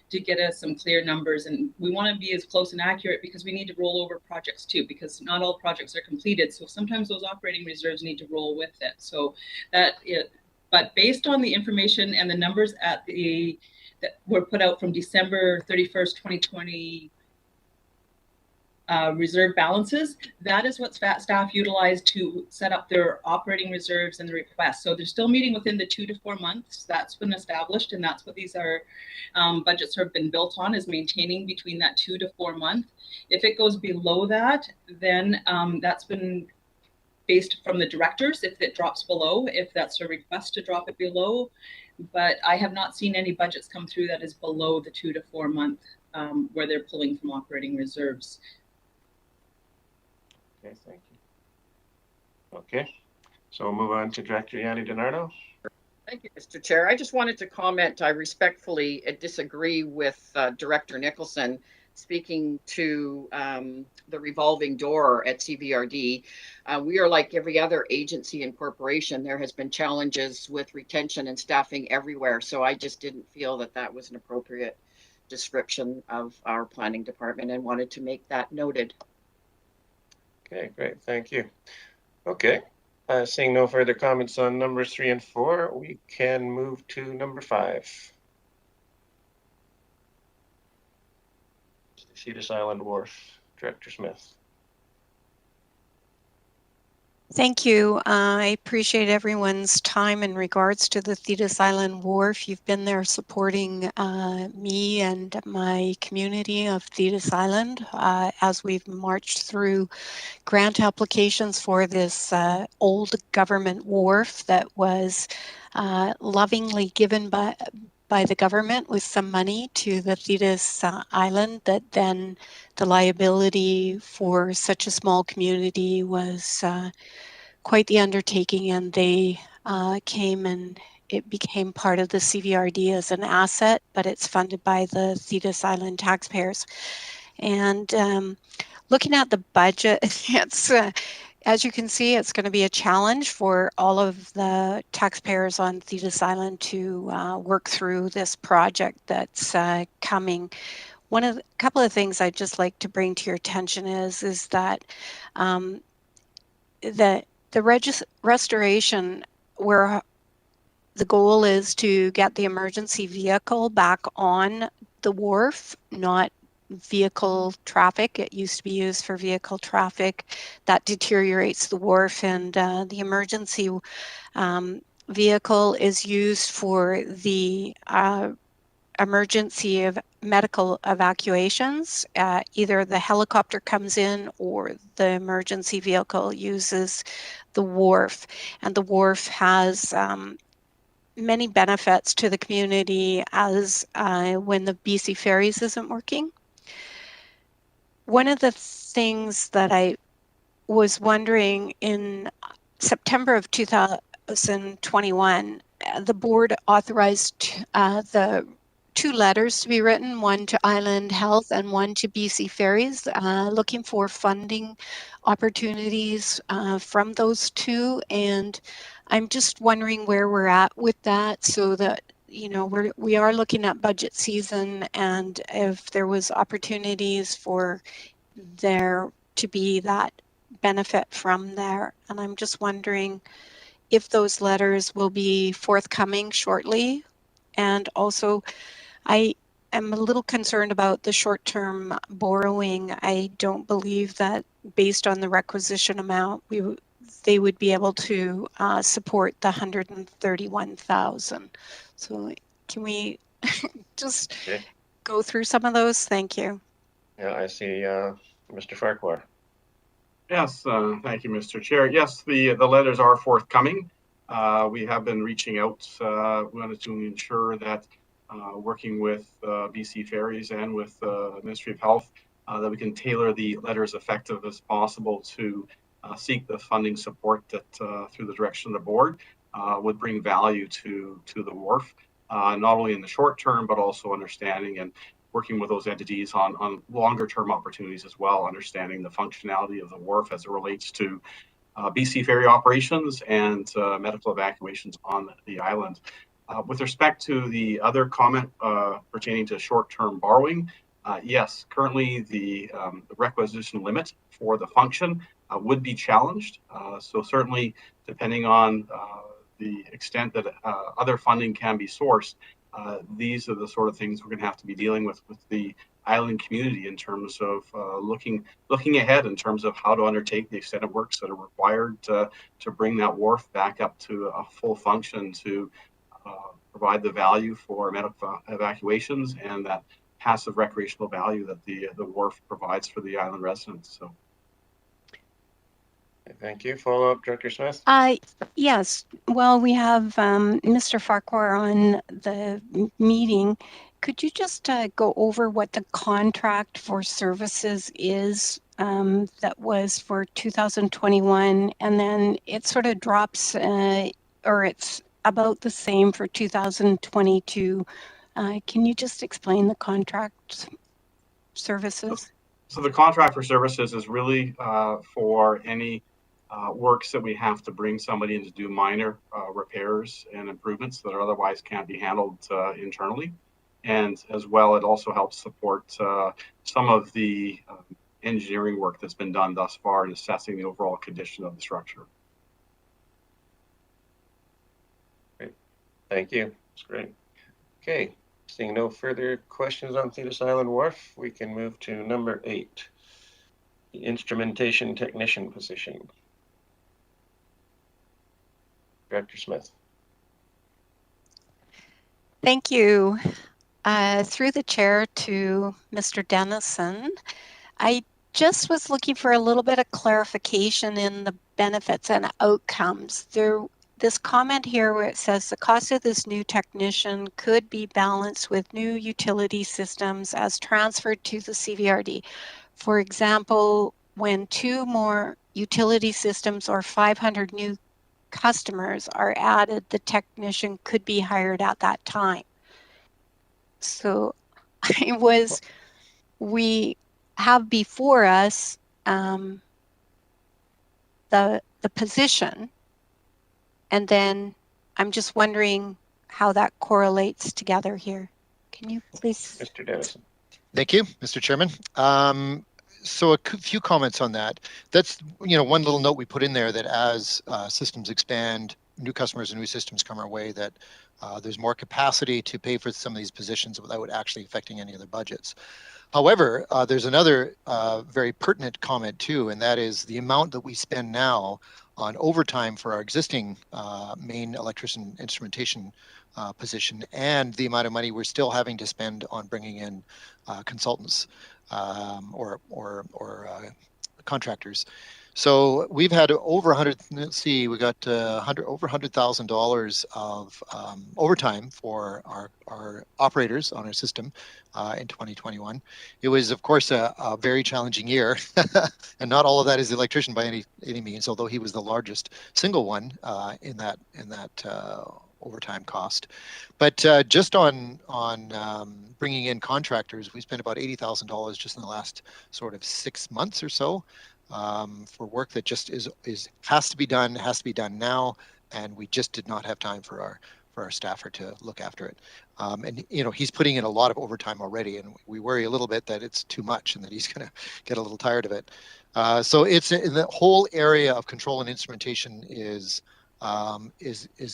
to get us some clear numbers. And we want to be as close and accurate because we need to roll over projects too, because not all projects are completed. So sometimes those operating reserves need to roll with it. So but based on the information and the numbers that were put out from December 31st, 2020, reserve balances, that is what staff utilized to set up their operating reserves and the requests. So they're still meeting within the 2 to 4 months. That's been established, and that's what these are budgets have been built on, is maintaining between that 2 to 4 month. If it goes below that, then that's been based from the directors, if it drops below, if that's a request to drop it below. But I have not seen any budgets come through that is below the 2 to 4 month where they're pulling from operating reserves. Okay, thank you. Okay. So we'll move on to Director Yanni DiNardo. Thank you, Mr. Chair. I just wanted to comment. I respectfully disagree with Director Nicholson speaking to the revolving door at CVRD. We are like every other agency and corporation. There has been challenges with retention and staffing everywhere. So I just didn't feel that that was an appropriate description of our planning department and wanted to make that noted. Okay, great. Thank you. Okay. Seeing no further comments on numbers 3 and 4, we can move to number 5. Thetis Island Wharf, Director Smith. Thank you. I appreciate everyone's time in regards to the Thetis Island Wharf. You've been there supporting me and my community of Thetis Island as we've marched through grant applications for this old government wharf that was lovingly given by the government with some money to the Thetis Island, that then the liability for such a small community was quite the undertaking, and they came and it became part of the CVRD as an asset, but it's funded by the Thetis Island taxpayers. And looking at the budget, it's as you can see, it's going to be a challenge for all of the taxpayers on Thetis Island to work through this project that's coming. A couple of things I'd just like to bring to your attention is that the restoration, where the goal is to get the emergency vehicle back on the wharf, not vehicle traffic. It used to be used for vehicle traffic. That deteriorates the wharf, and the emergency vehicle is used for the emergency of medical evacuations. Either the helicopter comes in or the emergency vehicle uses the wharf, and the wharf has many benefits to the community as when the BC Ferries isn't working. One of the things that I was wondering, in September of 2021, the board authorized the 2 letters to be written, one to Island Health and one to BC Ferries, looking for funding opportunities from those 2. And I'm just wondering where we're at with that, so that we are looking at budget season, and if there was opportunities for there to be that benefit from there. And I'm just wondering if those letters will be forthcoming shortly. And also, I am a little concerned about the short-term borrowing. I don't believe that, based on the requisition amount, they would be able to support the 131,000. So can we just go through some of those? Thank you. Yeah, I see Mr. Farquhar. Yes, thank you, Mr. Chair. Yes, the letters are forthcoming. We have been reaching out. We wanted to ensure that working with BC Ferries and with the Ministry of Health, that we can tailor the letters effective as possible to seek the funding support that through the direction of the board would bring value to the wharf, not only in the short term, but also understanding and working with those entities on longer term opportunities as well, understanding the functionality of the wharf as it relates to BC ferry operations and medical evacuations on the island. With respect to the other comment pertaining to short-term borrowing, yes, currently the requisition limit for the function would be challenged. So certainly, depending on the extent that other funding can be sourced, these are the sort of things we're going to have to be dealing with the island community in terms of looking ahead in terms of how to undertake the extended works that are required to bring that wharf back up to a full function to provide the value for medical evacuations and that passive recreational value that the wharf provides for the island residents. So. Thank you. Follow up, Director Smith? Yes. Well, we have Mr. Farquhar on the meeting, could you just go over what the contract for services is that was for 2021, and then it sort of drops, or it's about the same for 2022. Can you just explain the contract services? So the contract for services is really for any works that we have to bring somebody in to do minor repairs and improvements that otherwise can't be handled internally. And as well, it also helps support some of the engineering work that's been done thus far in assessing the overall condition of the structure. Great. Thank you. That's great. Okay. Seeing no further questions on Thetis Island Wharf, we can move to number 8, the instrumentation technician position. Director Smith. Thank you. Through the chair to Mr. Dennison, I just was looking for a little bit of clarification in the benefits and outcomes. This comment here where it says the cost of this new technician could be balanced with new utility systems as transferred to the CVRD. For example, when 2 more utility systems or 500 new customers are added, the technician could be hired at that time. So we have before us the position, and then I'm just wondering how that correlates together here. Can you please? Mr. Dennison. Thank you, Mr. Chairman. So a few comments on that. That's, one little note we put in there that as systems expand, new customers and new systems come our way, that there's more capacity to pay for some of these positions without actually affecting any of the budgets. However, there's another very pertinent comment too, and that is the amount that we spend now on overtime for our existing main electrician instrumentation position, and the amount of money we're still having to spend on bringing in consultants or contractors. So we've had over 100. Let's see, we got over $100,000 of overtime for our operators on our system in 2021. It was, of course, a very challenging year, and not all of that is the electrician by any means, although he was the largest single one in that overtime cost. But just on bringing in contractors, we spent about $80,000 just in the last sort of 6 months or so. For work that just has to be done now, and we just did not have time for our staffer to look after it. And he's putting in a lot of overtime already, and we worry a little bit that it's too much and that he's going to get a little tired of it. So it's in the whole area of control and instrumentation is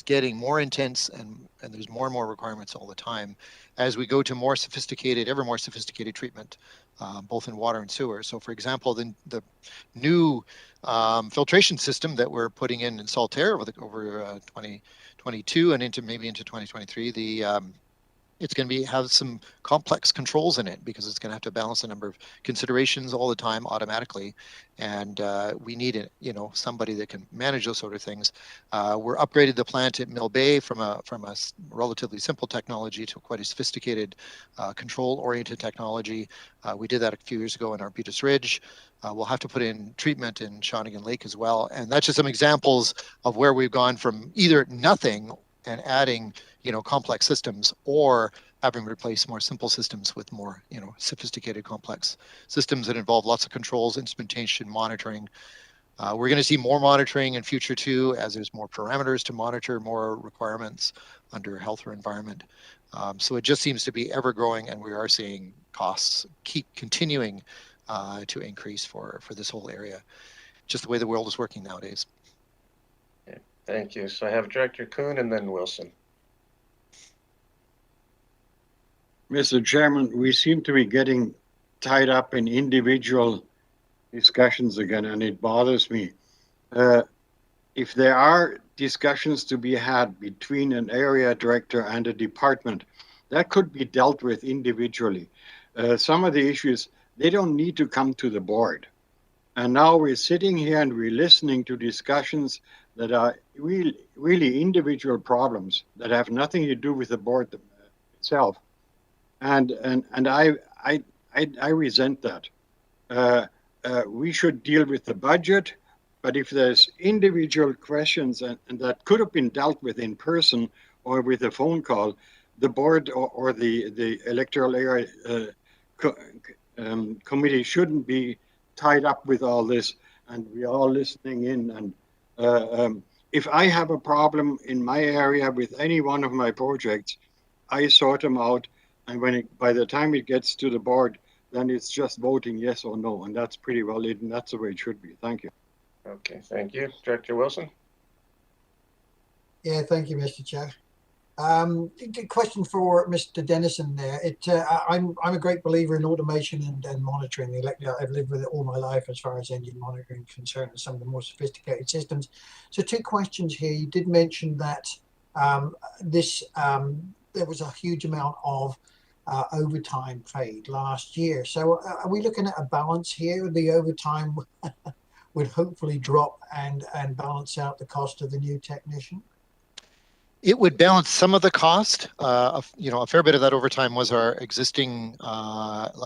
getting more intense, and there's more and more requirements all the time as we go to ever more sophisticated treatment, both in water and sewer. So for example, the new filtration system that we're putting in Saltaire over 2022 and maybe into 2023, it's going to have some complex controls in it because it's going to have to balance a number of considerations all the time automatically, and we need somebody that can manage those sort of things. We're upgraded the plant at Mill Bay from a relatively simple technology to quite a sophisticated control-oriented technology. We did that a few years ago in Arbutus Ridge. We'll have to put in treatment in Shawnigan Lake as well, and that's just some examples of where we've gone from either nothing and adding complex systems, or having replaced more simple systems with more sophisticated complex systems that involve lots of controls, instrumentation, monitoring. We're going to see more monitoring in future too, as there's more parameters to monitor, more requirements under health or environment. So it just seems to be ever growing, and we are seeing costs keep continuing to increase for this whole area. Just the way the world is working nowadays. Okay, thank you. So I have Director Kuhn and then Wilson. Mr. Chairman, we seem to be getting tied up in individual discussions again, and it bothers me. If there are discussions to be had between an area director and a department, that could be dealt with individually. Some of the issues, they don't need to come to the board. And now we're sitting here and we're listening to discussions that are really individual problems that have nothing to do with the board itself. and I resent that. We should deal with the budget, but if there's individual questions and that could have been dealt with in person or with a phone call, the board or the electoral area committee shouldn't be tied up with all this, and we all listening in. And if I have a problem in my area with any one of my projects, I sort them out, and by the time it gets to the board, then it's just voting yes or no, and that's pretty well it, and that's the way it should be. Thank you. Okay, thank you. Director Wilson? Yeah, thank you, Mr. Chair. Question for Mr. Dennison there. I'm a great believer in automation and monitoring the electoral. I've lived with it all my life as far as engine monitoring is concerned, and some of the more sophisticated systems. So two questions here. You did mention that there was a huge amount of overtime paid last year. So are we looking at a balance here? The overtime would hopefully drop and balance out the cost of the new technician? It would balance some of the cost. A fair bit of that overtime was our existing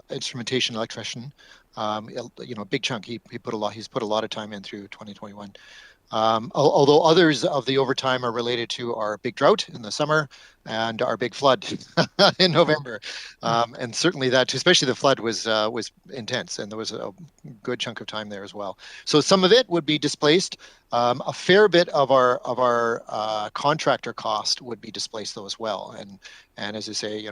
instrumentation electrician. A big chunk. He's put a lot of time in through 2021. Although others of the overtime are related to our big drought in the summer and our big flood in November, and certainly that, especially the flood, was intense, and there was a good chunk of time there as well. So some of it would be displaced. A fair bit of our contractor cost would be displaced though as well, and as I say,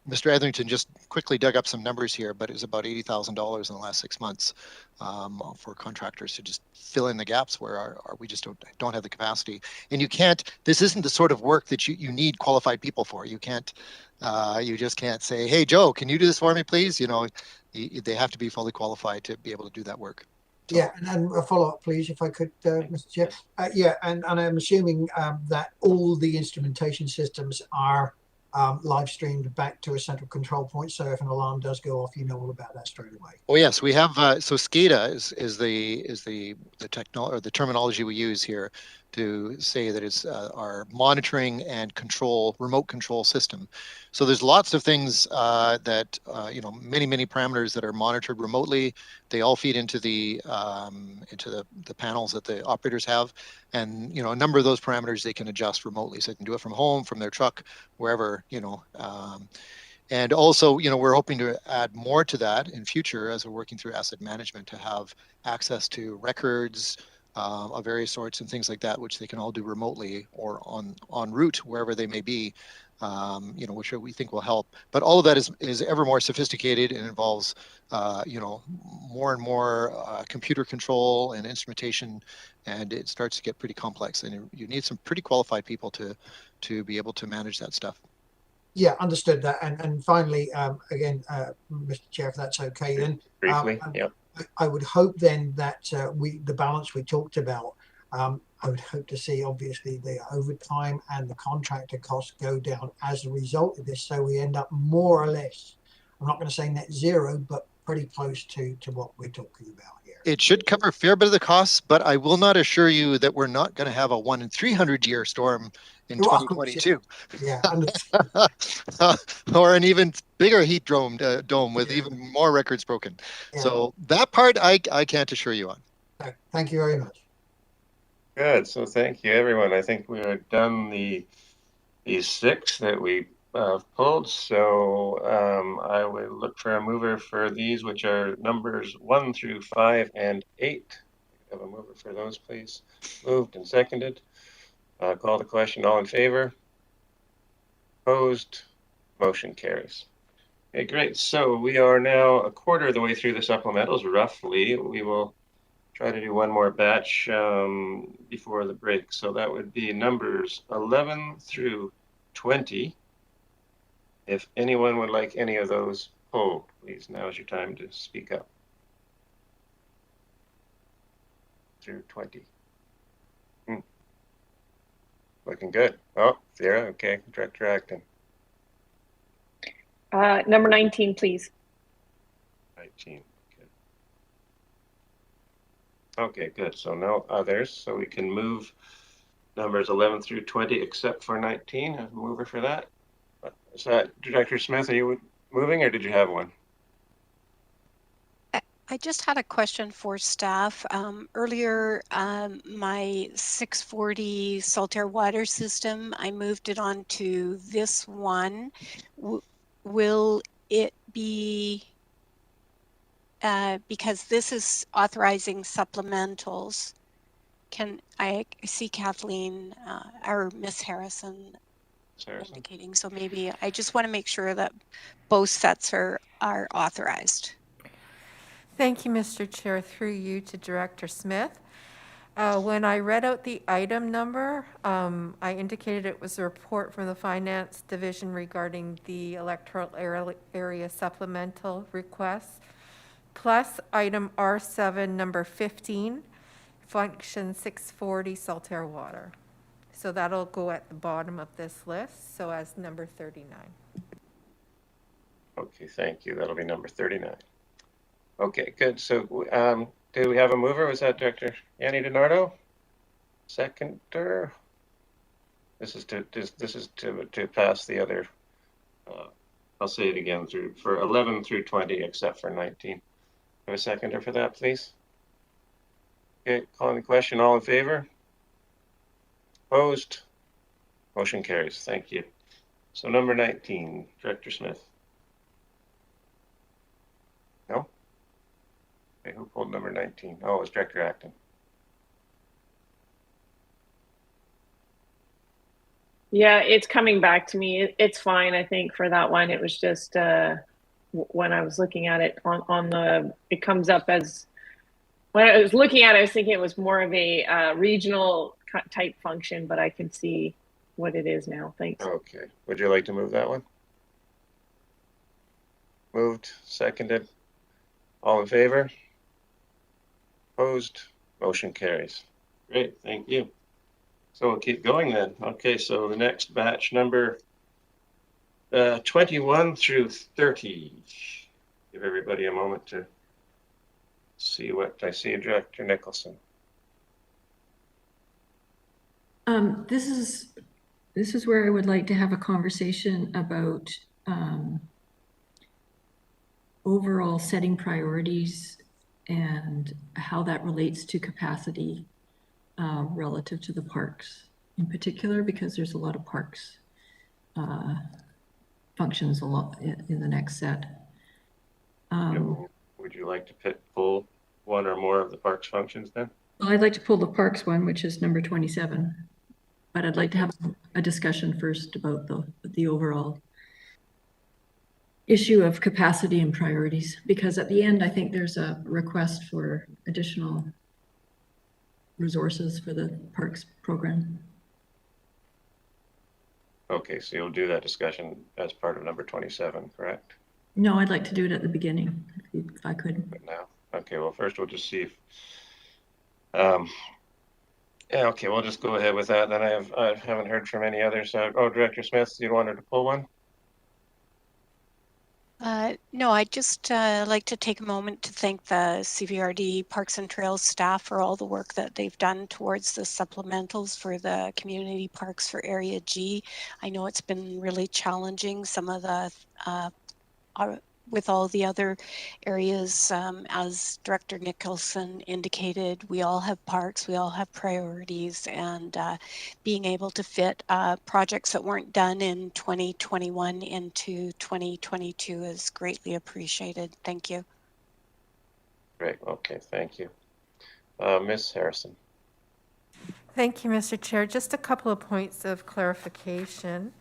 Mr. Etherington just quickly dug up some numbers here, but it was about $80,000 in the last 6 months for contractors to just fill in the gaps where we just don't have the capacity. And you can't. This isn't the sort of work that you need qualified people for. You can't. You just can't say, "Hey, Joe, can you do this for me, please?" They have to be fully qualified to be able to do that work. So. Yeah, and a follow-up, please, if I could, Mr. Chair. Yeah, and I'm assuming that all the instrumentation systems are live streamed back to a central control point. So if an alarm does go off, you know all about that straight away. Oh yes, we have. So SCADA is the technology or the terminology we use here to say that it's our monitoring and remote control system. So there's lots of things that many parameters that are monitored remotely. They all feed into the panels that the operators have, and a number of those parameters they can adjust remotely. So they can do it from home, from their truck, wherever. And also, we're hoping to add more to that in future as we're working through asset management to have access to records of various sorts and things like that, which they can all do remotely or en route wherever they may be, which we think will help. But all of that is ever more sophisticated and involves, more and more computer control and instrumentation, and it starts to get pretty complex. And you need some pretty qualified people to be able to manage that stuff. Yeah, understood that. And finally, again, Mr. Chair, if that's okay, then briefly, yeah. I would hope then that the balance we talked about, I would hope to see obviously the overtime and the contractor costs go down as a result of this, so we end up more or less, I'm not going to say net zero, but pretty close to what we're talking about here. It should cover a fair bit of the costs, but I will not assure you that we're not going to have a 1 in 300 year storm in 2022. Yeah. Or an even bigger heat dome with even more records broken. Yeah. So that part I can't assure you on. Thank you very much. Good. So thank you, everyone. I think we are done these 6 that we pulled. So I would look for a mover for these, which are numbers 1 through 5 and 8. Have a mover for those, please. Moved and seconded. Call the question. All in favor? Opposed? Motion carries. Okay, great. So we are now a quarter of the way through the supplementals, roughly. We will try to do one more batch before the break. So that would be numbers 11 through 20. If anyone would like any of those pulled, please, now is your time to speak up. Through 20. Looking good. Oh, Sierra, okay. Director Acton. Number 19, please. 19, okay, good. So no others. So we can move numbers 11 through 20 except for 19. A mover for that. Is that Director Smith? Are you moving, or did you have one? I just had a question for staff. Earlier, my 640 Saltaire water system, I moved it on to this one. Will it be, because this is authorizing supplementals, can I see Kathleen or Miss Harrison indicating, so maybe I just want to make sure that both sets are authorized. Thank you, Mr. Chair. Through you to Director Smith. When I read out the item number, I indicated it was a report from the Finance Division regarding the electoral area supplemental requests, plus item R7 number 15, function 640 Saltaire water. So that'll go at the bottom of this list, so as number 39. Okay, thank you. That'll be number 39. Okay, good. So do we have a mover? Was that Director Yanni DiNardo? Seconder? This is to pass the other, I'll say it again, for 11 through 20, except for 19. Have a seconder for that, please? Okay, calling the question. All in favor? Opposed? Motion carries. Thank you. So number 19, Director Smith. No? Okay, who pulled number 19? Oh, it was Director Acton. Yeah, it's coming back to me. It's fine, I think, for that one. It was just when I was looking at it on the, it comes up as, when I was looking at it, I was thinking it was more of a regional type function, but I can see what it is now. Thanks. Okay. Would you like to move that one? Moved, seconded. All in favor? Opposed? Motion carries. Great, thank you. So we'll keep going then. Okay, so the next batch number 21 through 30. Give everybody a moment to see what I see. Director Nicholson. This is where I would like to have a conversation about overall setting priorities and how that relates to capacity relative to the parks in particular, because there's a lot of parks functions a lot in the next set. Would you like to pull one or more of the parks functions then? Well, I'd like to pull the parks one, which is number 27, but I'd like to have a discussion first about the overall issue of capacity and priorities, because at the end, I think there's a request for additional resources for the parks program. Okay, so you'll do that discussion as part of number 27, correct? No, I'd like to do it at the beginning, if I could. But now, okay, well, first we'll just see if, yeah, okay, we'll just go ahead with that. Then I haven't heard from any others. Oh, Director Smith, you wanted to pull one? No, I'd just like to take a moment to thank the CVRD Parks and Trails staff for all the work that they've done towards the supplementals for the community parks for Area G. I know it's been really challenging. Some of the with all the other areas, as Director Nicholson indicated, we all have parks, we all have priorities, and being able to fit projects that weren't done in 2021 into 2022 is greatly appreciated. Thank you. Great, okay, thank you. Ms. Harrison. Thank you, Mr. Chair. Just a couple of points of clarification.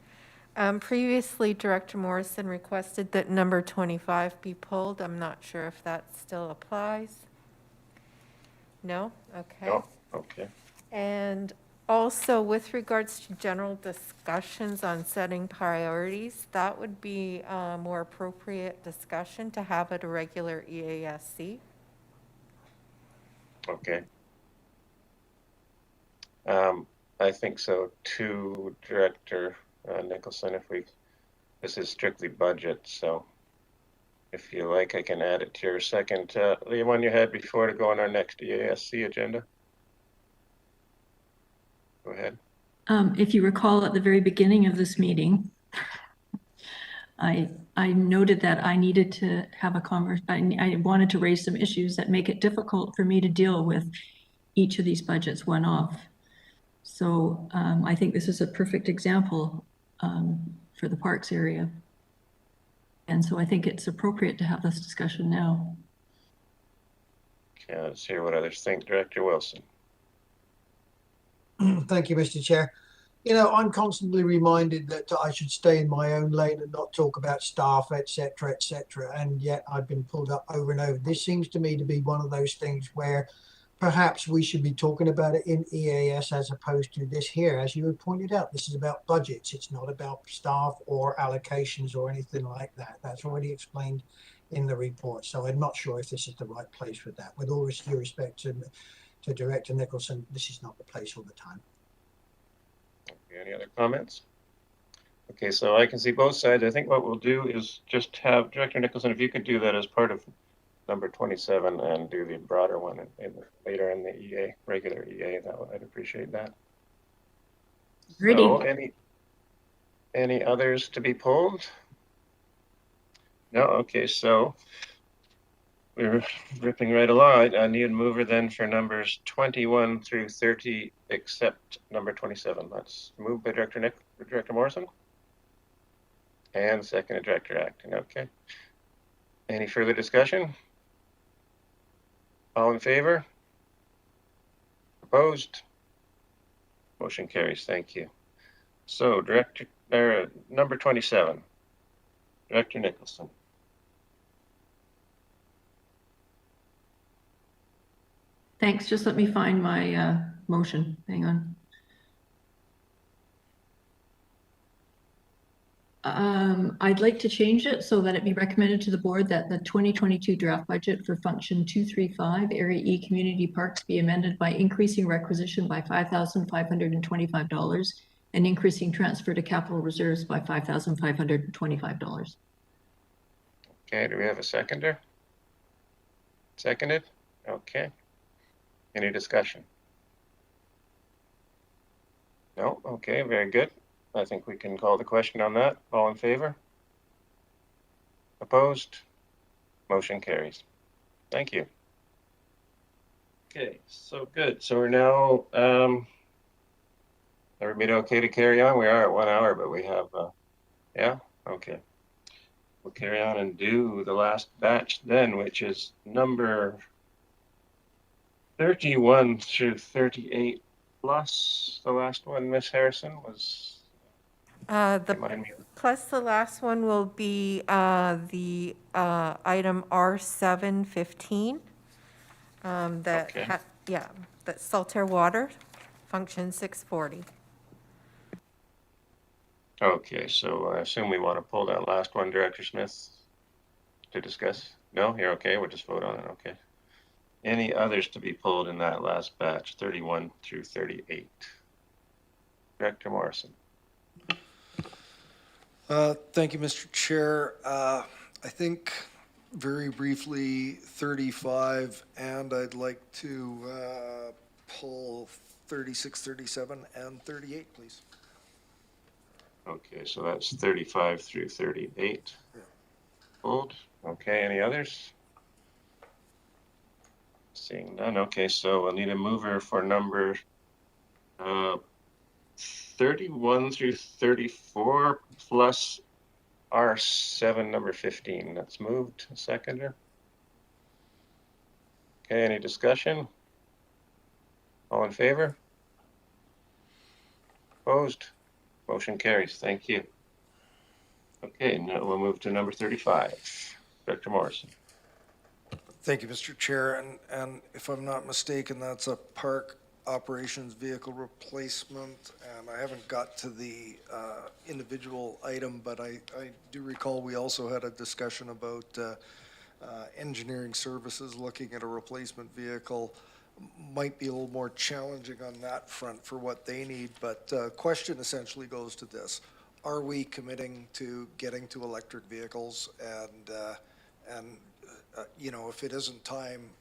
Previously, Director Morrison requested that number 25 be pulled. I'm not sure if that still applies. No? Okay. No, okay. And also, with regards to general discussions on setting priorities, that would be a more appropriate discussion to have at a regular EASC. Okay. I think so too, Director Nicholson, this is strictly budget, so if you like, I can add it to your second, the one you had before to go on our next EASC agenda. Go ahead. If you recall at the very beginning of this meeting, I noted that I needed to have I wanted to raise some issues that make it difficult for me to deal with each of these budgets one off. So I think this is a perfect example for the parks area. And so I think it's appropriate to have this discussion now. Okay, let's hear what others think. Director Wilson. Thank you, Mr. Chair. You know, I'm constantly reminded that I should stay in my own lane and not talk about staff, etc., etc. And yet I've been pulled up over and over. This seems to me to be one of those things where perhaps we should be talking about it in EAS as opposed to this here. As you had pointed out, this is about budgets. It's not about staff or allocations or anything like that. That's already explained in the report. So I'm not sure if this is the right place for that. With all due respect to Director Nicholson, this is not the place all the time. Any other comments? Okay, so I can see both sides. I think what we'll do is just have Director Nicholson, if you could do that as part of number 27 and do the broader one later in the EA, regular EA, I'd appreciate that. Ready. So any others to be pulled? No, okay, so we're ripping right along. I need a mover then for numbers 21 through 30, except number 27. Let's move by Director Morrison. And second, Director Acton. Okay. Any further discussion? All in favor? Opposed? Motion carries. Thank you. So, number 27, Director Nicholson. Thanks. Just let me find my motion. Hang on. I'd like to change it so that it be recommended to the board that the 2022 draft budget for Function 235 Area E Community Parks be amended by increasing requisition by $5,525 and increasing transfer to capital reserves by $5,525. Okay, do we have a seconder? Seconded? Okay. Any discussion? No? Okay, very good. I think we can call the question on that. All in favor? Opposed? Motion carries. Thank you. Okay, so good. So we're now, everybody okay to carry on? We are at 1 hour, but we have, yeah? Okay. We'll carry on and do the last batch then, which is number 31 through 38 plus the last one, Miss Harrison, was Plus the last one will be the item R715. That's Saltaire Water, function 640. Okay, so I assume we want to pull that last one, Director Smith, to discuss? No, you're okay, we'll just vote on it, okay. Any others to be pulled in that last batch, 31 through 38? Director Morrison. Thank you, Mr. Chair. I think very briefly 35, and I'd like to pull 36, 37, and 38, please. Okay, so that's 35 through 38. Pulled. Okay, any others? Seeing none. Okay, so we'll need a mover for number 31 through 34 plus R7 number 15. That's moved. A seconder. Okay, any discussion? All in favor? Opposed? Motion carries. Thank you. Okay, now we'll move to number 35. Director Morrison. Thank you, Mr. Chair. And if I'm not mistaken, that's a park operations vehicle replacement. And I haven't got to the individual item, but I do recall we also had a discussion about engineering services looking at a replacement vehicle. Might be a little more challenging on that front for what they need, but question essentially goes to this. Are we committing to getting to electric vehicles? And you know, if it isn't time,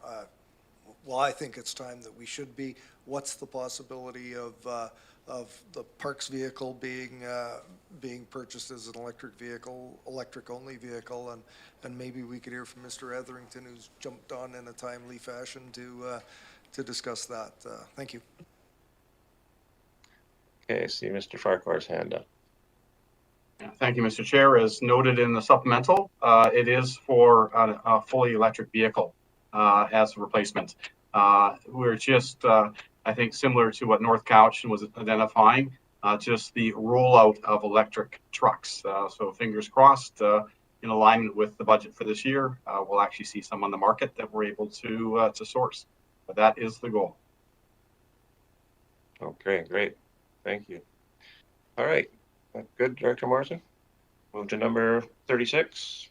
well, I think it's time that we should be. What's the possibility of the parks vehicle being purchased as an electric vehicle, electric only vehicle, and maybe we could hear from Mr. Etherington, who's jumped on in a timely fashion to discuss that. Thank you. Okay, I see Mr. Farquhar's hand up. Thank you, Mr. Chair. As noted in the supplemental, it is for a fully electric vehicle as a replacement. We're just, I think, similar to what North Couch was identifying, just the rollout of electric trucks. So fingers crossed, in alignment with the budget for this year, we'll actually see some on the market that we're able to source. But that is the goal. Okay, great. Thank you. All right. Good, Director Morrison. Move to number 36.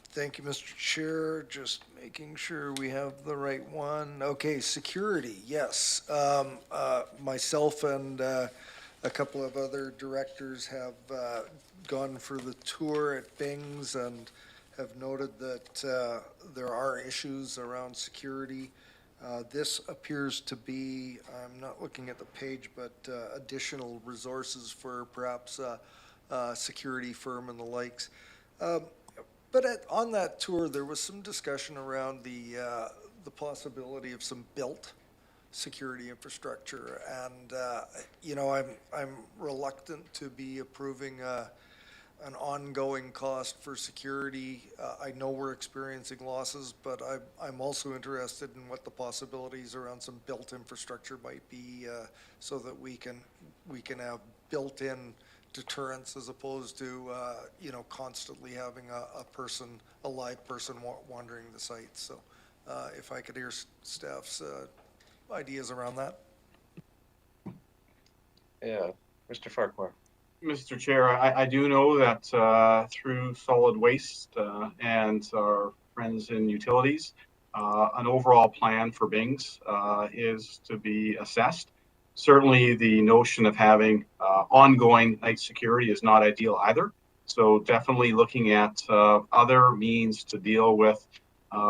Thank you, Mr. Chair. Just making sure we have the right one. Okay, security, yes. Myself and a couple of other directors have gone for the tour at Bing's and have noted that there are issues around security. This appears to be, I'm not looking at the page, but additional resources for perhaps a security firm and the likes. But on that tour, there was some discussion around the possibility of some built security infrastructure, and you know, I'm reluctant to be approving an ongoing cost for security. I know we're experiencing losses, but I'm also interested in what the possibilities around some built infrastructure might be, so that we can have built-in deterrence as opposed to you know, constantly having a live person wandering the site. So if I could hear staff's ideas around that. Yeah, Mr. Farquhar. Mr. Chair, I do know that through solid waste and our friends in utilities, an overall plan for Bings is to be assessed. Certainly the notion of having ongoing night security is not ideal either. So definitely looking at other means to deal with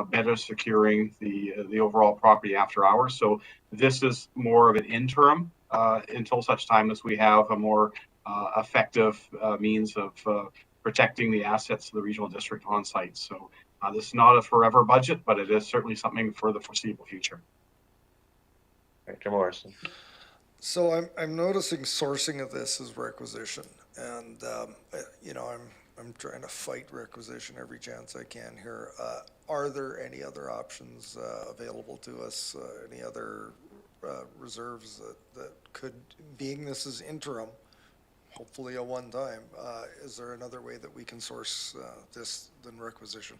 better securing the overall property after hours. So this is more of an interim until such time as we have a more effective means of protecting the assets of the regional district on site. So this is not a forever budget, but it is certainly something for the foreseeable future. Director Morrison. So I'm noticing sourcing of this is requisition, and you know, I'm trying to fight requisition every chance I can here. Are there any other options available to us? Any other reserves that could, being this is interim, hopefully a one-time, is there another way that we can source this than requisition?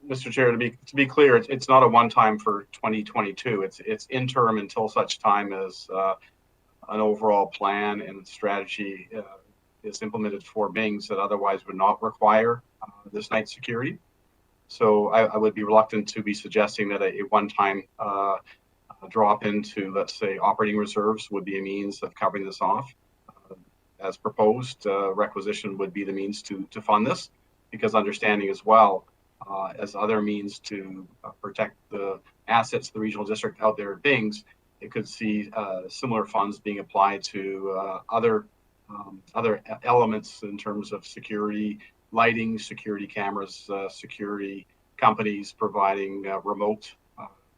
Mr. Chair, to be clear, it's not a one-time for 2022. It's interim until such time as an overall plan and strategy is implemented for Bings that otherwise would not require this night security. So I would be reluctant to be suggesting that a one-time drop into, let's say, operating reserves would be a means of covering this off. As proposed, requisition would be the means to fund this, because understanding as well as other means to protect the assets of the regional district out there at Bings, it could see similar funds being applied to other elements in terms of security, lighting, security cameras, security companies providing remote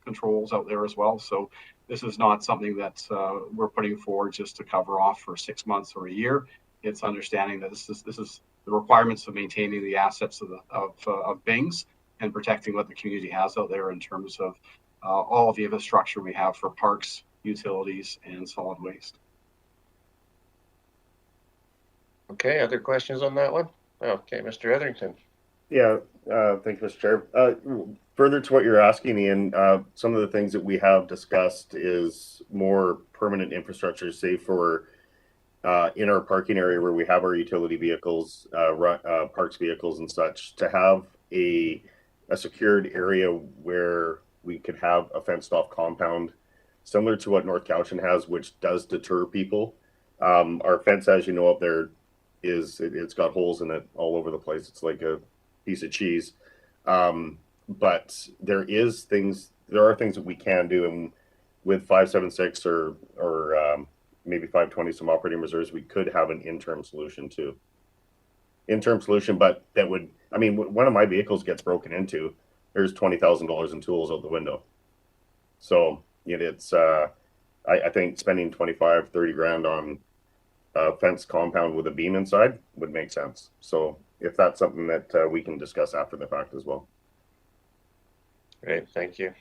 controls out there as well. So this is not something that we're putting forward just to cover off for 6 months or a year. It's understanding that this is the requirements of maintaining the assets of Bings and protecting what the community has out there in terms of all of the infrastructure we have for parks, utilities, and solid waste. Okay, other questions on that one? Okay, Mr. Etherington. Yeah, thank you, Mr. Chair. Further to what you're asking, Ian, some of the things that we have discussed is more permanent infrastructure, say for in our parking area where we have our utility vehicles, parks vehicles and such, to have a secured area where we could have a fenced off compound similar to what North Cowichan has, which does deter people. Our fence, as you know, up there it's got holes in it all over the place. It's like a piece of cheese. But there is things there are things that we can do, and with 576 or maybe 520 some operating reserves, we could have an interim solution too. Interim solution, but that would, I mean, one of my vehicles gets broken into, there's $20,000 in tools out the window. So it's I think spending 25, 30 grand on a fence compound with a beam inside would make sense. So if that's something that we can discuss after the fact as well. Great, thank you.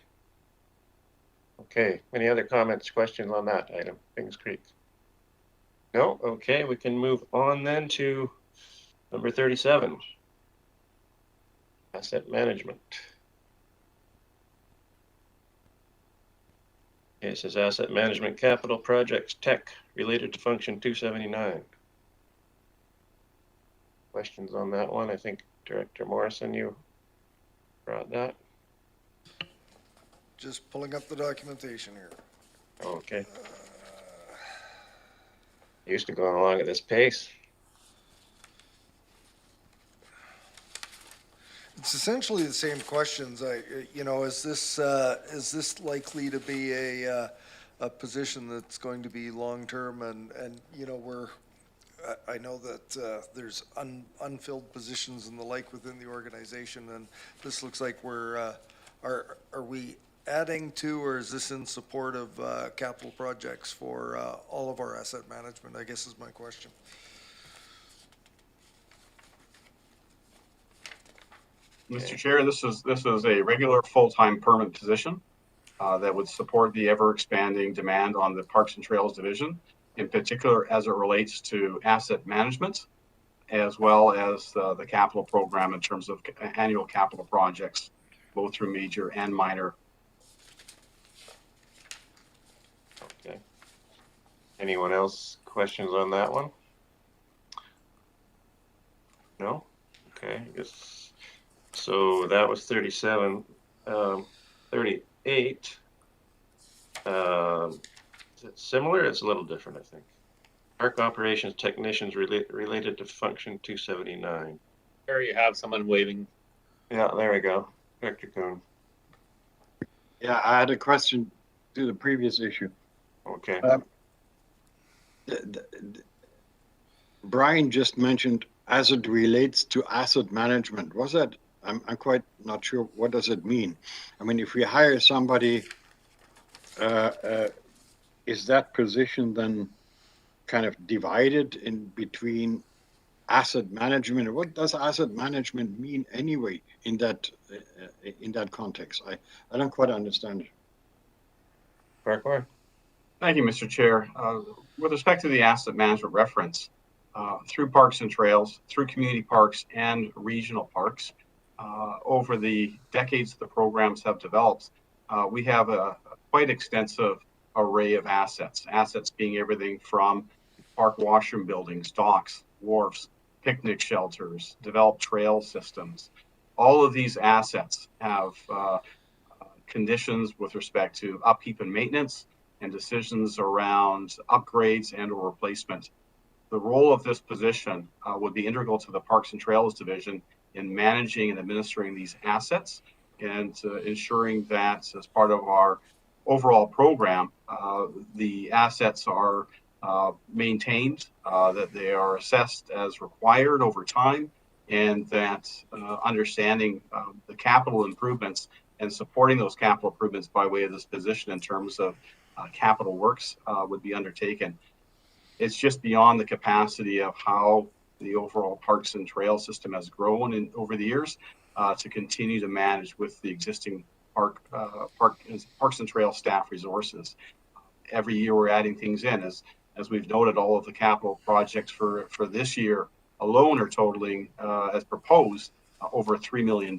Okay, any other comments, questions on that item, Kings Creek? No? Okay, we can move on then to number 37. Asset management. Okay, it says asset management capital projects tech related to function 279. Questions on that one? I think Director Morrison, you brought that. Just pulling up the documentation here. Okay. Used to going along at this pace. It's essentially the same questions. Is this likely to be a position that's going to be long-term? And I know that there's unfilled positions and the like within the organization, and this looks like are we adding to, or is this in support of capital projects for all of our asset management, I guess is my question. Mr. Chair, this is a regular full-time permanent position that would support the ever-expanding demand on the Parks and Trails Division, in particular as it relates to asset management, as well as the capital program in terms of annual capital projects, both through major and minor. Okay. Anyone else questions on that one? No? Okay, I guess. So that was 37. 38. Is it similar? It's a little different, I think. Park operations technicians related to function 279. There you have someone waving. Yeah, there we go. Director Kuhn. Yeah, I had a question to the previous issue. Okay. Brian just mentioned as it relates to asset management. Was that? I'm quite not sure. What does it mean? I mean, if we hire somebody, is that position then kind of divided in between asset management? What does asset management mean anyway in that context? I don't quite understand it. Farquhar. Thank you, Mr. Chair. With respect to the asset management reference, through Parks and Trails, through community parks and regional parks, over the decades the programs have developed, we have a quite extensive array of assets being everything from park washroom buildings, docks, wharfs, picnic shelters, developed trail systems. All of these assets have conditions with respect to upkeep and maintenance and decisions around upgrades and or replacement. The role of this position would be integral to the Parks and Trails Division in managing and administering these assets and ensuring that as part of our overall program, the assets are maintained, that they are assessed as required over time, and that understanding the capital improvements and supporting those capital improvements by way of this position in terms of capital works would be undertaken. It's just beyond the capacity of how the overall Parks and Trail system has grown over the years to continue to manage with the existing Parks and Trail staff resources. Every year we're adding things in. As we've noted, all of the capital projects for this year alone are totaling, as proposed, over $3 million.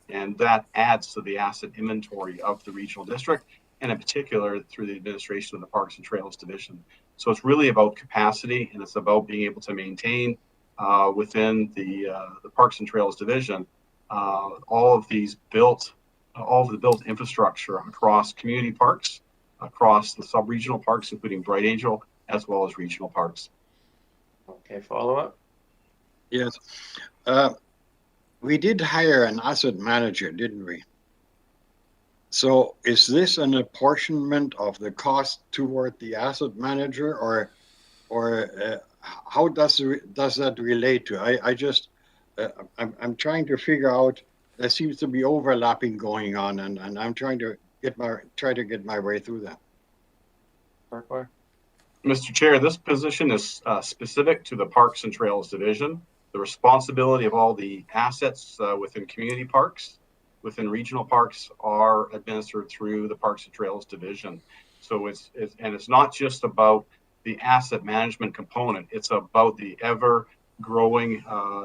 And that adds to the asset inventory of the regional district, and in particular through the administration of the Parks and Trails Division. So it's really about capacity, and it's about being able to maintain within the Parks and Trails Division all of the built infrastructure across community parks, across the sub-regional parks, including Bright Angel, as well as regional parks. Okay, follow up? Yes. We did hire an asset manager, didn't we? So is this an apportionment of the cost toward the asset manager, or how does that relate to? I just I'm trying to figure out. There seems to be overlapping going on, and I'm trying to get my way through that. Mr. Chair, this position is specific to the Parks and Trails Division. The responsibility of all the assets within community parks, within regional parks, are administered through the Parks and Trails Division. So it's not just about the asset management component. It's about the ever growing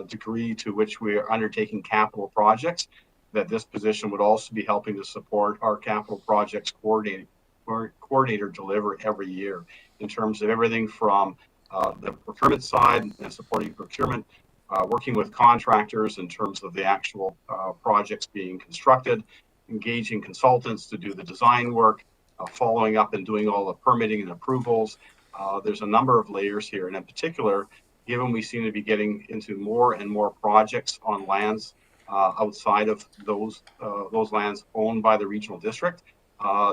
degree to which we are undertaking capital projects, that this position would also be helping to support our capital projects coordinator deliver every year, in terms of everything from the procurement side and supporting procurement, working with contractors in terms of the actual projects being constructed, engaging consultants to do the design work, following up and doing all the permitting and approvals. There's a number of layers here, and in particular, given we seem to be getting into more and more projects on lands outside of those lands owned by the regional district,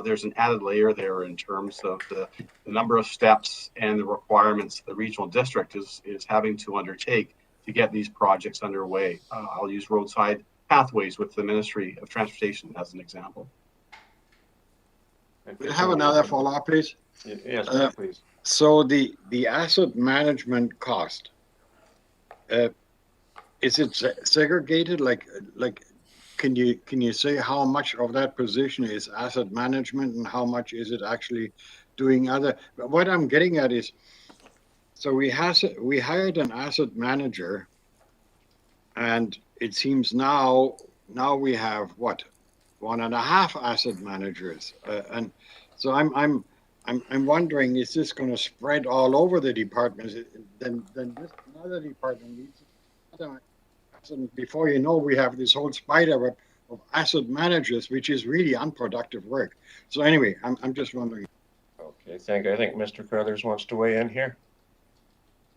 there's an added layer there in terms of the number of steps and the requirements the regional district is having to undertake to get these projects underway. I'll use roadside pathways with the Ministry of Transportation as an example. Have another follow-up, please. Yes, please. So the asset management cost, is it segregated? Like can you say how much of that position is asset management and how much is it actually doing other? What I'm getting at is, so we hired an asset manager, and it seems now we have what, 1.5 asset managers, and so I'm wondering, is this going to spread all over the departments? Then this another department needs. And before you know, we have this whole spider web of asset managers, which is really unproductive work. So anyway, I'm just wondering. Okay, thank you. I think Mr. Crothers wants to weigh in here.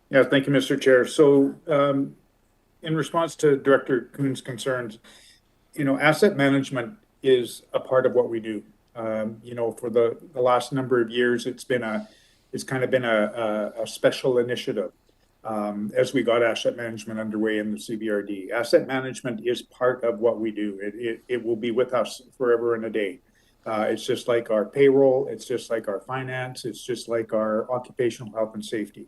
Yeah, thank you, Mr. Chair. So in response to Director Kuhn's concerns, asset management is a part of what we do. For the last number of years, it's kind of been a special initiative. As we got asset management underway in the CBRD. Asset management is part of what we do. It will be with us forever and a day. It's just like our payroll, it's just like our finance, it's just like our occupational health and safety.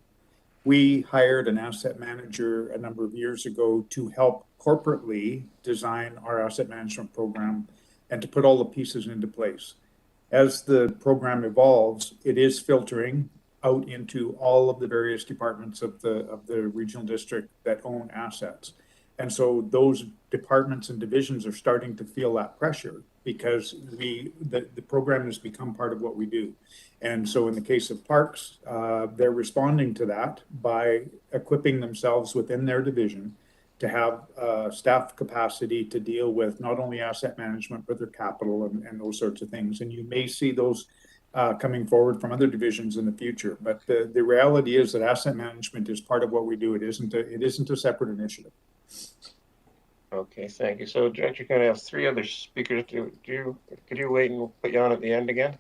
We hired an asset manager a number of years ago to help corporately design our asset management program and to put all the pieces into place. As the program evolves, it is filtering out into all of the various departments of the regional district that own assets. And so those departments and divisions are starting to feel that pressure because the program has become part of what we do. And so in the case of parks, they're responding to that by equipping themselves within their division to have staff capacity to deal with not only asset management, but their capital and those sorts of things. And you may see those coming forward from other divisions in the future. But the reality is that asset management is part of what we do. It isn't a separate initiative. Okay, thank you. So, Director, you're going to have 3 other speakers. Could you wait and we'll put you on at the end again?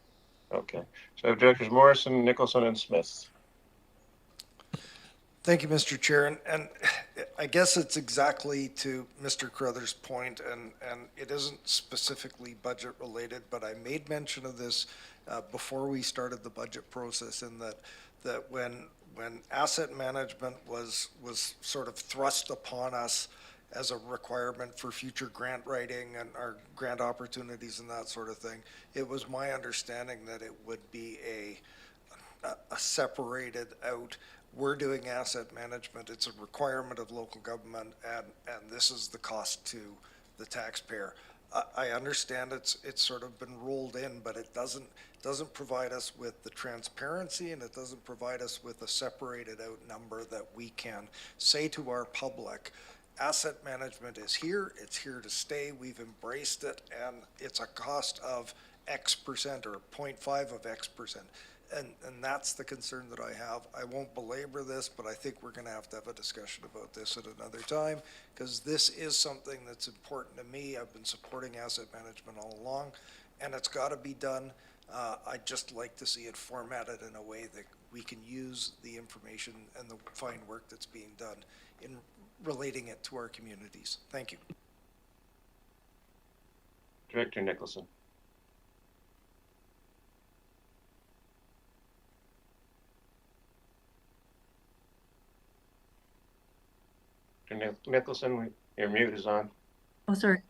Okay. So, Directors Morrison, Nicholson, and Smith. Thank you, Mr. Chair. And I guess it's exactly to Mr. Crothers' point, and it isn't specifically budget related, but I made mention of this before we started the budget process, in that when asset management was sort of thrust upon us as a requirement for future grant writing and our grant opportunities and that sort of thing, it was my understanding that it would be a separated out, we're doing asset management, it's a requirement of local government, and this is the cost to the taxpayer. I understand it's sort of been rolled in, but it doesn't provide us with the transparency, and it doesn't provide us with a separated out number that we can say to our public, asset management is here, it's here to stay, we've embraced it, and it's a cost of X percent or 0.5 of X percent. And that's the concern that I have. I won't belabor this, but I think we're going to have a discussion about this at another time, because this is something that's important to me. I've been supporting asset management all along, and it's got to be done. I'd just like to see it formatted in a way that we can use the information and the fine work that's being done in relating it to our communities. Thank you. Director Nicholson. Nicholson, your mute is on. Oh, sorry.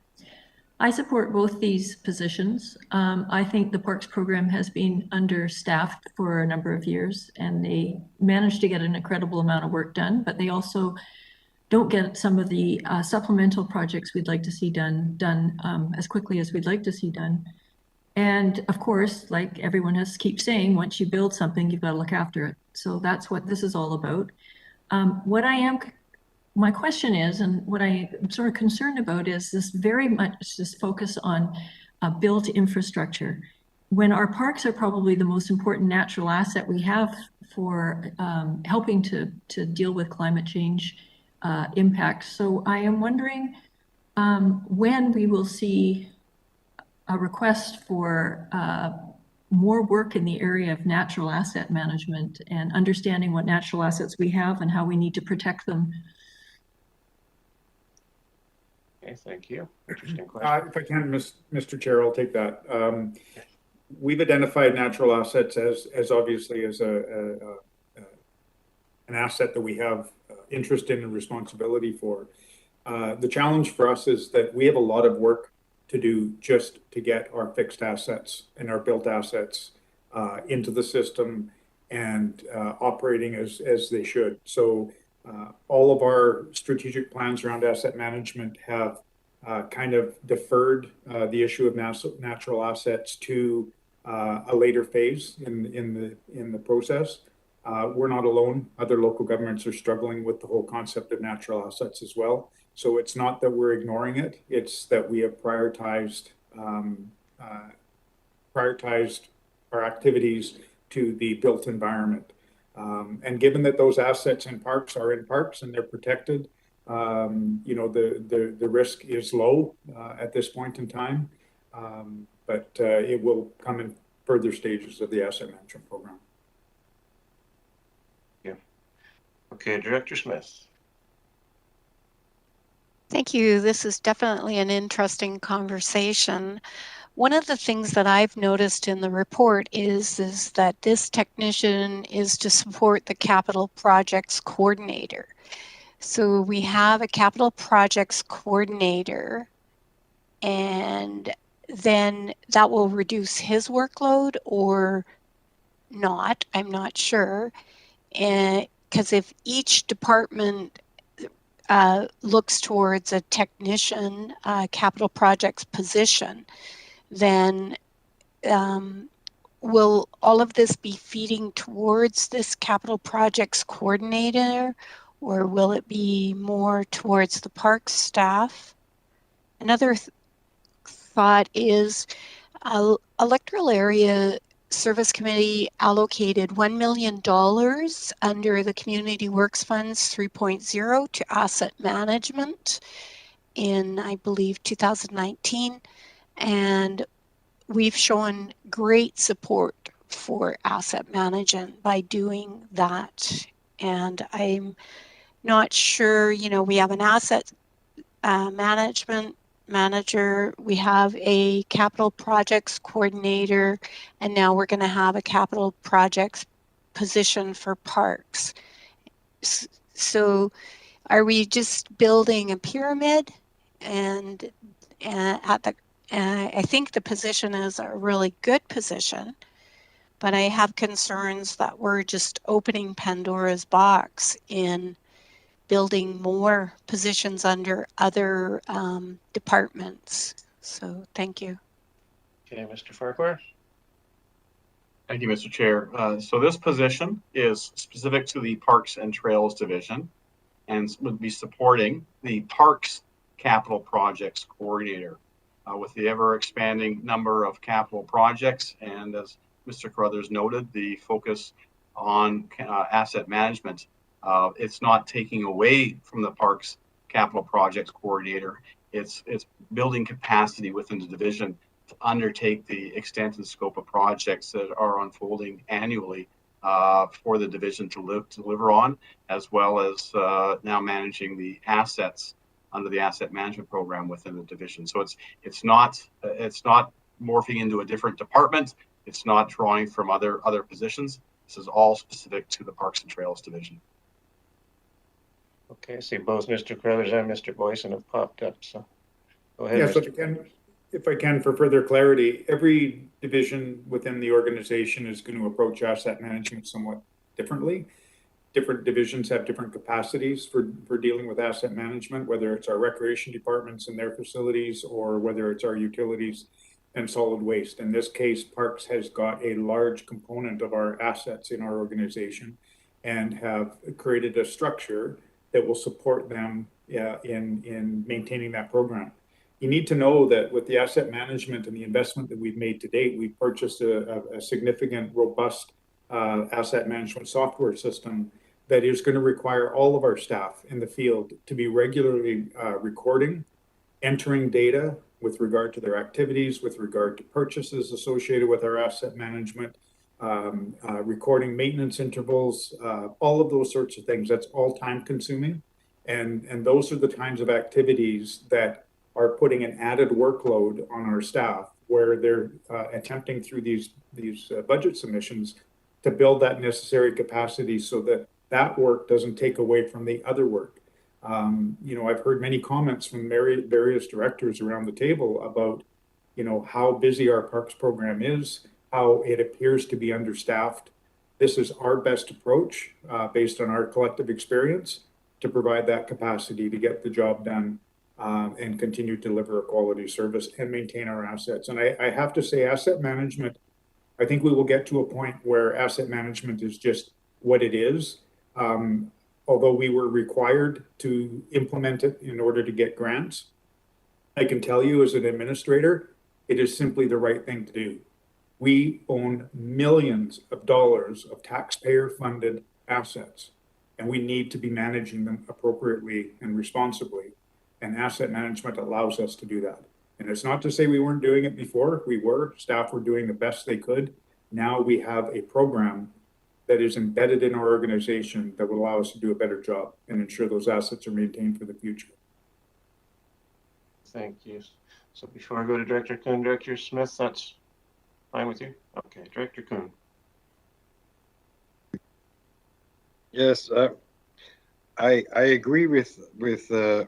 I support both these positions. I think the Parks program has been understaffed for a number of years, and they managed to get an incredible amount of work done, but they also don't get some of the supplemental projects we'd like to see done as quickly as we'd like to see done. And of course, like everyone has keep saying, once you build something, you've got to look after it. So that's what this is all about. My question is, and what I'm sort of concerned about is this very much this focus on built infrastructure. When our parks are probably the most important natural asset we have for helping to deal with climate change impacts. So I am wondering when we will see a request for more work in the area of natural asset management and understanding what natural assets we have and how we need to protect them. Okay, thank you. Interesting question. If I can, Mr. Chair, I'll take that. We've identified natural assets as obviously as an asset that we have interest in and responsibility for. The challenge for us is that we have a lot of work to do just to get our fixed assets and our built assets into the system and operating as they should. So all of our strategic plans around asset management have kind of deferred the issue of natural assets to a later phase in the process. We're not alone. Other local governments are struggling with the whole concept of natural assets as well. So it's not that we're ignoring it, it's that we have prioritized our activities to the built environment. And given that those assets and parks are in parks and they're protected, the risk is low at this point in time, but it will come in further stages of the asset management program. Yeah. Okay, Director Smith. Thank you. This is definitely an interesting conversation. One of the things that I've noticed in the report is that this technician is to support the capital projects coordinator. So we have a capital projects coordinator, and then that will reduce his workload or not, I'm not sure. Because if each department looks towards a technician capital projects position, then will all of this be feeding towards this capital projects coordinator, or will it be more towards the parks staff? Another thought is Electoral Area Service Committee allocated $1 million under the Community Works Funds 3.0 to asset management in, I believe, 2019. And we've shown great support for asset management by doing that. And I'm not sure, we have an asset management manager, we have a capital projects coordinator, and now we're going to have a capital projects position for parks. So are we just building a pyramid? And I think the position is a really good position, but I have concerns that we're just opening Pandora's box in building more positions under other departments. So thank you. Okay, Mr. Farquhar. Thank you, Mr. Chair. So this position is specific to the Parks and Trails Division and would be supporting the Parks Capital Projects Coordinator with the ever expanding number of capital projects. And as Mr. Carruthers noted, the focus on asset management. It's not taking away from the Parks Capital Projects Coordinator. It's building capacity within the division to undertake the extent and scope of projects that are unfolding annually for the division to deliver on, as well as now managing the assets under the asset management program within the division. So it's not morphing into a different department. It's not drawing from other positions. This is all specific to the Parks and Trails division. Okay, I see both Mr. Crothers and Mr. Boyson have popped up, so go ahead, Yes, Mr. if I can, for further clarity, every division within the organization is going to approach asset management somewhat differently. Different divisions have different capacities for dealing with asset management, whether it's our recreation departments and their facilities, or whether it's our utilities and solid waste. In this case, Parks has got a large component of our assets in our organization and have created a structure that will support them in maintaining that program. You need to know that with the asset management and the investment that we've made to date, we've purchased a significant, robust asset management software system that is going to require all of our staff in the field to be regularly recording, entering data with regard to their activities, with regard to purchases associated with our asset management, recording maintenance intervals, all of those sorts of things. That's all time consuming. And those are the kinds of activities that are putting an added workload on our staff, where they're attempting through these budget submissions to build that necessary capacity so that that work doesn't take away from the other work. I've heard many comments from various directors around the table about, how busy our parks program is, how it appears to be understaffed. This is our best approach based on our collective experience to provide that capacity to get the job done and continue to deliver a quality service and maintain our assets. And I have to say, asset management, I think we will get to a point where asset management is just what it is. Although we were required to implement it in order to get grants, I can tell you as an administrator, it is simply the right thing to do. We own millions of dollars of taxpayer-funded assets, and we need to be managing them appropriately and responsibly. And asset management allows us to do that. And it's not to say we weren't doing it before. We were. Staff were doing the best they could. Now we have a program that is embedded in our organization that will allow us to do a better job and ensure those assets are maintained for the future. Thank you. So before I go to Director Kuhn, Director Smith, that's fine with you? Okay, Director Kuhn. Yes, I agree with our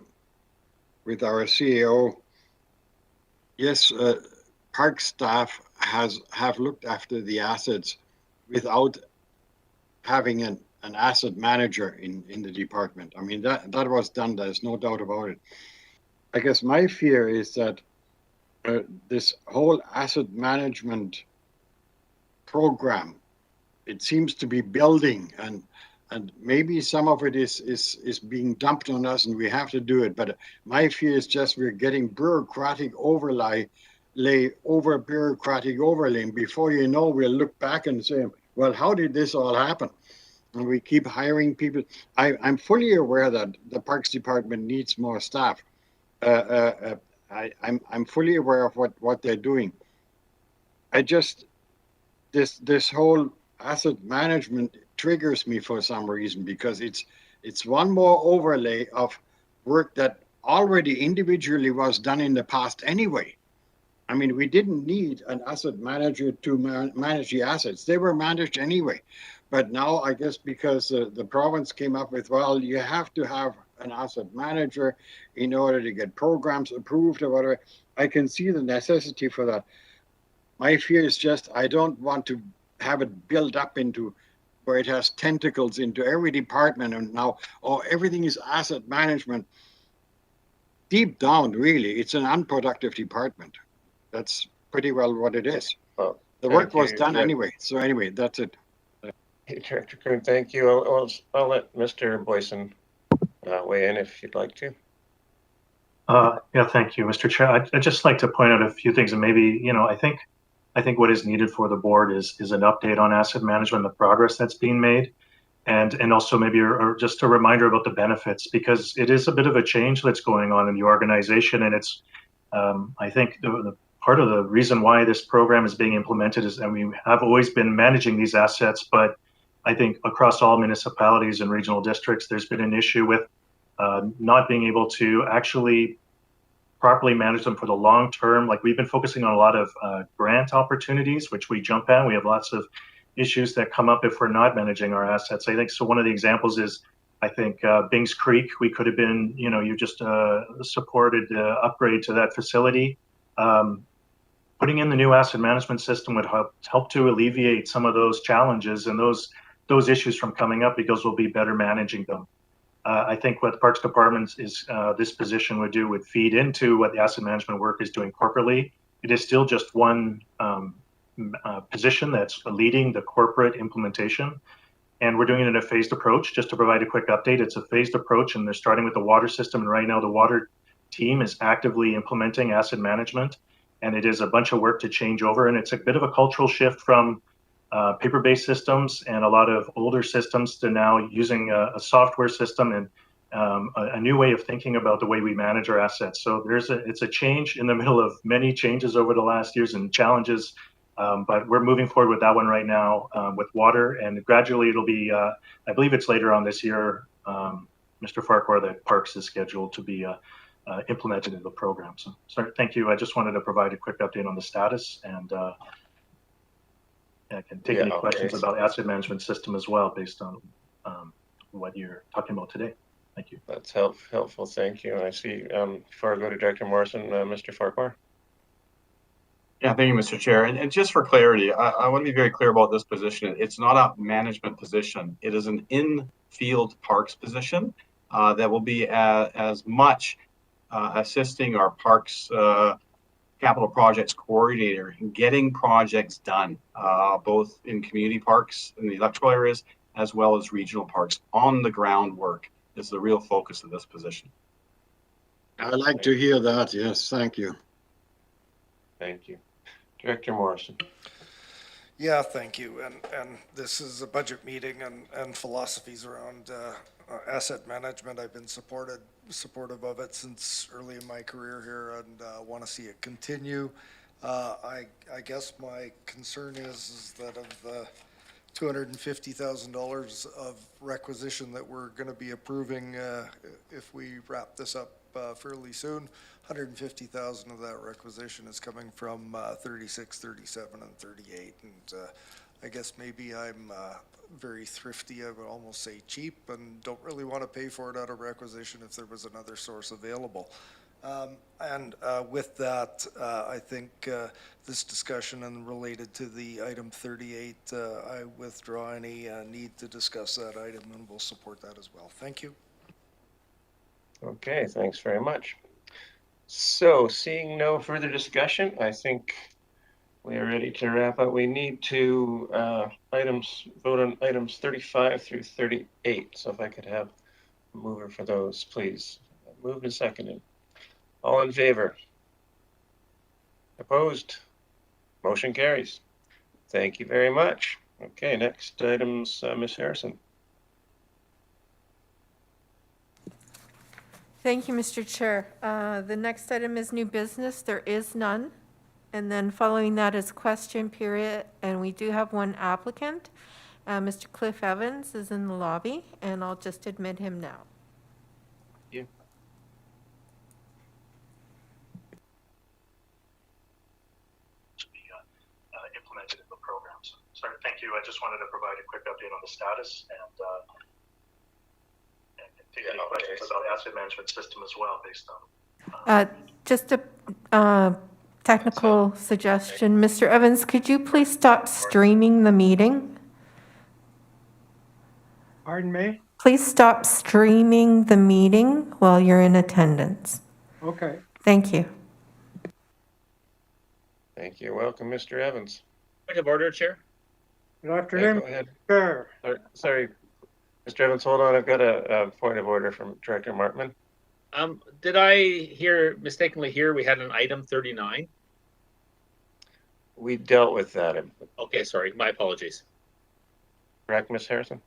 CEO. Yes, park staff have looked after the assets without having an asset manager in the department. I mean, that was done. There's no doubt about it. I guess my fear is that this whole asset management program, it seems to be building, and maybe some of it is being dumped on us and we have to do it. But my fear is just we're getting bureaucratic overlay over bureaucratic overlay. And before you know, we'll look back and say, well, how did this all happen? And we keep hiring people. I'm fully aware that the Parks Department needs more staff. I'm fully aware of what they're doing. This whole asset management triggers me for some reason, because it's one more overlay of work that already individually was done in the past anyway. I mean, we didn't need an asset manager to manage the assets. They were managed anyway. But now, I guess because the province came up with, well, you have to have an asset manager in order to get programs approved or whatever, I can see the necessity for that. My fear is just I don't want to have it built up into where it has tentacles into every department, and now everything is asset management. Deep down, really, it's an unproductive department. That's pretty well what it is. Well, the work was done anyway. So anyway, that's it. Hey, Director Kern, thank you. I'll let Mr. Boyson weigh in if you'd like to. Yeah, thank you, Mr. Chair. I'd just like to point out a few things, and maybe, I think what is needed for the board is an update on asset management, the progress that's being made, and also maybe or just a reminder about the benefits, because it is a bit of a change that's going on in the organization, and it's I think the part of the reason why this program is being implemented is that we have always been managing these assets, but I think across all municipalities and regional districts, there's been an issue with not being able to actually properly manage them for the long term. Like, we've been focusing on a lot of grant opportunities, which we jump at. We have lots of issues that come up if we're not managing our assets. I think so. One of the examples is, I think Bings Creek, we could have been, you just supported upgrade to that facility. Putting in the new asset management system would help to alleviate some of those challenges and those issues from coming up, because we'll be better managing them. I think what the Parks Department is, this position would feed into what the asset management work is doing corporately. It is still just one position that's leading the corporate implementation. And we're doing it in a phased approach. Just to provide a quick update, it's a phased approach, and they're starting with the water system. And right now the water team is actively implementing asset management, and it is a bunch of work to change over. And it's a bit of a cultural shift from paper-based systems and a lot of older systems to now using a software system and a new way of thinking about the way we manage our assets. So it's a change in the middle of many changes over the last years and challenges. But we're moving forward with that one right now with water, and gradually it'll be, I believe it's later on this year, Mr. Farquhar, that Parks is scheduled to be implemented in the program. So thank you. I just wanted to provide a quick update on the status, and I can take any questions about asset management system as well, based on what you're talking about today. Thank you. That's helpful. Thank you. I see, before I go to Director Morrison, Mr. Farquhar. Yeah, thank you, Mr. Chair. And just for clarity, I want to be very clear about this position. It's not a management position. It is an in-field parks position that will be as much assisting our parks capital projects coordinator in getting projects done, both in community parks in the electoral areas as well as regional parks. On the ground work is the real focus of this position. I'd like to hear that. Yes, thank you. Thank you. Director Morrison. Yeah, thank you. And this is a budget meeting, and philosophies around asset management. I've been supportive of it since early in my career here, and want to see it continue. I guess my concern is that of the $250,000 of requisition that we're going to be approving, if we wrap this up fairly soon, 150,000 of that requisition is coming from 36, 37, and 38. And I guess maybe I'm very thrifty, I would almost say cheap, and don't really want to pay for it out of requisition if there was another source available. With that, I think this discussion and related to the item 38, I withdraw any need to discuss that item, and will support that as well. Thank you. Okay, thanks very much. So, seeing no further discussion, I think we are ready to wrap up. We need to vote on items 35 through 38. So if I could have a mover for those, please. Moved and seconded. All in favor? Opposed? Motion carries. Thank you very much. Okay, next items, Ms. Harrison. Thank you, Mr. Chair. The next item is new business. There is none. And then following that is question period, and we do have one applicant. Mr. Cliff Evans is in the lobby, and I'll just admit him now. Yeah. To be implemented in the programs. Sorry, thank you. I just wanted to provide a quick update on the status, and take any questions about asset management system as well, based on. Just a technical suggestion. Mr. Evans, could you please stop streaming the meeting? Pardon me? Please stop streaming the meeting while you're in attendance. Okay. Thank you. Thank you. Welcome, Mr. Evans. Point of order, Chair. Good afternoon, Go ahead. Chair. Sorry, Mr. Evans, hold on. I've got a point of order from Director Martman. Did I mistakenly hear we had an item 39? We dealt with that. Okay, sorry. My apologies. Correct, Ms. Harrison?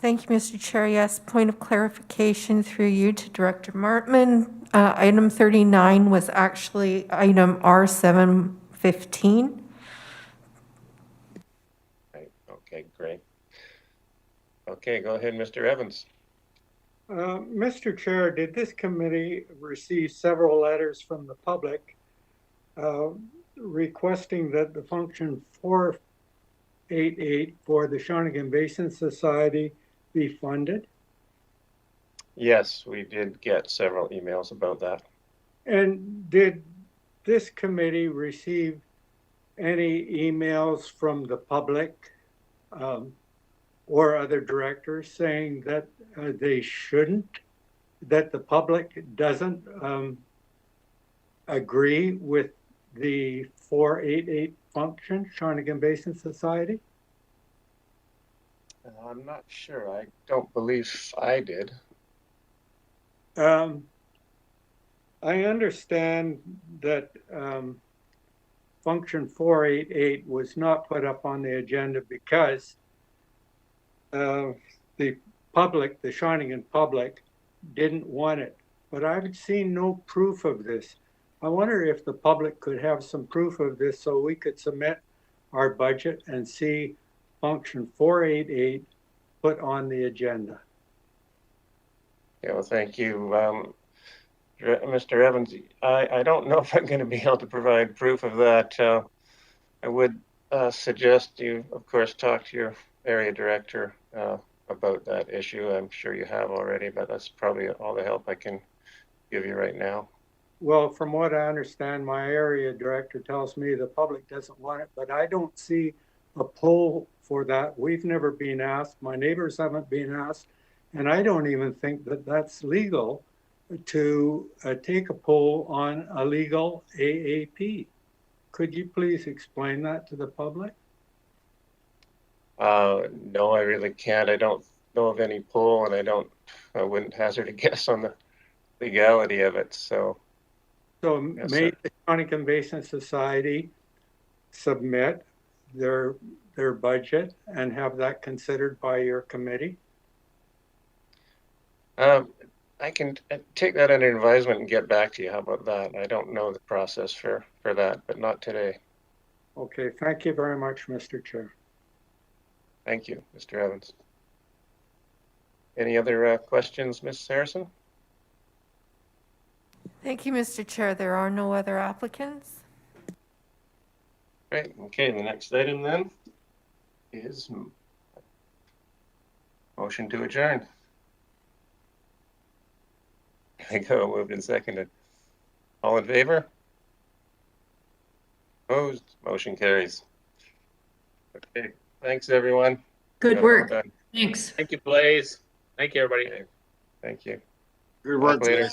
Thank you, Mr. Chair. Yes, point of clarification through you to Director Martman. Item 39 was actually item R715. Right. Okay, great. Okay, go ahead, Mr. Evans. Mr. Chair, did this committee receive several letters from the public requesting that the function 488 for the Shawnigan Basin Society be funded? Yes, we did get several emails about that. And did this committee receive any emails from the public or other directors saying that they shouldn't, that the public doesn't agree with the 488 function, Shawnigan Basin Society? I'm not sure. I don't believe I did. I understand that function 488 was not put up on the agenda because the public, the Shawnigan public, didn't want it. But I've seen no proof of this. I wonder if the public could have some proof of this so we could submit our budget and see function 488 put on the agenda. Yeah, well, thank you. Mr. Evans, I don't know if I'm going to be able to provide proof of that. I would suggest you, of course, talk to your area director about that issue. I'm sure you have already, but that's probably all the help I can give you right now. Well, from what I understand, my area director tells me the public doesn't want it, but I don't see a poll for that. We've never been asked. My neighbors haven't been asked. And I don't even think that that's legal to take a poll on a legal AAP. Could you please explain that to the public? No, I really can't. I don't know of any poll, and I wouldn't hazard a guess on the legality of it. So yes, may the Shawnigan Basin Society submit their budget and have that considered by your committee? I can take that under advisement and get back to you. How about that? I don't know the process for that, but not today. Okay, thank you very much, Mr. Chair. Thank you, Mr. Evans. Any other questions, Ms. Harrison? Thank you, Mr. Chair. There are no other applicants. Great. Okay, the next item then is motion to adjourn. I go moved and seconded. All in favor? Opposed? Motion carries. Okay, thanks everyone. Good work. Thanks. Thank you, Blaze. Thank you, everybody. Okay. Thank you. Good work. Later. Good.